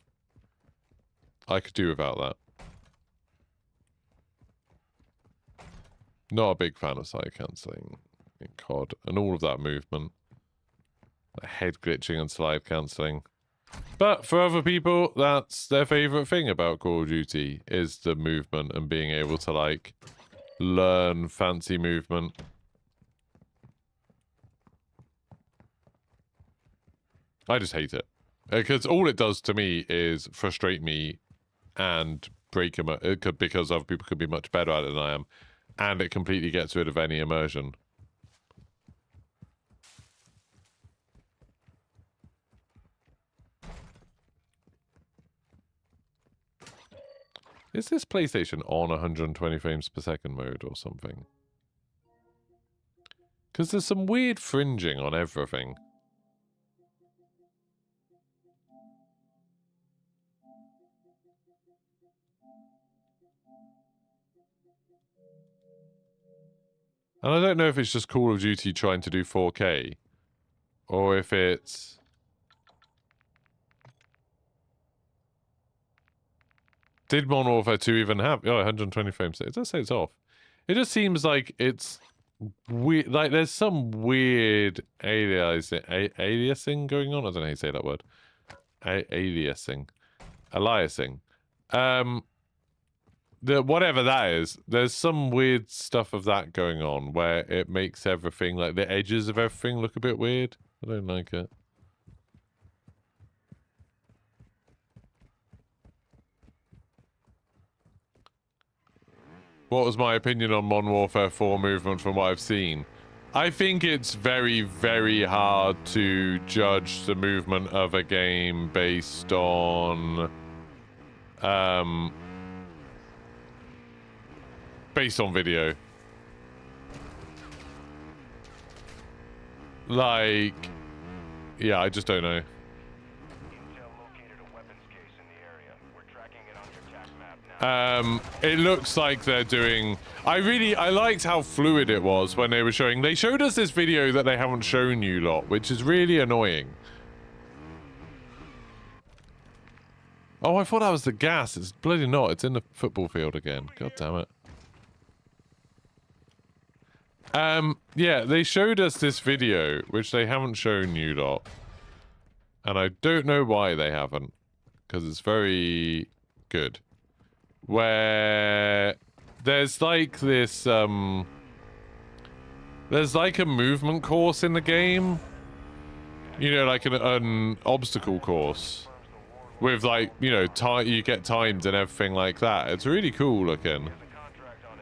I could do without that. Not a big fan of side cancelling in COD. And all of that movement. Like head glitching and slide cancelling. But for other people, that's their favourite thing about Call of Duty, is the movement and being able to, like, learn fancy movement. I just hate it. Because all it does to me is frustrate me and break him because other people could be much better at it than I am. And it completely gets rid of any immersion. Is this PlayStation on 120 frames per second mode or something? Because there's some weird fringing on everything. And I don't know if it's just Call of Duty trying to do 4K. Or if it's... Did Modern Warfare 2 even have... Oh, 120 frames. It does say it's off. It just seems like it's weird. Like, there's some weird aliasing going on. I don't know how you say that word. Aliasing. Whatever that is, there's some weird stuff of that going on where it makes everything, like, the edges of everything look a bit weird. I don't like it. What was my opinion on Modern Warfare 4 movement from what I've seen? I think it's very, very hard to judge the movement of a game based on... based on video. Like... yeah, I just don't know. Intel located a weapons case in the area. We're tracking it on your TAC map now. It looks like they're doing... I liked how fluid it was when they were showing... They showed us this video that they haven't shown you lot, which is really annoying. Oh, I thought that was the gas. It's bloody not. It's in the football field again. God damn it. Yeah, they showed us this video, which they haven't shown you lot. And I don't know why they haven't. Because it's very good. Where there's like this, there's like a movement course in the game. You know, like an obstacle course. With like, you know, you get timed and everything like that. It's really cool looking.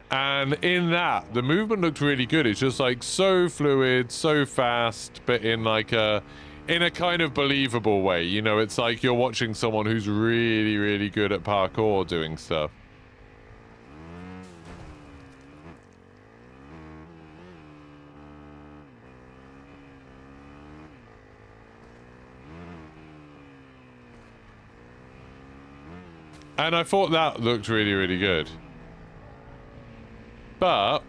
And in that, the movement looked really good. It's just like so fluid, so fast, but in like in a kind of believable way. You know, it's like you're watching someone who's really, really good at parkour doing stuff. And I thought that looked really, really good. But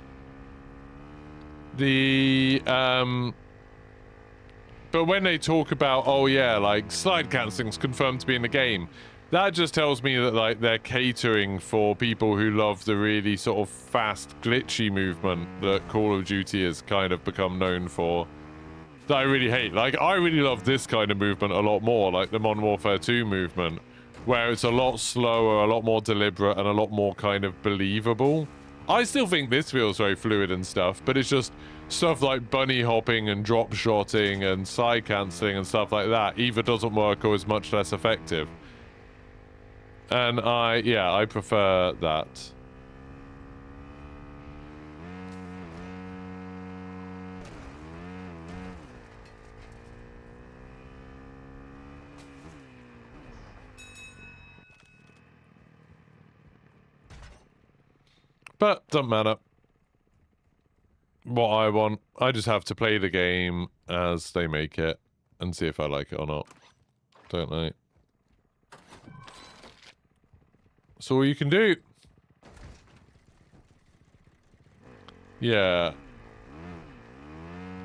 but when they talk about, oh yeah, like slide canceling's confirmed to be in the game, that just tells me that like they're catering for people who love the really sort of fast, glitchy movement that Call of Duty has kind of become known for. That I really hate. Like, I really love this kind of movement a lot more, like the Modern Warfare 2 movement, where it's a lot slower, a lot more deliberate, and a lot more kind of believable. I still think this feels very fluid and stuff, but it's just stuff like bunny hopping and drop shotting and side cancelling and stuff like that either doesn't work or is much less effective. And I prefer that. But doesn't matter what I want. I just have to play the game as they make it and see if I like it or not. Don't know. That's all you can do. Yeah.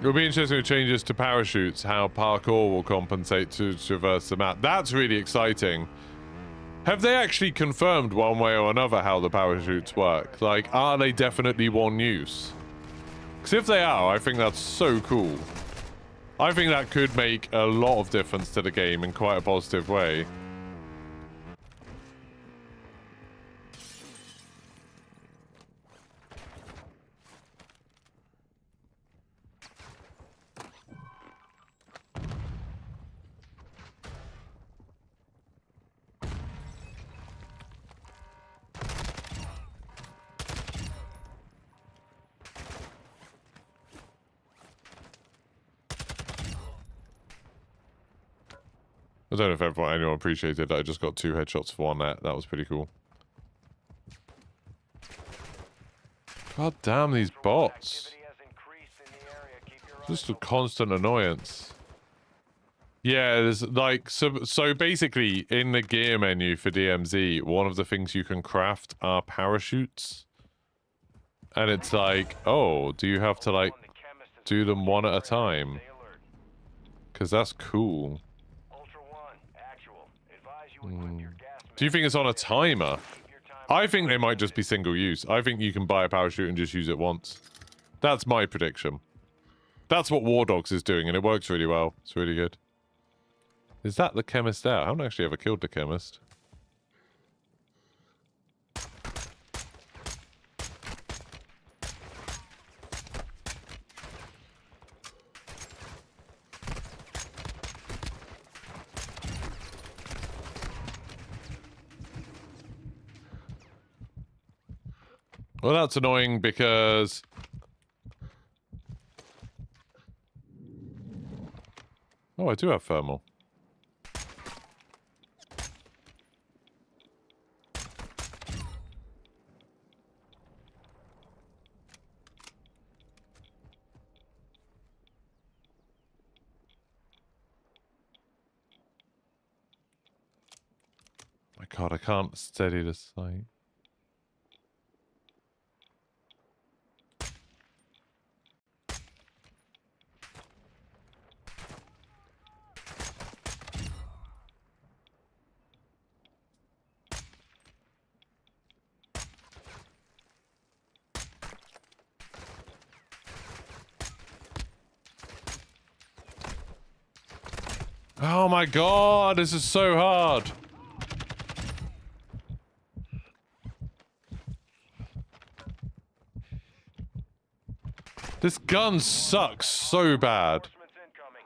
It'll be interesting with changes to parachutes, how parkour will compensate to traverse the map. That's really exciting. Have they actually confirmed one way or another how the parachutes work? Like, are they definitely one use? Because if they are, I think that's so cool. I think that could make a lot of difference to the game in quite a positive way. I don't know if anyone appreciated that I just got 2 headshots for one net. That was pretty cool. God damn these bots. Just a constant annoyance. Yeah, there's like, so basically in the gear menu for DMZ, one of the things you can craft are parachutes. And it's like, oh, do you have to like do them one at a time? Because that's cool. Do you think it's on a timer? I think they might just be single use. I think you can buy a parachute and just use it once. That's my prediction. That's what War Dogs is doing, and it works really well. It's really good. Is that the chemist out? I haven't actually ever killed the chemist. Well, that's annoying because... Oh, I do have thermal. God, I can't steady the sight. Oh my god, this is so hard. This gun sucks so bad. Reinforcements incoming.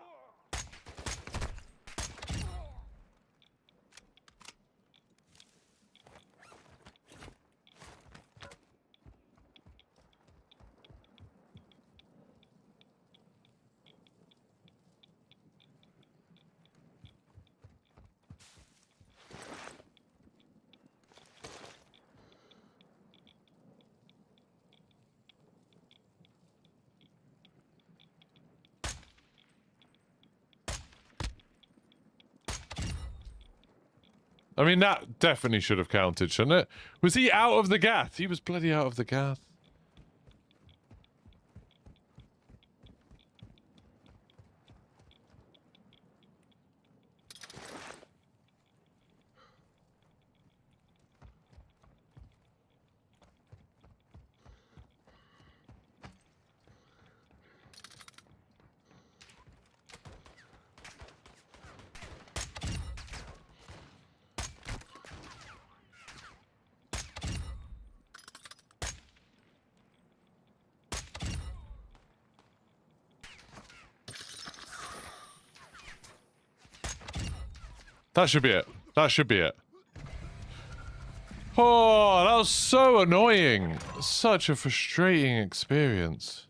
I mean, that definitely should have counted, shouldn't it? Was he out of the gas? He was bloody out of the gas. That should be it. That should be it. Oh, that was so annoying. Such a frustrating experience.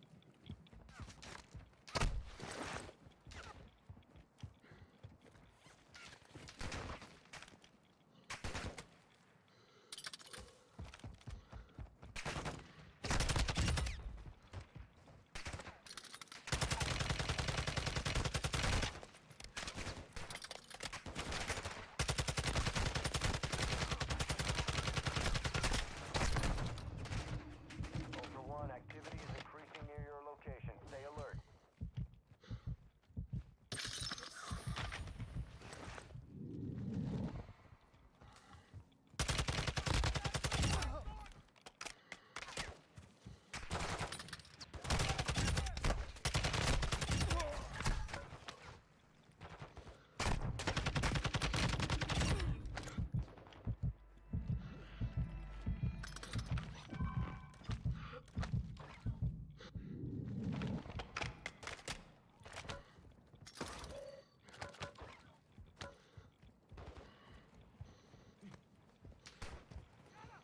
Ultra One, activity is increasing near your location. Stay alert.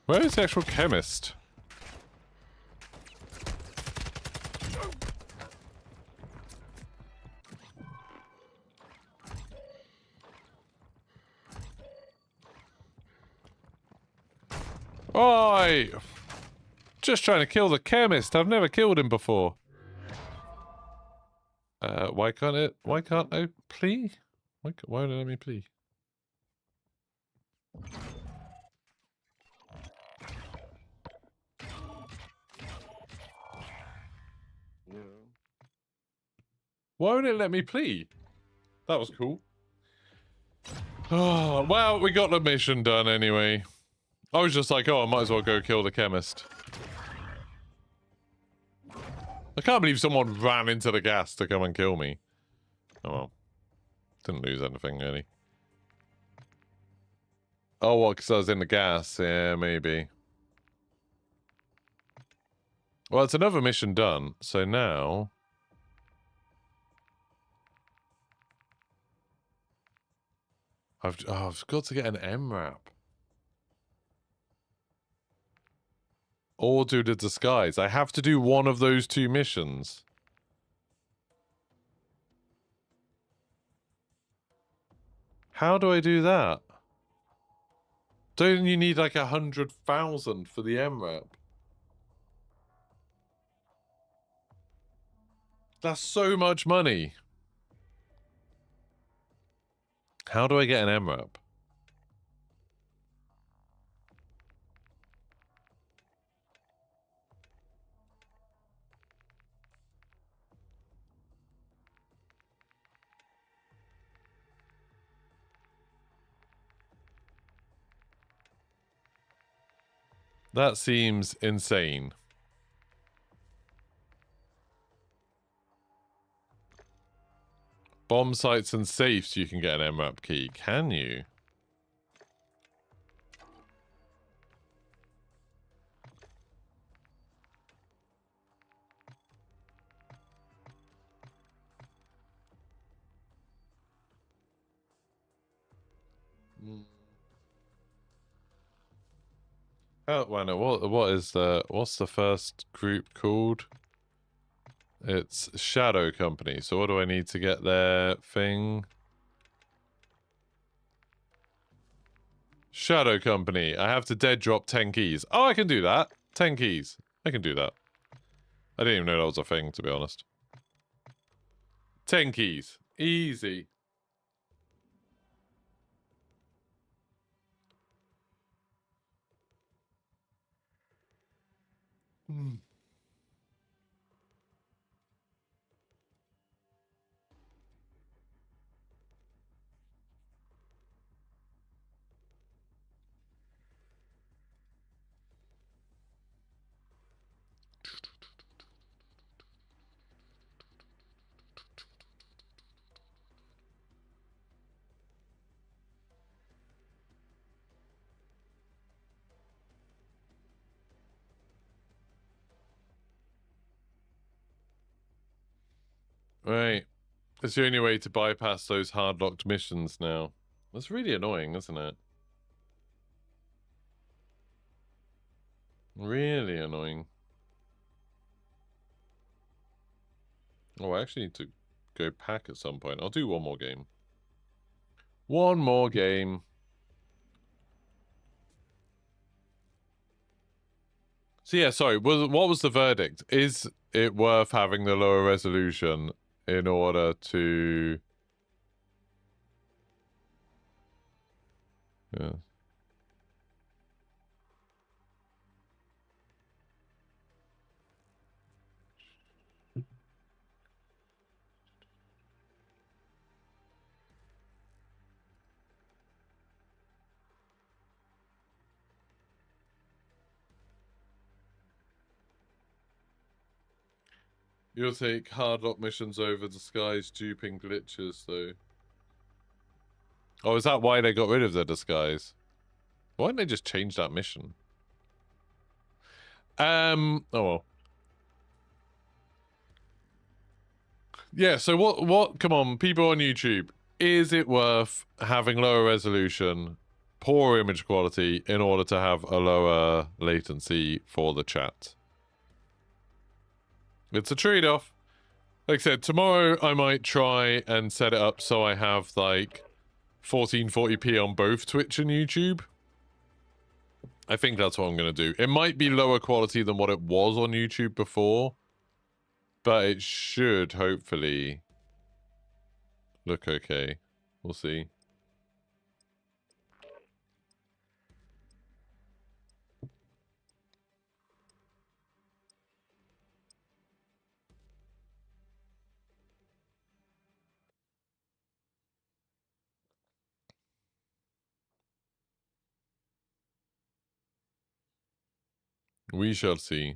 Where is the actual chemist? Oi! Just trying to kill the chemist. I've never killed him before. Why can't I plea? Why won't it let me plea? Yeah. Why won't it let me plea? That was cool. Oh, well, we got the mission done anyway. I was just like, oh, I might as well go kill the chemist. I can't believe someone ran into the gas to come and kill me. Oh well. Didn't lose anything, really. Oh, what, because I was in the gas? Yeah, maybe. Well, it's another mission done, so now... I've got to get an MRAP. Or do the disguise. I have to do one of those two missions. How do I do that? Don't you need like 100,000 for the MRAP? That's so much money. How do I get an MRAP? That seems insane. Bomb sites and safes, you can get an MRAP key. Can you? Oh, well, no, what's the first group called? It's Shadow Company. So what do I need to get their thing? Shadow Company. I have to dead drop 10 keys. Oh, I can do that. 10 keys. I can do that. I didn't even know that was a thing, to be honest. 10 keys. Easy. Right. It's the only way to bypass those hard-locked missions now. That's really annoying, isn't it? Really annoying. Oh, I actually need to go pack at some point. I'll do one more game. One more game. So yeah, sorry, what was the verdict? Is it worth having the lower resolution in order to... Yeah. You'll take hard lock missions over disguise duping glitches, though. Oh, is that why they got rid of their disguise? Why didn't they just change that mission? Oh well. Yeah, so come on, people on YouTube, is it worth having lower resolution, poor image quality in order to have a lower latency for the chat? It's a trade-off. Like I said, tomorrow I might try and set it up so I have like 1440p on both Twitch and YouTube. I think that's what I'm going to do. It might be lower quality than what it was on YouTube before, but it should hopefully look okay. We'll see. We shall see.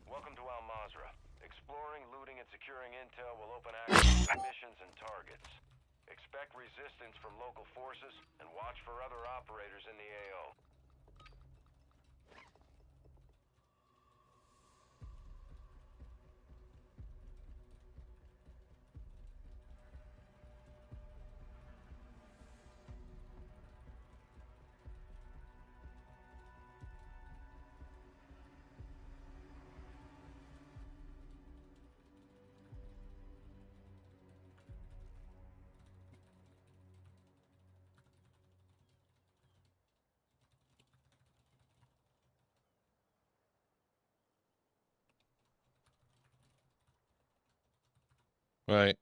Welcome to Al Mazrah. Exploring, looting, and securing intel will open access to missions and targets. Expect resistance from local forces, and watch for other operators in the AO. Right.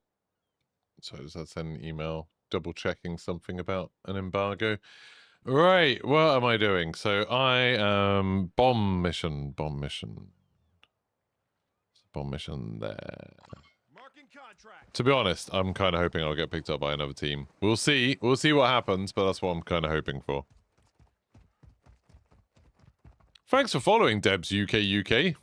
So does that send an email? double checking something about an embargo. Right, what am I doing? So I am bomb mission there. Marking contract. To be honest, I'm kind of hoping I'll get picked up by another team. We'll see what happens, but that's what I'm kind of hoping for. Thanks for following Debs UK.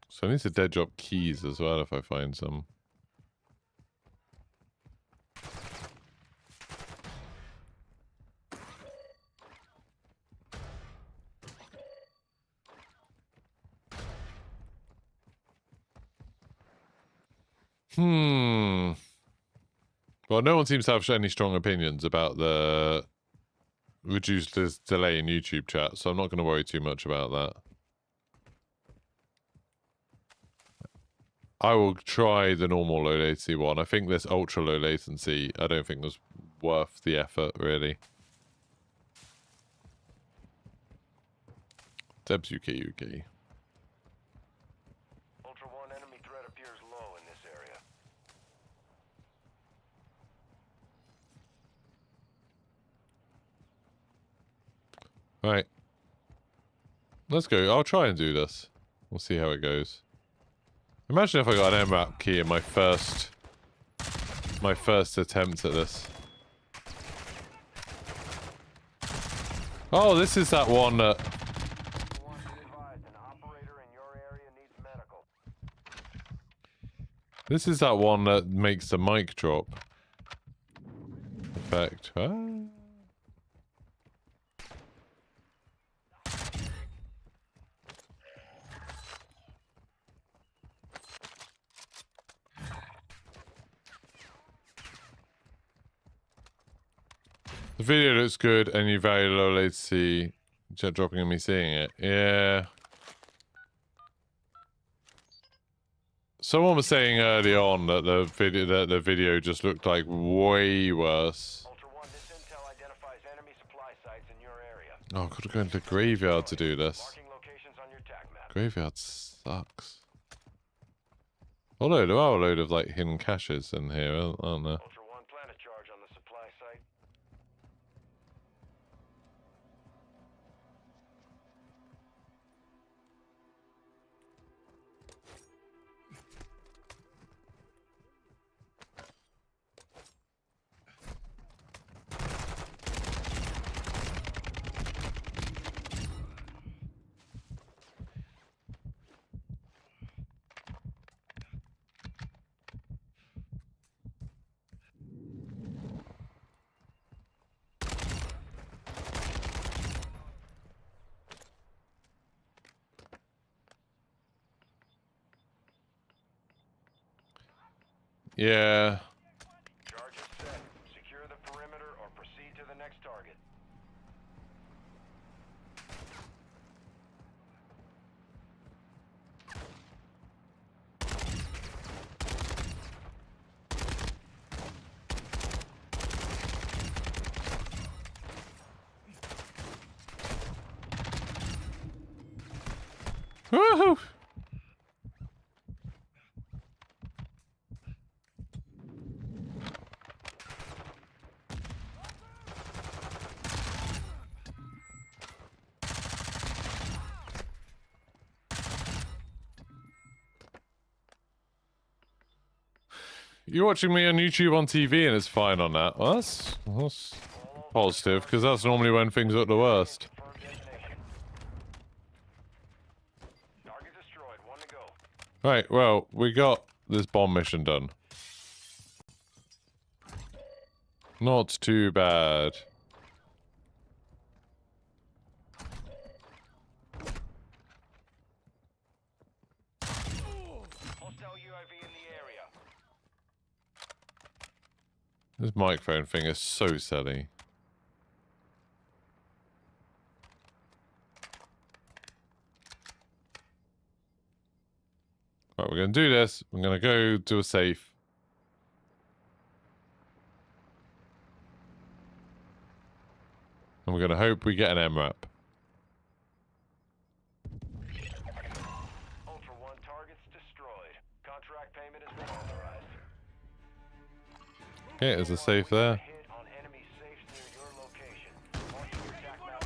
So I need to dead drop keys as well if I find some. Well, no one seems to have any strong opinions about the reduced delay in YouTube chat, so I'm not going to worry too much about that. I will try the normal low latency one. I think this ultra low latency, I don't think was worth the effort, really. Debs UK. Ultra One, enemy threat appears low in this area. Right. Let's go. I'll try and do this. We'll see how it goes. Imagine if I got an MRAP key in my first attempt at this. Oh, this is that one that... Want to advise an operator in your area needs medical. This is that one that makes the mic drop effect. Ah. The video looks good and you value low latency. Jet dropping and me seeing it. Yeah. Someone was saying early on that the video just looked like way worse. Ultra One, this intel identifies enemy supply sites in your area. Oh, I've got to go into the graveyard to do this. Marking locations on your TAC map. Graveyard sucks. Although there are a load of like hidden caches in here, aren't there? Ultra One, plan a charge on the supply site. Yeah. Charge is set. Secure the perimeter or proceed to the next target. Woohoo! You're watching me on YouTube on TV and it's fine on that. Well, that's positive, because that's normally when things are at the worst. Confirmed detonation. Target destroyed. One to go. Right, well, we got this bomb mission done. Not too bad. Hostile UAV in the area. This microphone thing is so silly. Right, we're going to do this. I'm going to go to a safe. And we're going to hope we get an MRAP. Ultra One, payment has been authorized. Okay, there's a safe there. Hit on enemy safes near your location. Launch your attack map.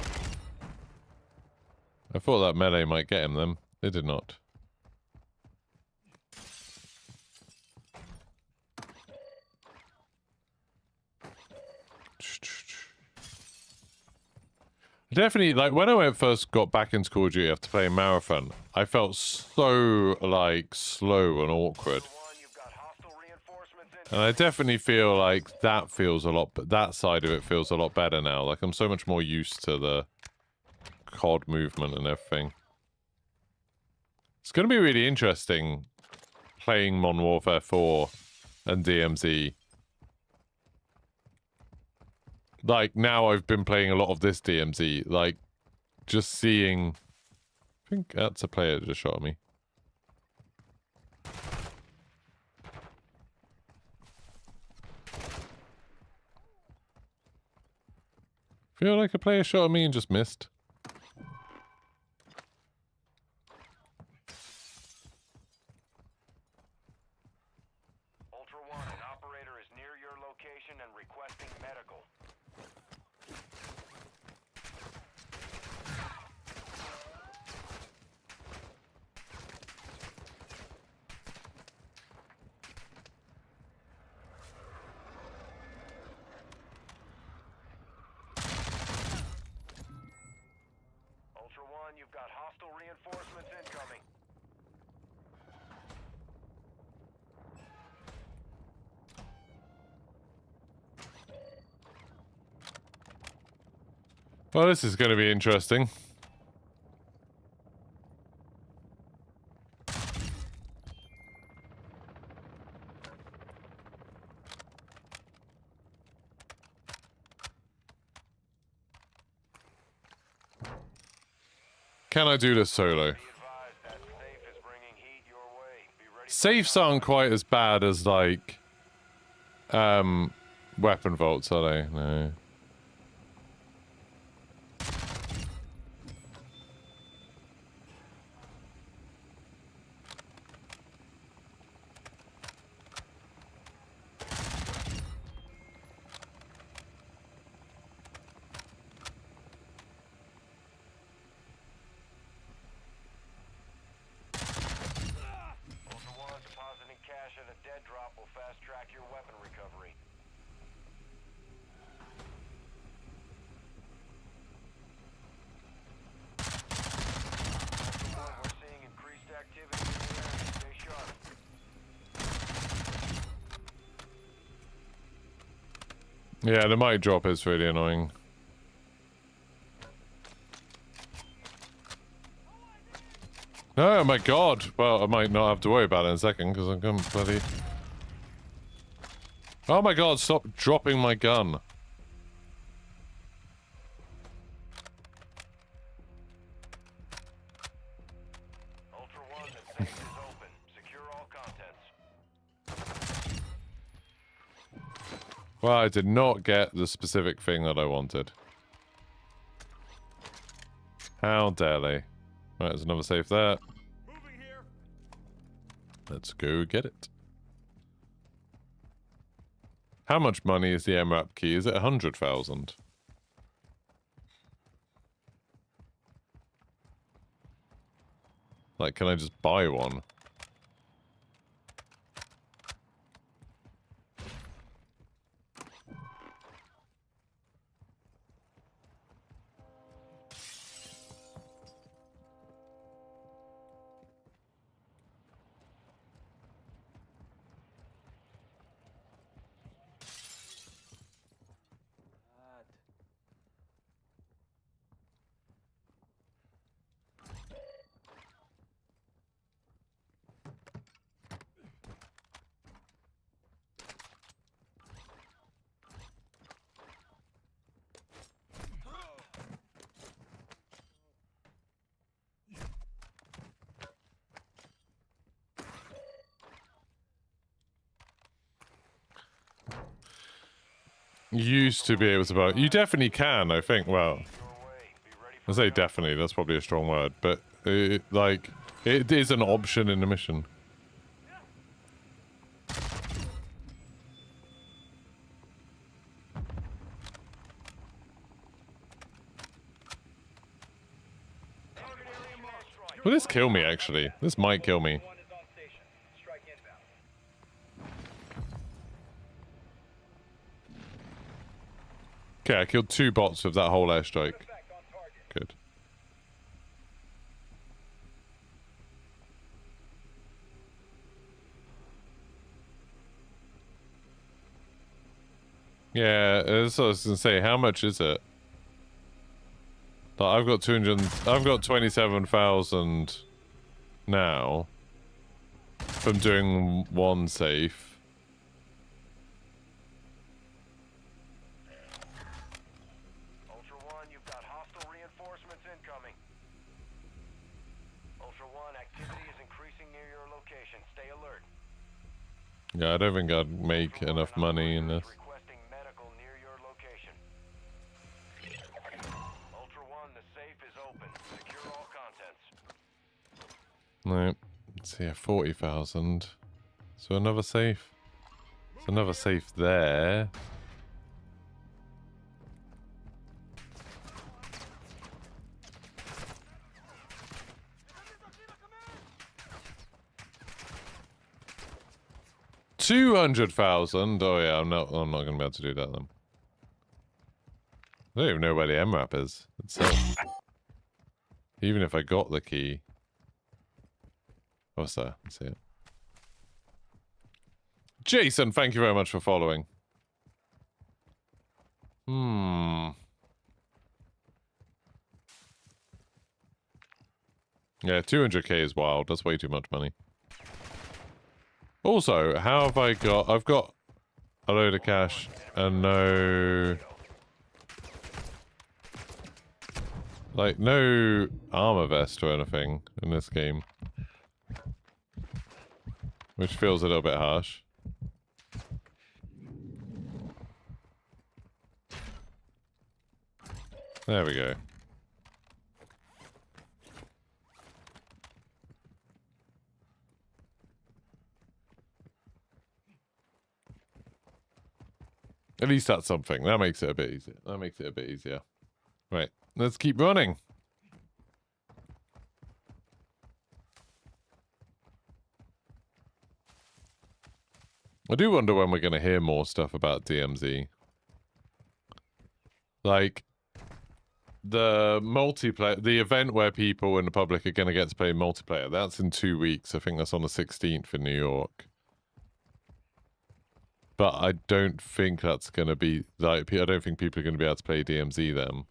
I thought that melee might get him then. It did not. Definitely, like, when I first got back into Call of Duty after playing Marathon, I felt so, like, slow and awkward. You've got hostile reinforcements in. And I definitely feel like that feels a lot, that side of it feels a lot better now. Like, I'm so much more used to the COD movement and everything. It's going to be really interesting playing Modern Warfare 4 and DMZ. Like, now I've been playing a lot of this DMZ, like, just seeing... I think that's a player that just shot at me. Feel like a player shot at me and just missed. Ultra One, an operator is near your location and requesting medical. Ultra One, you've got hostile reinforcements incoming. Well, this is going to be interesting. Can I do this solo? Safes aren't quite as bad as, like, weapon vaults, are they? No. Yeah, the mic drop is really annoying. Oh my god! Well, I might not have to worry about it in a second, because I'm going bloody... Oh my god, stop dropping my gun. Ultra One, the safe is open. Secure all contents. Well, I did not get the specific thing that I wanted. How dare they? Right, there's another safe there. Moving here. Let's go get it. How much money is the MRAP key? Is it 100,000? Like, can I just buy one? Used to be able to buy. You definitely can, I think. Well, I say definitely. That's probably a strong word, but it is an option in the mission. Will this kill me, actually? This might kill me. One is on station. Strike inbound. Okay, I killed 2 bots with that whole airstrike. Effect on target. Good. Yeah, that's what I was gonna say. How much is it? Like, I've got 200. I've got 27,000 now from doing 1 safe. Ultra One, you've got hostile reinforcements incoming. Ultra One, activity is increasing near your location. Stay alert. Yeah, I don't think I'd make Ultra One, enough an money in operator this. is requesting medical near your location. Ultra One, the safe is open. Secure all contents. No. Let's see, 40,000. So another safe. There's another safe there. $200,000. Oh yeah, I'm not gonna be able to do that then. I don't even know where the MRAP is itself. Even if I got the key. What's that? Let's see it. Jason, thank you very much for following. Yeah, 200k is wild. That's way too much money. Also, how have I got... I've got a load of cash and no... Like, no armor vest or anything in this game. Which feels a little bit harsh. There we go. At least that's something. That makes it a bit easier. That makes it a bit easier. Right, let's keep running. I do wonder when we're going to hear more stuff about DMZ. Like, the multiplayer, the event where people in the public are going to get to play multiplayer, that's in 2 weeks. I think that's on the 16th in New York. But I don't think that's going to be, like, I don't think people are going to be able to play DMZ then.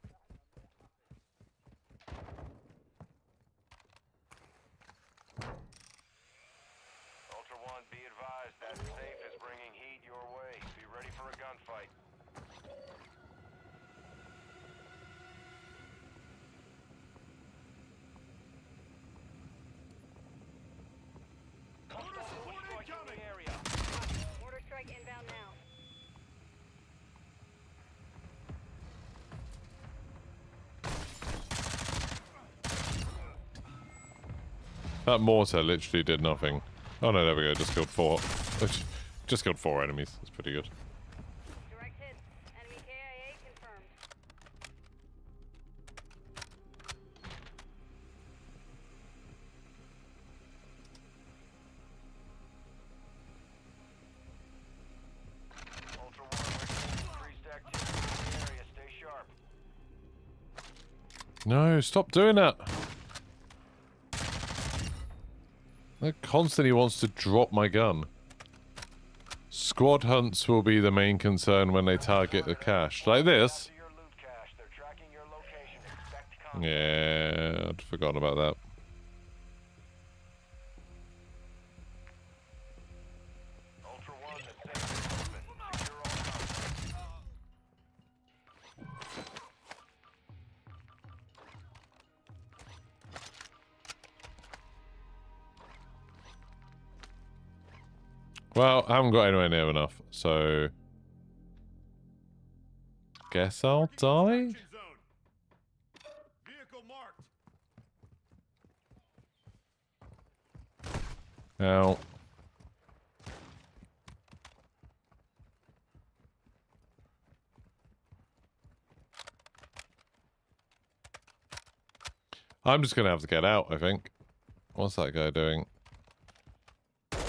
Ultra One, be advised that safe is bringing heat your way. Be ready for a gunfight. Mortar strike inbound now. That mortar literally did nothing. Oh no, there we go. Just killed 4. Just killed 4 enemies. That's pretty good. Direct hit. Enemy KIA confirmed. Ultra One, we're seeing increased activity in the area. Stay sharp. No, stop doing that. That constantly wants to drop my gun. Squad hunts will be the main concern when they target the cache. Like this. To your loot cache. They're tracking your location. Expect contact. Yeah, I'd forgotten about that. Ultra One, the safe is open. Secure all contents. Well, I haven't got anywhere near enough, so... Guess I'll die? Vehicle marked. Now... I'm just gonna have to get out, I think. What's that guy doing? Ultra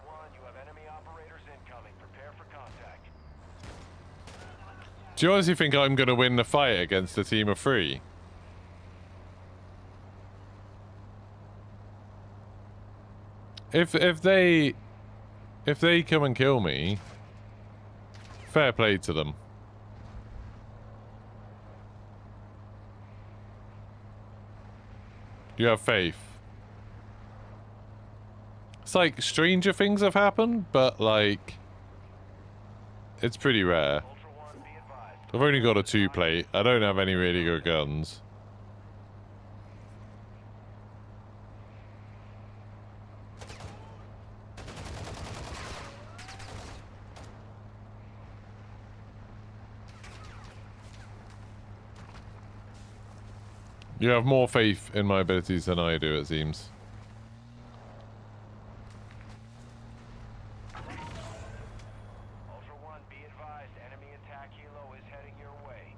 One, you have enemy operators incoming. Prepare for contact. Do you honestly think I'm going to win the fight against a team of 3? If they come and kill me, fair play to them. You have faith. It's like stranger things have happened, but like it's pretty rare. Ultra One, be advised. I've only got a 2-plate. I don't have any really good guns. You have more faith in my abilities than I do, it seems. Ultra One, be advised. Enemy attack helo is heading your way.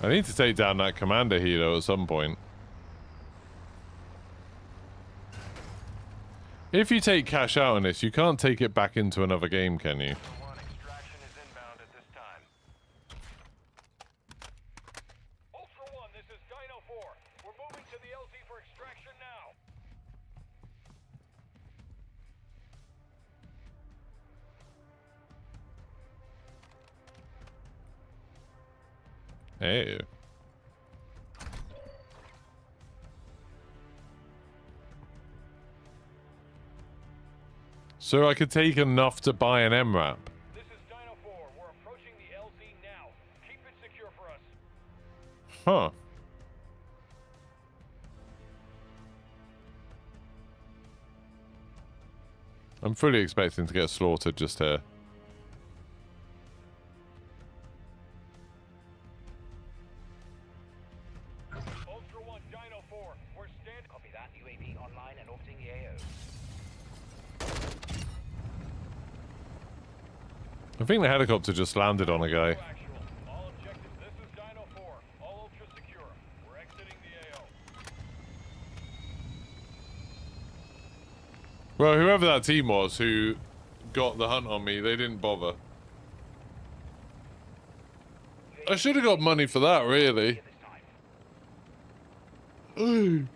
I need to take down that commander helo at some point. If you take cash out on this, you can't take it back into another game, can you? Ultra One, extraction is inbound at this time. Ultra One, this is Dino 4. We're moving to the LZ for extraction now. Hey. So I could take enough to buy an MRAP. This is Dino 4. We're approaching the LZ now. Keep it secure for us. Huh. I'm fully expecting to get slaughtered just here. Ultra One, Dino 4. We're standing. Copy that. UAV online and orbiting the AO. I think the helicopter just landed on a guy. Actual. All objectives. This is Dino 4. All ultra secure. We're exiting the AO. Well, whoever that team was who got the hunt on me, they didn't bother. I should have got money for that, really. Ooh.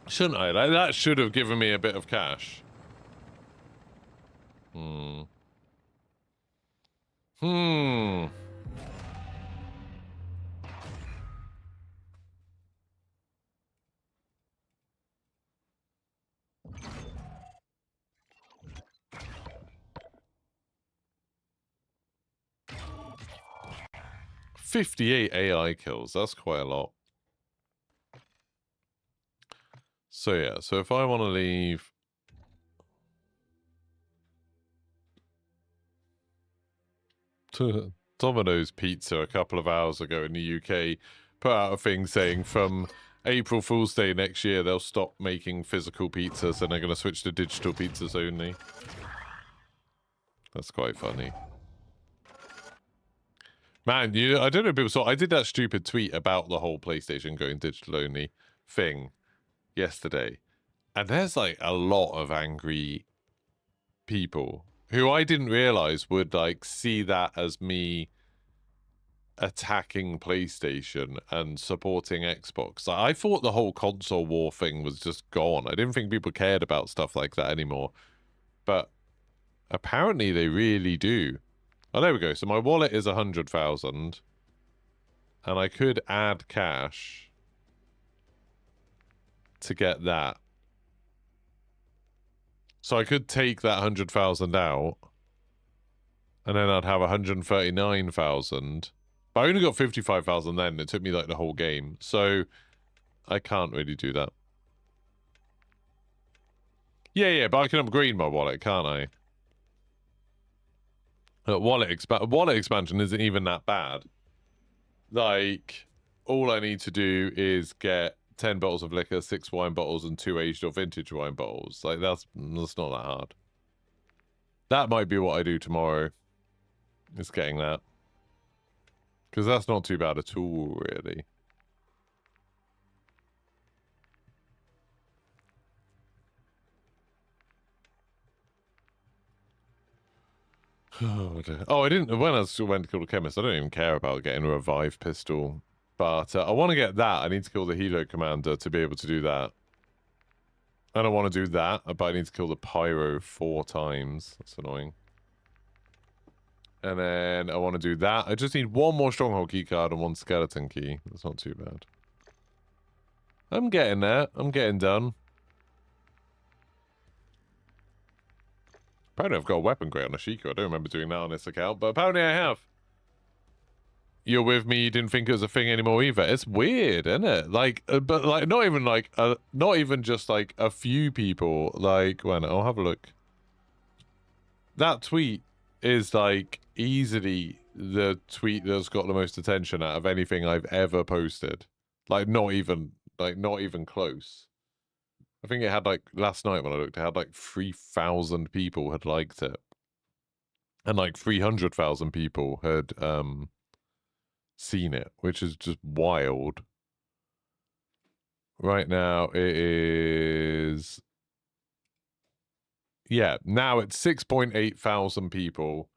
Shouldn't I? Like, that should have given me a bit of cash. Hmm. 58 AI kills. That's quite a lot. So yeah, so if I want to leave... Domino's Pizza a couple of hours ago in the UK put out a thing saying from April Fool's Day next year they'll stop making physical pizzas and they're going to switch to digital pizzas only. That's quite funny. Man, I don't know if people saw, I did that stupid tweet about the whole PlayStation going digital only thing yesterday. And there's like a lot of angry people who I didn't realize would like see that as me attacking PlayStation and supporting Xbox. Like, I thought the whole console war thing was just gone. I didn't think people cared about stuff like that anymore. But apparently they really do. Oh, there we go. So my wallet is 100,000. And I could add cash to get that. So I could take that 100,000 out. And then I'd have 139,000. But I only got 55,000 then. It took me like the whole game. So I can't really do that. Yeah, but I can upgrade my wallet, can't I? Wallet expansion isn't even that bad. Like, all I need to do is get 10 bottles of liquor, 6 wine bottles, and 2 aged or vintage wine bottles. Like, that's not that hard. That might be what I do tomorrow. Is getting that. Because that's not too bad at all, really. Oh, I didn't. When I still went to kill the chemist, I don't even care about getting a revive pistol. But I want to get that. I need to kill the Helo Commander to be able to do that. And I want to do that, but I need to kill the Pyro 4 times. That's annoying. And then I want to do that. I just need 1 more Stronghold key card and 1 Skeleton key. That's not too bad. I'm getting there. I'm getting done. Apparently I've got a weapon grade on a Sheikah. I don't remember doing that on this account, but apparently I have. You're with me, you didn't think it was a thing anymore either. It's weird, isn't it? Like, but like, not even just like a few people. Like, when I'll have a look. That tweet is like easily the tweet that's got the most attention out of anything I've ever posted. Like, not even close. I think it had like, last night when I looked, it had like 3,000 people had liked it. And like 300,000 people had, seen it, which is just wild. Right now it is, yeah, now it's 6.8 thousand people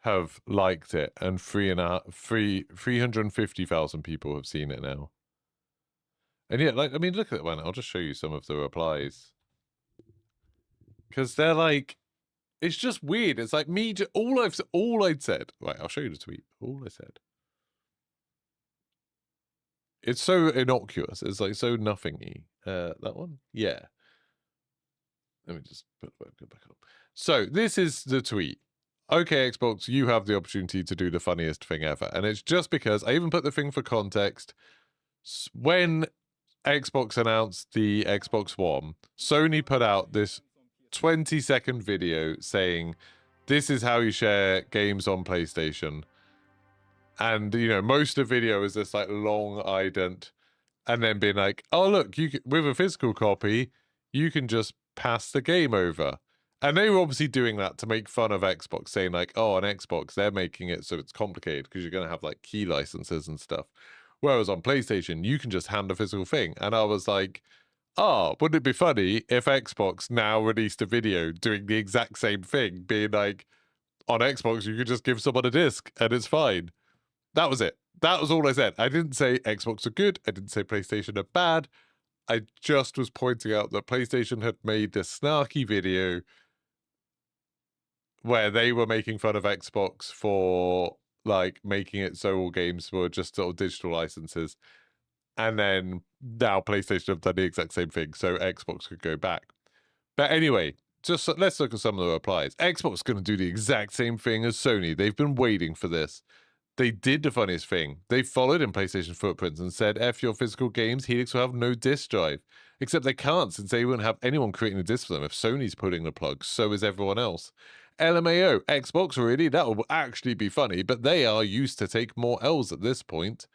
have liked it, and 350,000 people have seen it now. And yeah, like, I mean, look at that one. I'll just show you some of the replies, because they're like, it's just weird. It's like me, all I'd said. Right, I'll show you the tweet. All I said. It's so innocuous. It's like so nothingy. That one? Yeah. Let me just put the webcam back up. So this is the tweet. Okay, Xbox, you have the opportunity to do the funniest thing ever. And it's just because I even put the thing for context. When Xbox announced the Xbox One, Sony put out this 20-second video saying, this is how you share games on PlayStation. And, you know, most of the video is this, like, long ident, and then being like, oh, look, you can, with a physical copy, you can just pass the game over. And they were obviously doing that to make fun of Xbox, saying, like, oh, on Xbox, they're making it so it's complicated because you're going to have, like, key licenses and stuff. Whereas on PlayStation, you can just hand a physical thing. And I was like, oh, wouldn't it be funny if Xbox now released a video doing the exact same thing, being like, on Xbox, you could just give someone a disc and it's fine. That was it. That was all I said. I didn't say Xbox are good. I didn't say PlayStation are bad. I just was pointing out that PlayStation had made this snarky video where they were making fun of Xbox for, like, making it so all games were just sort of digital licenses. And then now PlayStation have done the exact same thing, so Xbox could go back. But anyway, just let's look at some of the replies. Xbox is going to do the exact same thing as Sony. They've been waiting for this. They did the funniest thing. They followed in PlayStation footprints and said, F your physical games, Helix will have no disc drive. Except they can't, since they won't have anyone creating a disc for them if Sony's pulling the plug, so is everyone else. LMAO, Xbox, really? That will actually be funny, but they are used to take more L's at this point.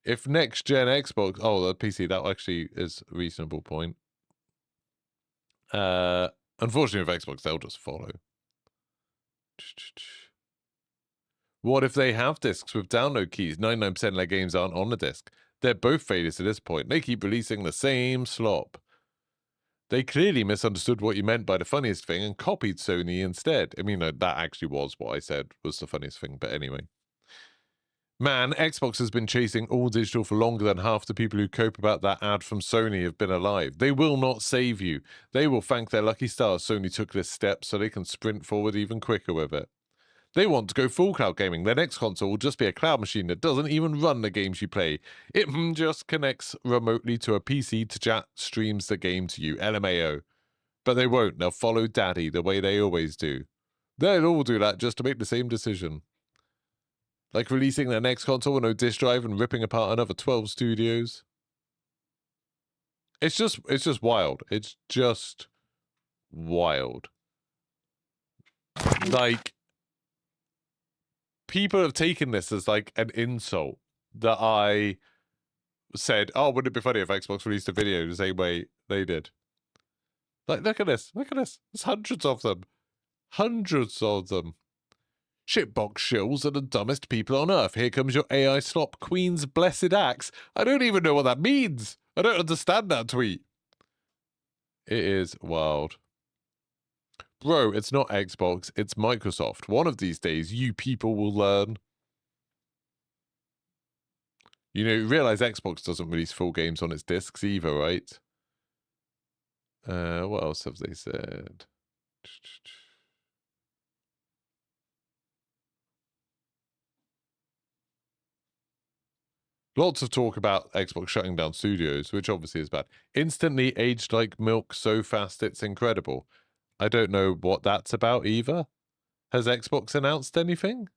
If next-gen Xbox... Oh, the PC, that actually is a reasonable point. Unfortunately, with Xbox, they'll just follow. What if they have discs with download keys? 99% of their games aren't on the disc. They're both failures at this point. They keep releasing the same slop. They clearly misunderstood what you meant by the funniest thing and copied Sony instead. I mean, that actually was what I said was the funniest thing, but anyway. Man, Xbox has been chasing all digital for longer than half the people who cope about that ad from Sony have been alive. They will not save you. They will thank their lucky stars Sony took this step so they can sprint forward even quicker with it. They want to go full cloud gaming. Their next console will just be a cloud machine that doesn't even run the games you play. It just connects remotely to a PC to chat, streams the game to you. LMAO. But they won't. They'll follow Daddy the way they always do. They'll all do that just to make the same decision. Like releasing their next console with no disc drive and ripping apart another 12 studios. It's just wild. It's just wild. Like, people have taken this as like an insult. that I said, oh, wouldn't it be funny if Xbox released a video the same way they did? Like, look at this. Look at this. There's hundreds of them. Hundreds of them. Shitbox shills are the dumbest people on earth. Here comes your AI slop Queen's blessed axe. I don't even know what that means. I don't understand that tweet. It is wild. Bro, it's not Xbox, it's Microsoft. One of these days, you people will learn. You know, realize Xbox doesn't release full games on its discs either, right? What else have they said? Lots of talk about Xbox shutting down studios, which obviously is bad. Instantly aged like milk so fast it's incredible. I don't know what that's about either. Has Xbox announced anything?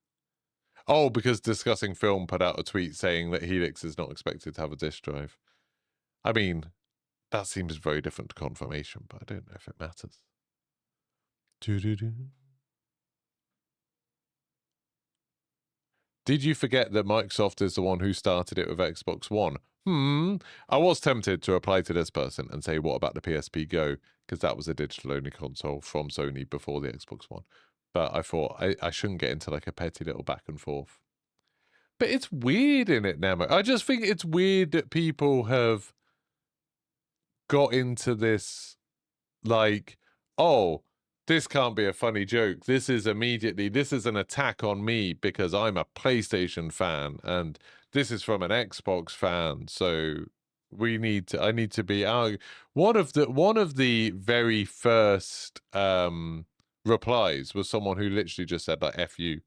Oh, because Discussing Film put out a tweet saying that Helix is not expected to have a disk drive. I mean, that seems very different to confirmation, but I don't know if it matters. Doo-doo-doo. Did you forget that Microsoft is the one who started it with Xbox One? I was tempted to reply to this person and say, what about the PSP Go? Because that was a digital-only console from Sony before the Xbox One. But I thought I shouldn't get into like a petty little back and forth. But it's weird in it now. I just think it's weird that people have got into this, like, oh, this can't be a funny joke. This is an attack on me because I'm a PlayStation fan and this is from an Xbox fan. So I need to be one of the very first replies was someone who literally just said like F you.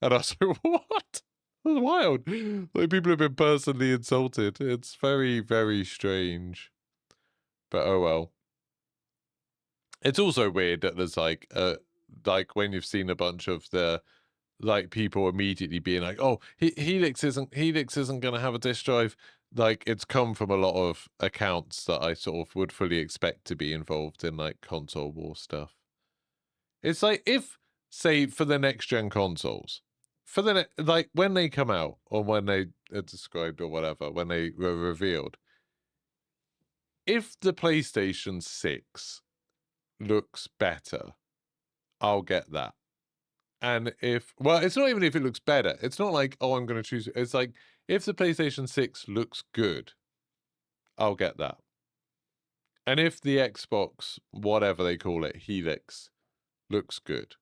And I was like, what? That's wild. Like, people have been personally insulted. It's very, very strange. But oh well. It's also weird that there's like when you've seen a bunch of the like people immediately being like, oh, Helix isn't gonna have a disk drive. Like, it's come from a lot of accounts that I sort of would fully expect to be involved in like console war stuff. It's like, if, say, for the next gen consoles, like when they come out or when they are described or whatever, when they were revealed, if the PlayStation 6 looks better, I'll get that. And well, it's not even if it looks better. It's not like, oh, I'm going to choose. It's like, if the PlayStation 6 looks good, I'll get that. And if the Xbox, whatever they call it, Helix, looks good,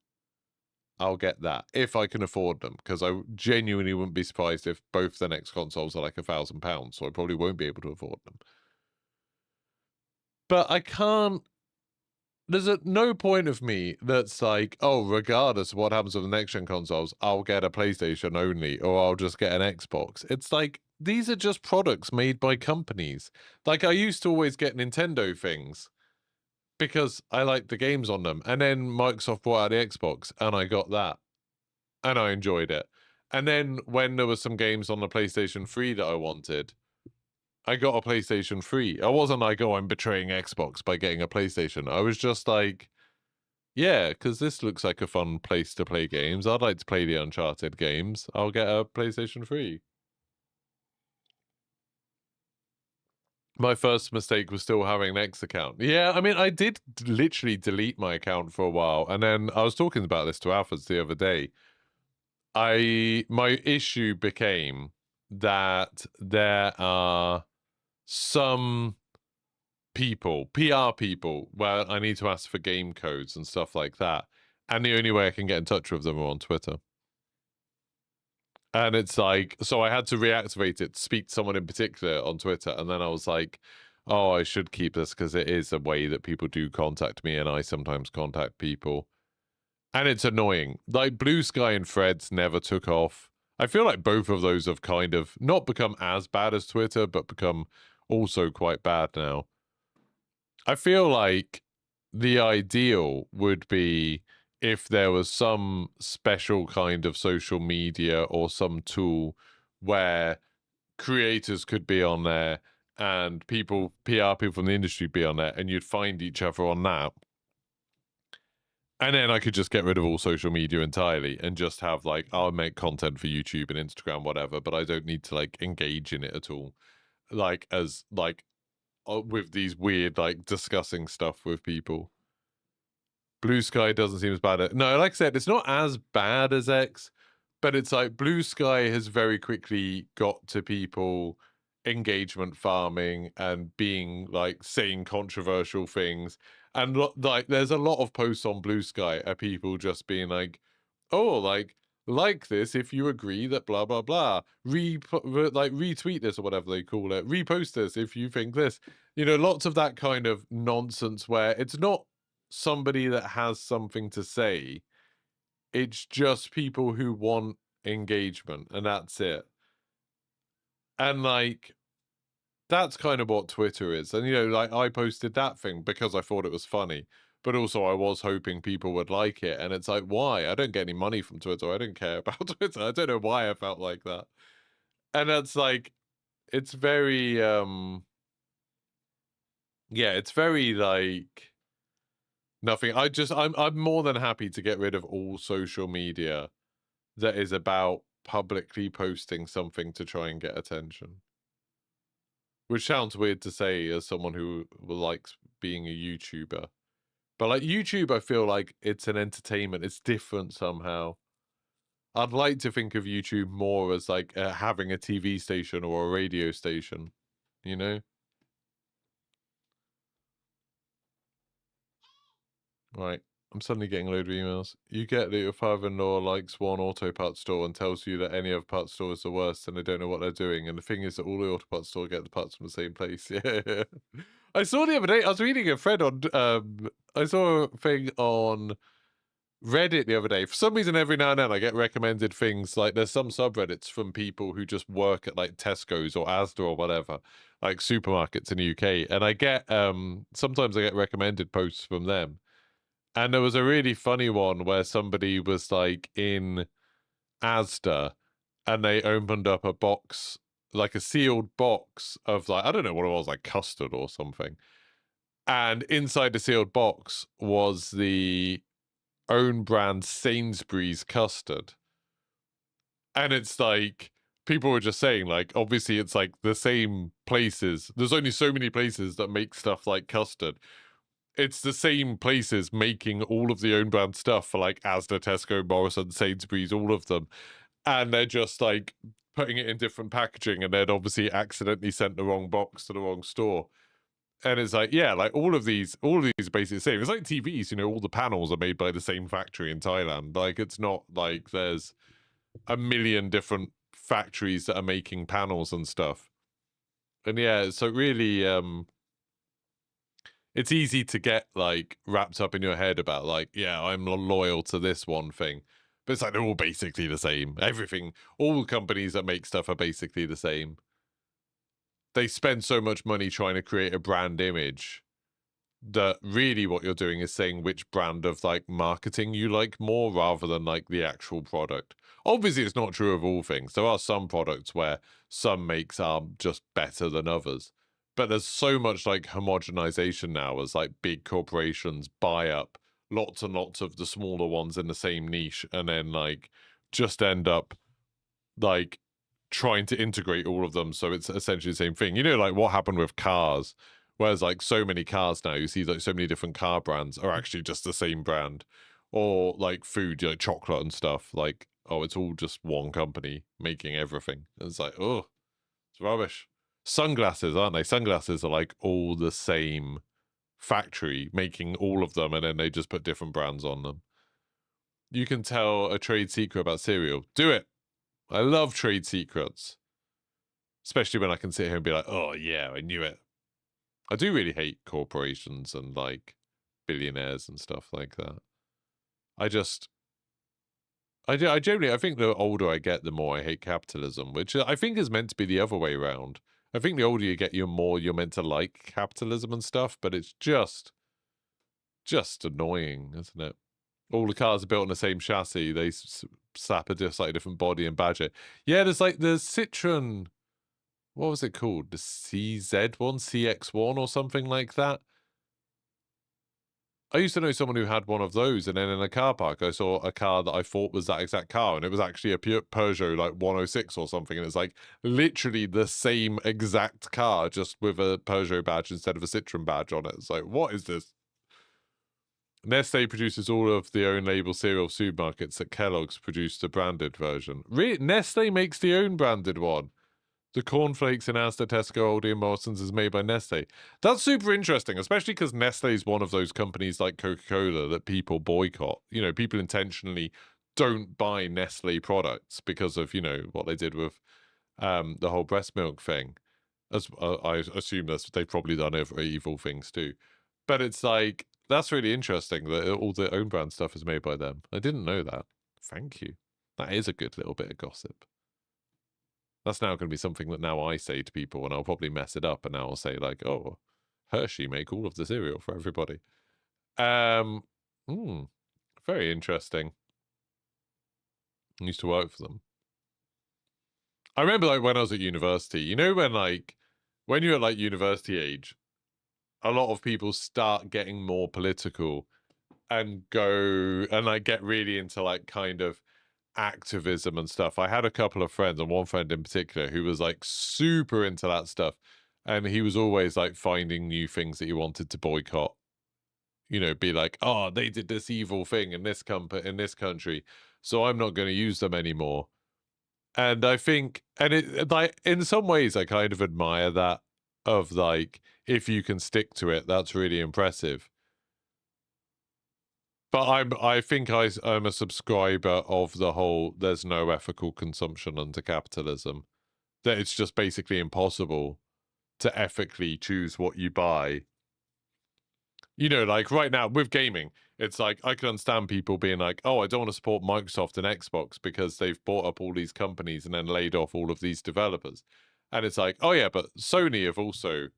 I'll get that. If I can afford them, because I genuinely wouldn't be surprised if both the next consoles are like £1,000, so I probably won't be able to afford them. But I can't. There's no point of me that's like, oh, regardless of what happens with the next-gen consoles, I'll get a PlayStation only, or I'll just get an Xbox. It's like, these are just products made by companies. Like, I used to always get Nintendo things because I liked the games on them. And then Microsoft brought out the Xbox, and I got that. And I enjoyed it. And then when there were some games on the PlayStation 3 that I wanted, I got a PlayStation 3. I wasn't like, oh, I'm betraying Xbox by getting a PlayStation. I was just like, yeah, because this looks like a fun place to play games. I'd like to play the Uncharted games. I'll get a PlayStation 3. My first mistake was still having an X account. Yeah, I mean, I did literally delete my account for a while. And then I was talking about this to Alphas the other day. My issue became that there are some people, PR people, where I need to ask for game codes and stuff like that. And the only way I can get in touch with them are on Twitter. And it's like, so I had to reactivate it, speak to someone in particular on Twitter. And then I was like, oh, I should keep this because it is a way that people do contact me and I sometimes contact people. And it's annoying. Like, Blue Sky and Threads never took off. I feel like both of those have kind of not become as bad as Twitter, but become also quite bad now. I feel like the ideal would be if there was some special kind of social media or some tool where creators could be on there and PR people from the industry be on there, and you'd find each other on that. And then I could just get rid of all social media entirely and just have like, I'll make content for YouTube and Instagram, whatever, but I don't need to like engage in it at all. Like as like with these weird like discussing stuff with people. Blue Sky doesn't seem as bad. No, like I said, it's not as bad as X, but it's like Blue Sky has very quickly got to people engagement farming and being like saying controversial things. And like there's a lot of posts on Blue Sky of people just being like, oh, like this if you agree that blah blah blah. Like retweet this or whatever they call it. Repost this if you think this. You know, lots of that kind of nonsense where it's not somebody that has something to say. It's just people who want engagement, and that's it. And like that's kind of what Twitter is. And you know, like I posted that thing because I thought it was funny, but also I was hoping people would like it. And it's like, why? I don't get any money from Twitter. I don't care about Twitter. I don't know why I felt like that. And that's like, it's very yeah, it's very like nothing. I'm more than happy to get rid of all social media that is about publicly posting something to try and get attention. Which sounds weird to say as someone who likes being a YouTuber. But like YouTube, I feel like it's an entertainment. It's different somehow. I'd like to think of YouTube more as like having a TV station or a radio station, you know? Right. I'm suddenly getting a load of emails. You get that your father-in-law likes one auto parts store and tells you that any other parts store is the worst and they don't know what they're doing. And the thing is that all the auto parts store get the parts from the same place. Yeah. I saw the other day, I was reading a thread on, I saw a thing on Reddit the other day. For some reason, every now and then I get recommended things like there's some subreddits from people who just work at like Tesco's or Asda or whatever, like supermarkets in the UK. And I get, sometimes I get recommended posts from them. And there was a really funny one where somebody was like in Asda and they opened up a box, like a sealed box of like, I don't know what it was, like custard or something. And inside the sealed box was the own brand Sainsbury's custard. And it's like, people were just saying, like, obviously it's like the same places. There's only so many places that make stuff like custard. It's the same places making all of the own brand stuff for like Asda, Tesco, Morrison, Sainsbury's, all of them. And they're just like putting it in different packaging and they'd obviously accidentally sent the wrong box to the wrong store. And it's like, yeah, like all of these are basically the same. It's like TVs, you know, all the panels are made by the same factory in Thailand. Like it's not like there's a million different factories that are making panels and stuff. And yeah, so really, it's easy to get like wrapped up in your head about like, yeah, I'm loyal to this one thing. But it's like they're all basically the same. Everything, all companies that make stuff are basically the same. They spend so much money trying to create a brand image that really what you're doing is saying which brand of like marketing you like more rather than like the actual product. Obviously, it's not true of all things. There are some products where some makes are just better than others. But there's so much like homogenization now as like big corporations buy up lots and lots of the smaller ones in the same niche and then like just end up like trying to integrate all of them so it's essentially the same thing. You know, like what happened with cars, whereas like so many cars now, you see like so many different car brands are actually just the same brand. Or like food, like chocolate and stuff, like, oh, it's all just one company making everything. And it's like, oh, it's rubbish. Sunglasses, aren't they? Sunglasses are like all the same factory making all of them and then they just put different brands on them. You can tell a trade secret about cereal. Do it. I love trade secrets. Especially when I can sit here and be like, oh yeah, I knew it. I do really hate corporations and like billionaires and stuff like that. I generally, I think the older I get, the more I hate capitalism, which I think is meant to be the other way around. I think the older you get, the more you're meant to like capitalism and stuff, but it's just annoying, isn't it? All the cars are built on the same chassis. They slap a slightly different body and badge it. Yeah, there's like the Citroen, what was it called? The CZ1, CX1 or something like that. I used to know someone who had one of those, and then in a car park, I saw a car that I thought was that exact car, and it was actually a pure Peugeot, like 106 or something, and it's like literally the same exact car, just with a Peugeot badge instead of a Citroen badge on it. It's like, what is this? Nestle produces all of the own label cereal supermarkets that Kellogg's produced the branded version. Nestle makes the own branded one. The cornflakes in Asda, Tesco, Aldi, and Morrison's is made by Nestle. That's super interesting, especially because Nestle is one of those companies like Coca-Cola that people boycott. You know, people intentionally don't buy Nestle products because of, you know, what they did with the whole breast milk thing. As I assume they've probably done other evil things too. But it's like, that's really interesting that all the own brand stuff is made by them. I didn't know that. Thank you. That is a good little bit of gossip. That's now going to be something that now I say to people, and I'll probably mess it up, and now I'll say like, "Oh, Hershey make all of the cereal for everybody." Very interesting. I used to work for them. I remember like when I was at university. You know when you're at like university age, a lot of people start getting more political and go and like get really into like kind of activism and stuff. I had a couple of friends, and one friend in particular who was like super into that stuff, and he was always like finding new things that he wanted to boycott. You know, be like, oh, they did this evil thing in this country, so I'm not going to use them anymore. And I think, and it like in some ways, I kind of admire that, of like, if you can stick to it, that's really impressive. But I think I'm a subscriber of the whole there's no ethical consumption under capitalism. That it's just basically impossible to ethically choose what you buy. You know, like right now with gaming, it's like I can understand people being like, oh, I don't want to support Microsoft and Xbox because they've bought up all these companies and then laid off all of these developers. And it's like, oh yeah, but Sony have also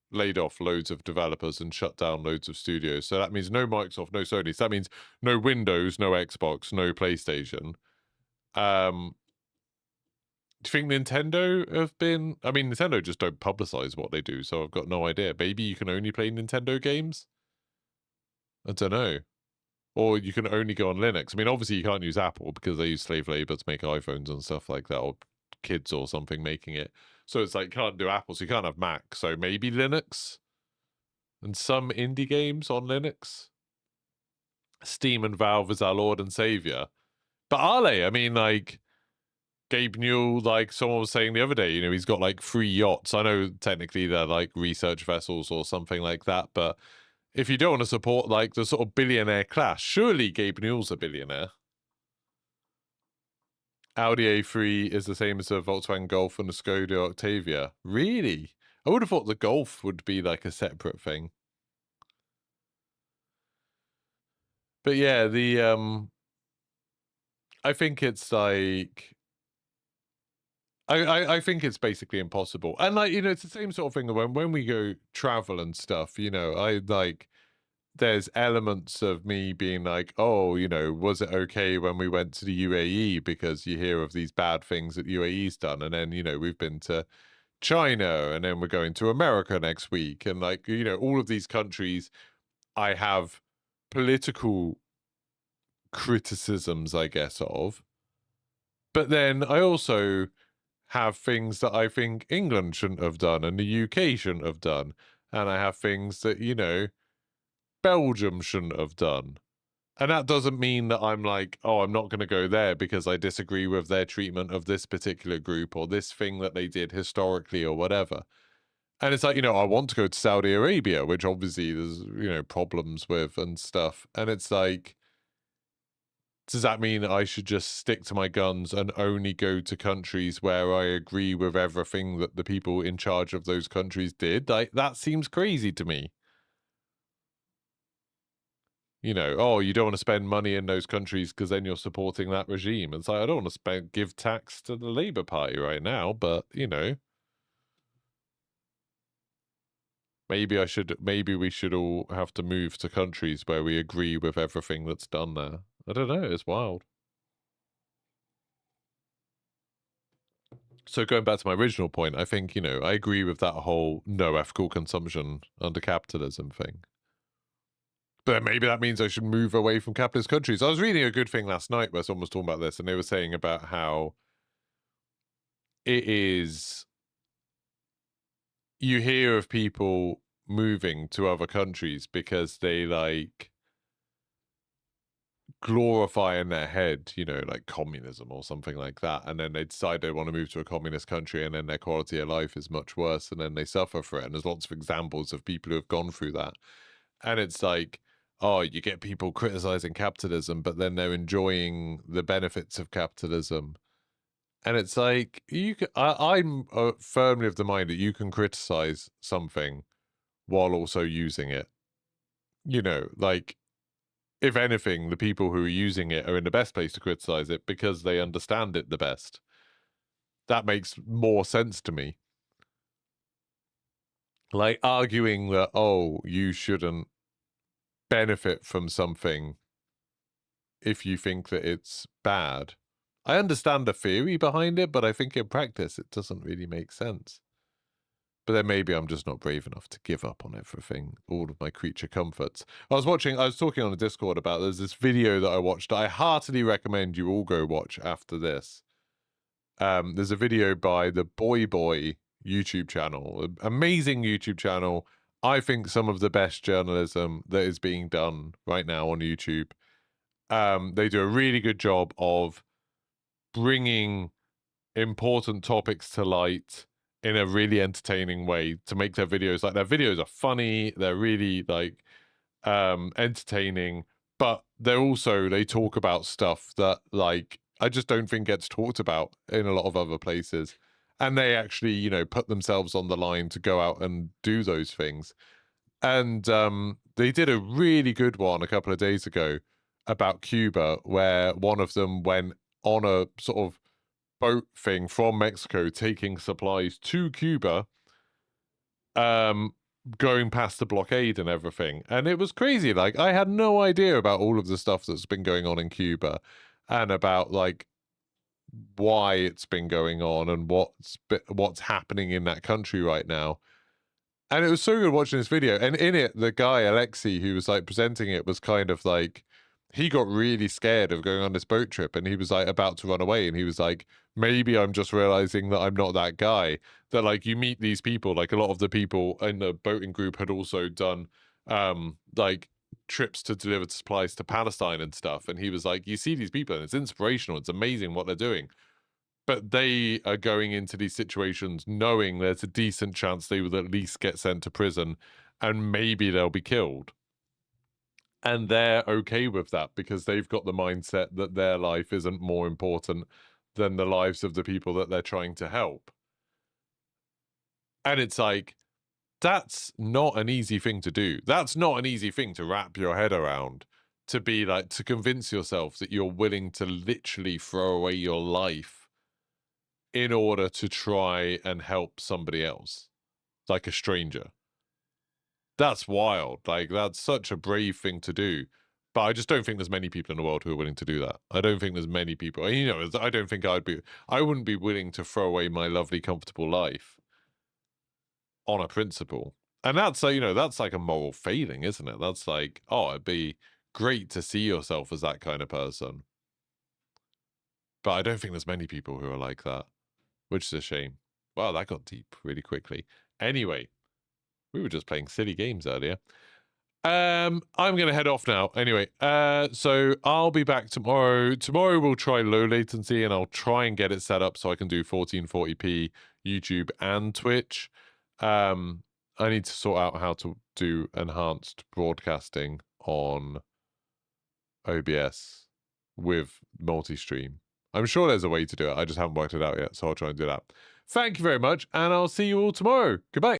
laid off loads of developers and shut down loads of studios. So that means no Microsoft, no Sony. So that means no Windows, no Xbox, no PlayStation. Do you think Nintendo have been... I mean, Nintendo just don't publicize what they do, so I've got no idea. Maybe you can only play Nintendo games? I don't know. Or you can only go on Linux. I mean, obviously you can't use Apple because they use slave labor to make iPhones and stuff like that, or kids or something making it. So it's like, can't do Apple, so you can't have Mac. So maybe Linux? And some indie games on Linux? Steam and Valve is our Lord and Savior. But are they? I mean, like, Gabe Newell, like someone was saying the other day, you know, he's got like 3 yachts. I know technically they're like research vessels or something like that, but if you don't want to support like the sort of billionaire class, surely Gabe Newell's a billionaire. Audi A3 is the same as a Volkswagen Golf and a Skoda Octavia. Really? I would have thought the Golf would be like a separate thing. But yeah, I think it's like... I think it's basically impossible. And like, you know, it's the same sort of thing when we go travel and stuff, you know, I like... There's elements of me being like, oh, you know, was it okay when we went to the UAE? Because you hear of these bad things that UAE's done. And then, you know, we've been to China, and then we're going to America next week. And like, you know, all of these countries, I have political criticisms, I guess, of. But then I also have things that I think England shouldn't have done and the UK shouldn't have done. And I have things that, you know, Belgium shouldn't have done. And that doesn't mean that I'm like, oh, I'm not going to go there because I disagree with their treatment of this particular group or this thing that they did historically or whatever. And it's like, you know, I want to go to Saudi Arabia, which obviously there's, you know, problems with and stuff. And it's like, does that mean I should just stick to my guns and only go to countries where I agree with everything that the people in charge of those countries did? Like, that seems crazy to me. You know, oh, you don't want to spend money in those countries because then you're supporting that regime. It's like, I don't want to give tax to the Labour Party right now, but, you know. Maybe we should all have to move to countries where we agree with everything that's done there. I don't know, it's wild. So going back to my original point, I think, you know, I agree with that whole no ethical consumption under capitalism thing. But maybe that means I should move away from capitalist countries. I was reading a good thing last night where someone was talking about this, and they were saying about how it is, you hear of people moving to other countries because they like glorify in their head, you know, like communism or something like that, and then they decide they want to move to a communist country, and then their quality of life is much worse, and then they suffer for it. And there's lots of examples of people who have gone through that. And it's like, oh, you get people criticizing capitalism, but then they're enjoying the benefits of capitalism. And it's like, I'm firmly of the mind that you can criticize something while also using it. You know, like, if anything, the people who are using it are in the best place to criticize it because they understand it the best. That makes more sense to me. Like arguing that, oh, you shouldn't benefit from something if you think that it's bad. I understand the theory behind it, but I think in practice it doesn't really make sense. But then maybe I'm just not brave enough to give up on everything, all of my creature comforts. I was talking on the Discord about, there's this video that I watched that I heartily recommend you all go watch after this. There's a video by the Boy YouTube channel, amazing YouTube channel. I think some of the best journalism that is being done right now on YouTube. They do a really good job of bringing important topics to light in a really entertaining way to make their videos. Like, their videos are funny, they're really like entertaining, but they talk about stuff that like I just don't think gets talked about in a lot of other places. And they actually, you know, put themselves on the line to go out and do those things. And they did a really good one a couple of days ago about Cuba, where one of them went on a sort of boat thing from Mexico taking supplies to Cuba, going past the blockade and everything. And it was crazy. Like, I had no idea about all of the stuff that's been going on in Cuba and about like why it's been going on and what's happening in that country right now. And it was so good watching this video. And in it, the guy, Alexei, who was like presenting it, was kind of like, he got really scared of going on this boat trip, and he was like about to run away, and he was like, maybe I'm just realizing that I'm not that guy. That like, you meet these people, like a lot of the people in the boating group had also done like trips to deliver supplies to Palestine and stuff. And he was like, you see these people and it's inspirational, it's amazing what they're doing. But they are going into these situations knowing there's a decent chance they will at least get sent to prison, and maybe they'll be killed. And they're okay with that because they've got the mindset that their life isn't more important than the lives of the people that they're trying to help. And it's like, that's not an easy thing to do. That's not an easy thing to wrap your head around, to be like, to convince yourself that you're willing to literally throw away your life in order to try and help somebody else, like a stranger. That's wild. Like, that's such a brave thing to do. But I just don't think there's many people in the world who are willing to do that. I don't think there's many people. And, you know, I don't think I wouldn't be willing to throw away my lovely, comfortable life on a principle. And that's, you know, that's like a moral failing, isn't it? That's like, oh, it'd be great to see yourself as that kind of person. But I don't think there's many people who are like that, which is a shame. Wow, that got deep really quickly. Anyway, we were just playing silly games earlier. I'm going to head off now. Anyway, so I'll be back tomorrow. Tomorrow we'll try low latency, and I'll try and get it set up so I can do 1440p YouTube and Twitch. I need to sort out how to do enhanced broadcasting on OBS with multi-stream. I'm sure there's a way to do it. I just haven't worked it out yet, so I'll try and do that. Thank you very much, and I'll see you all tomorrow. Goodbye.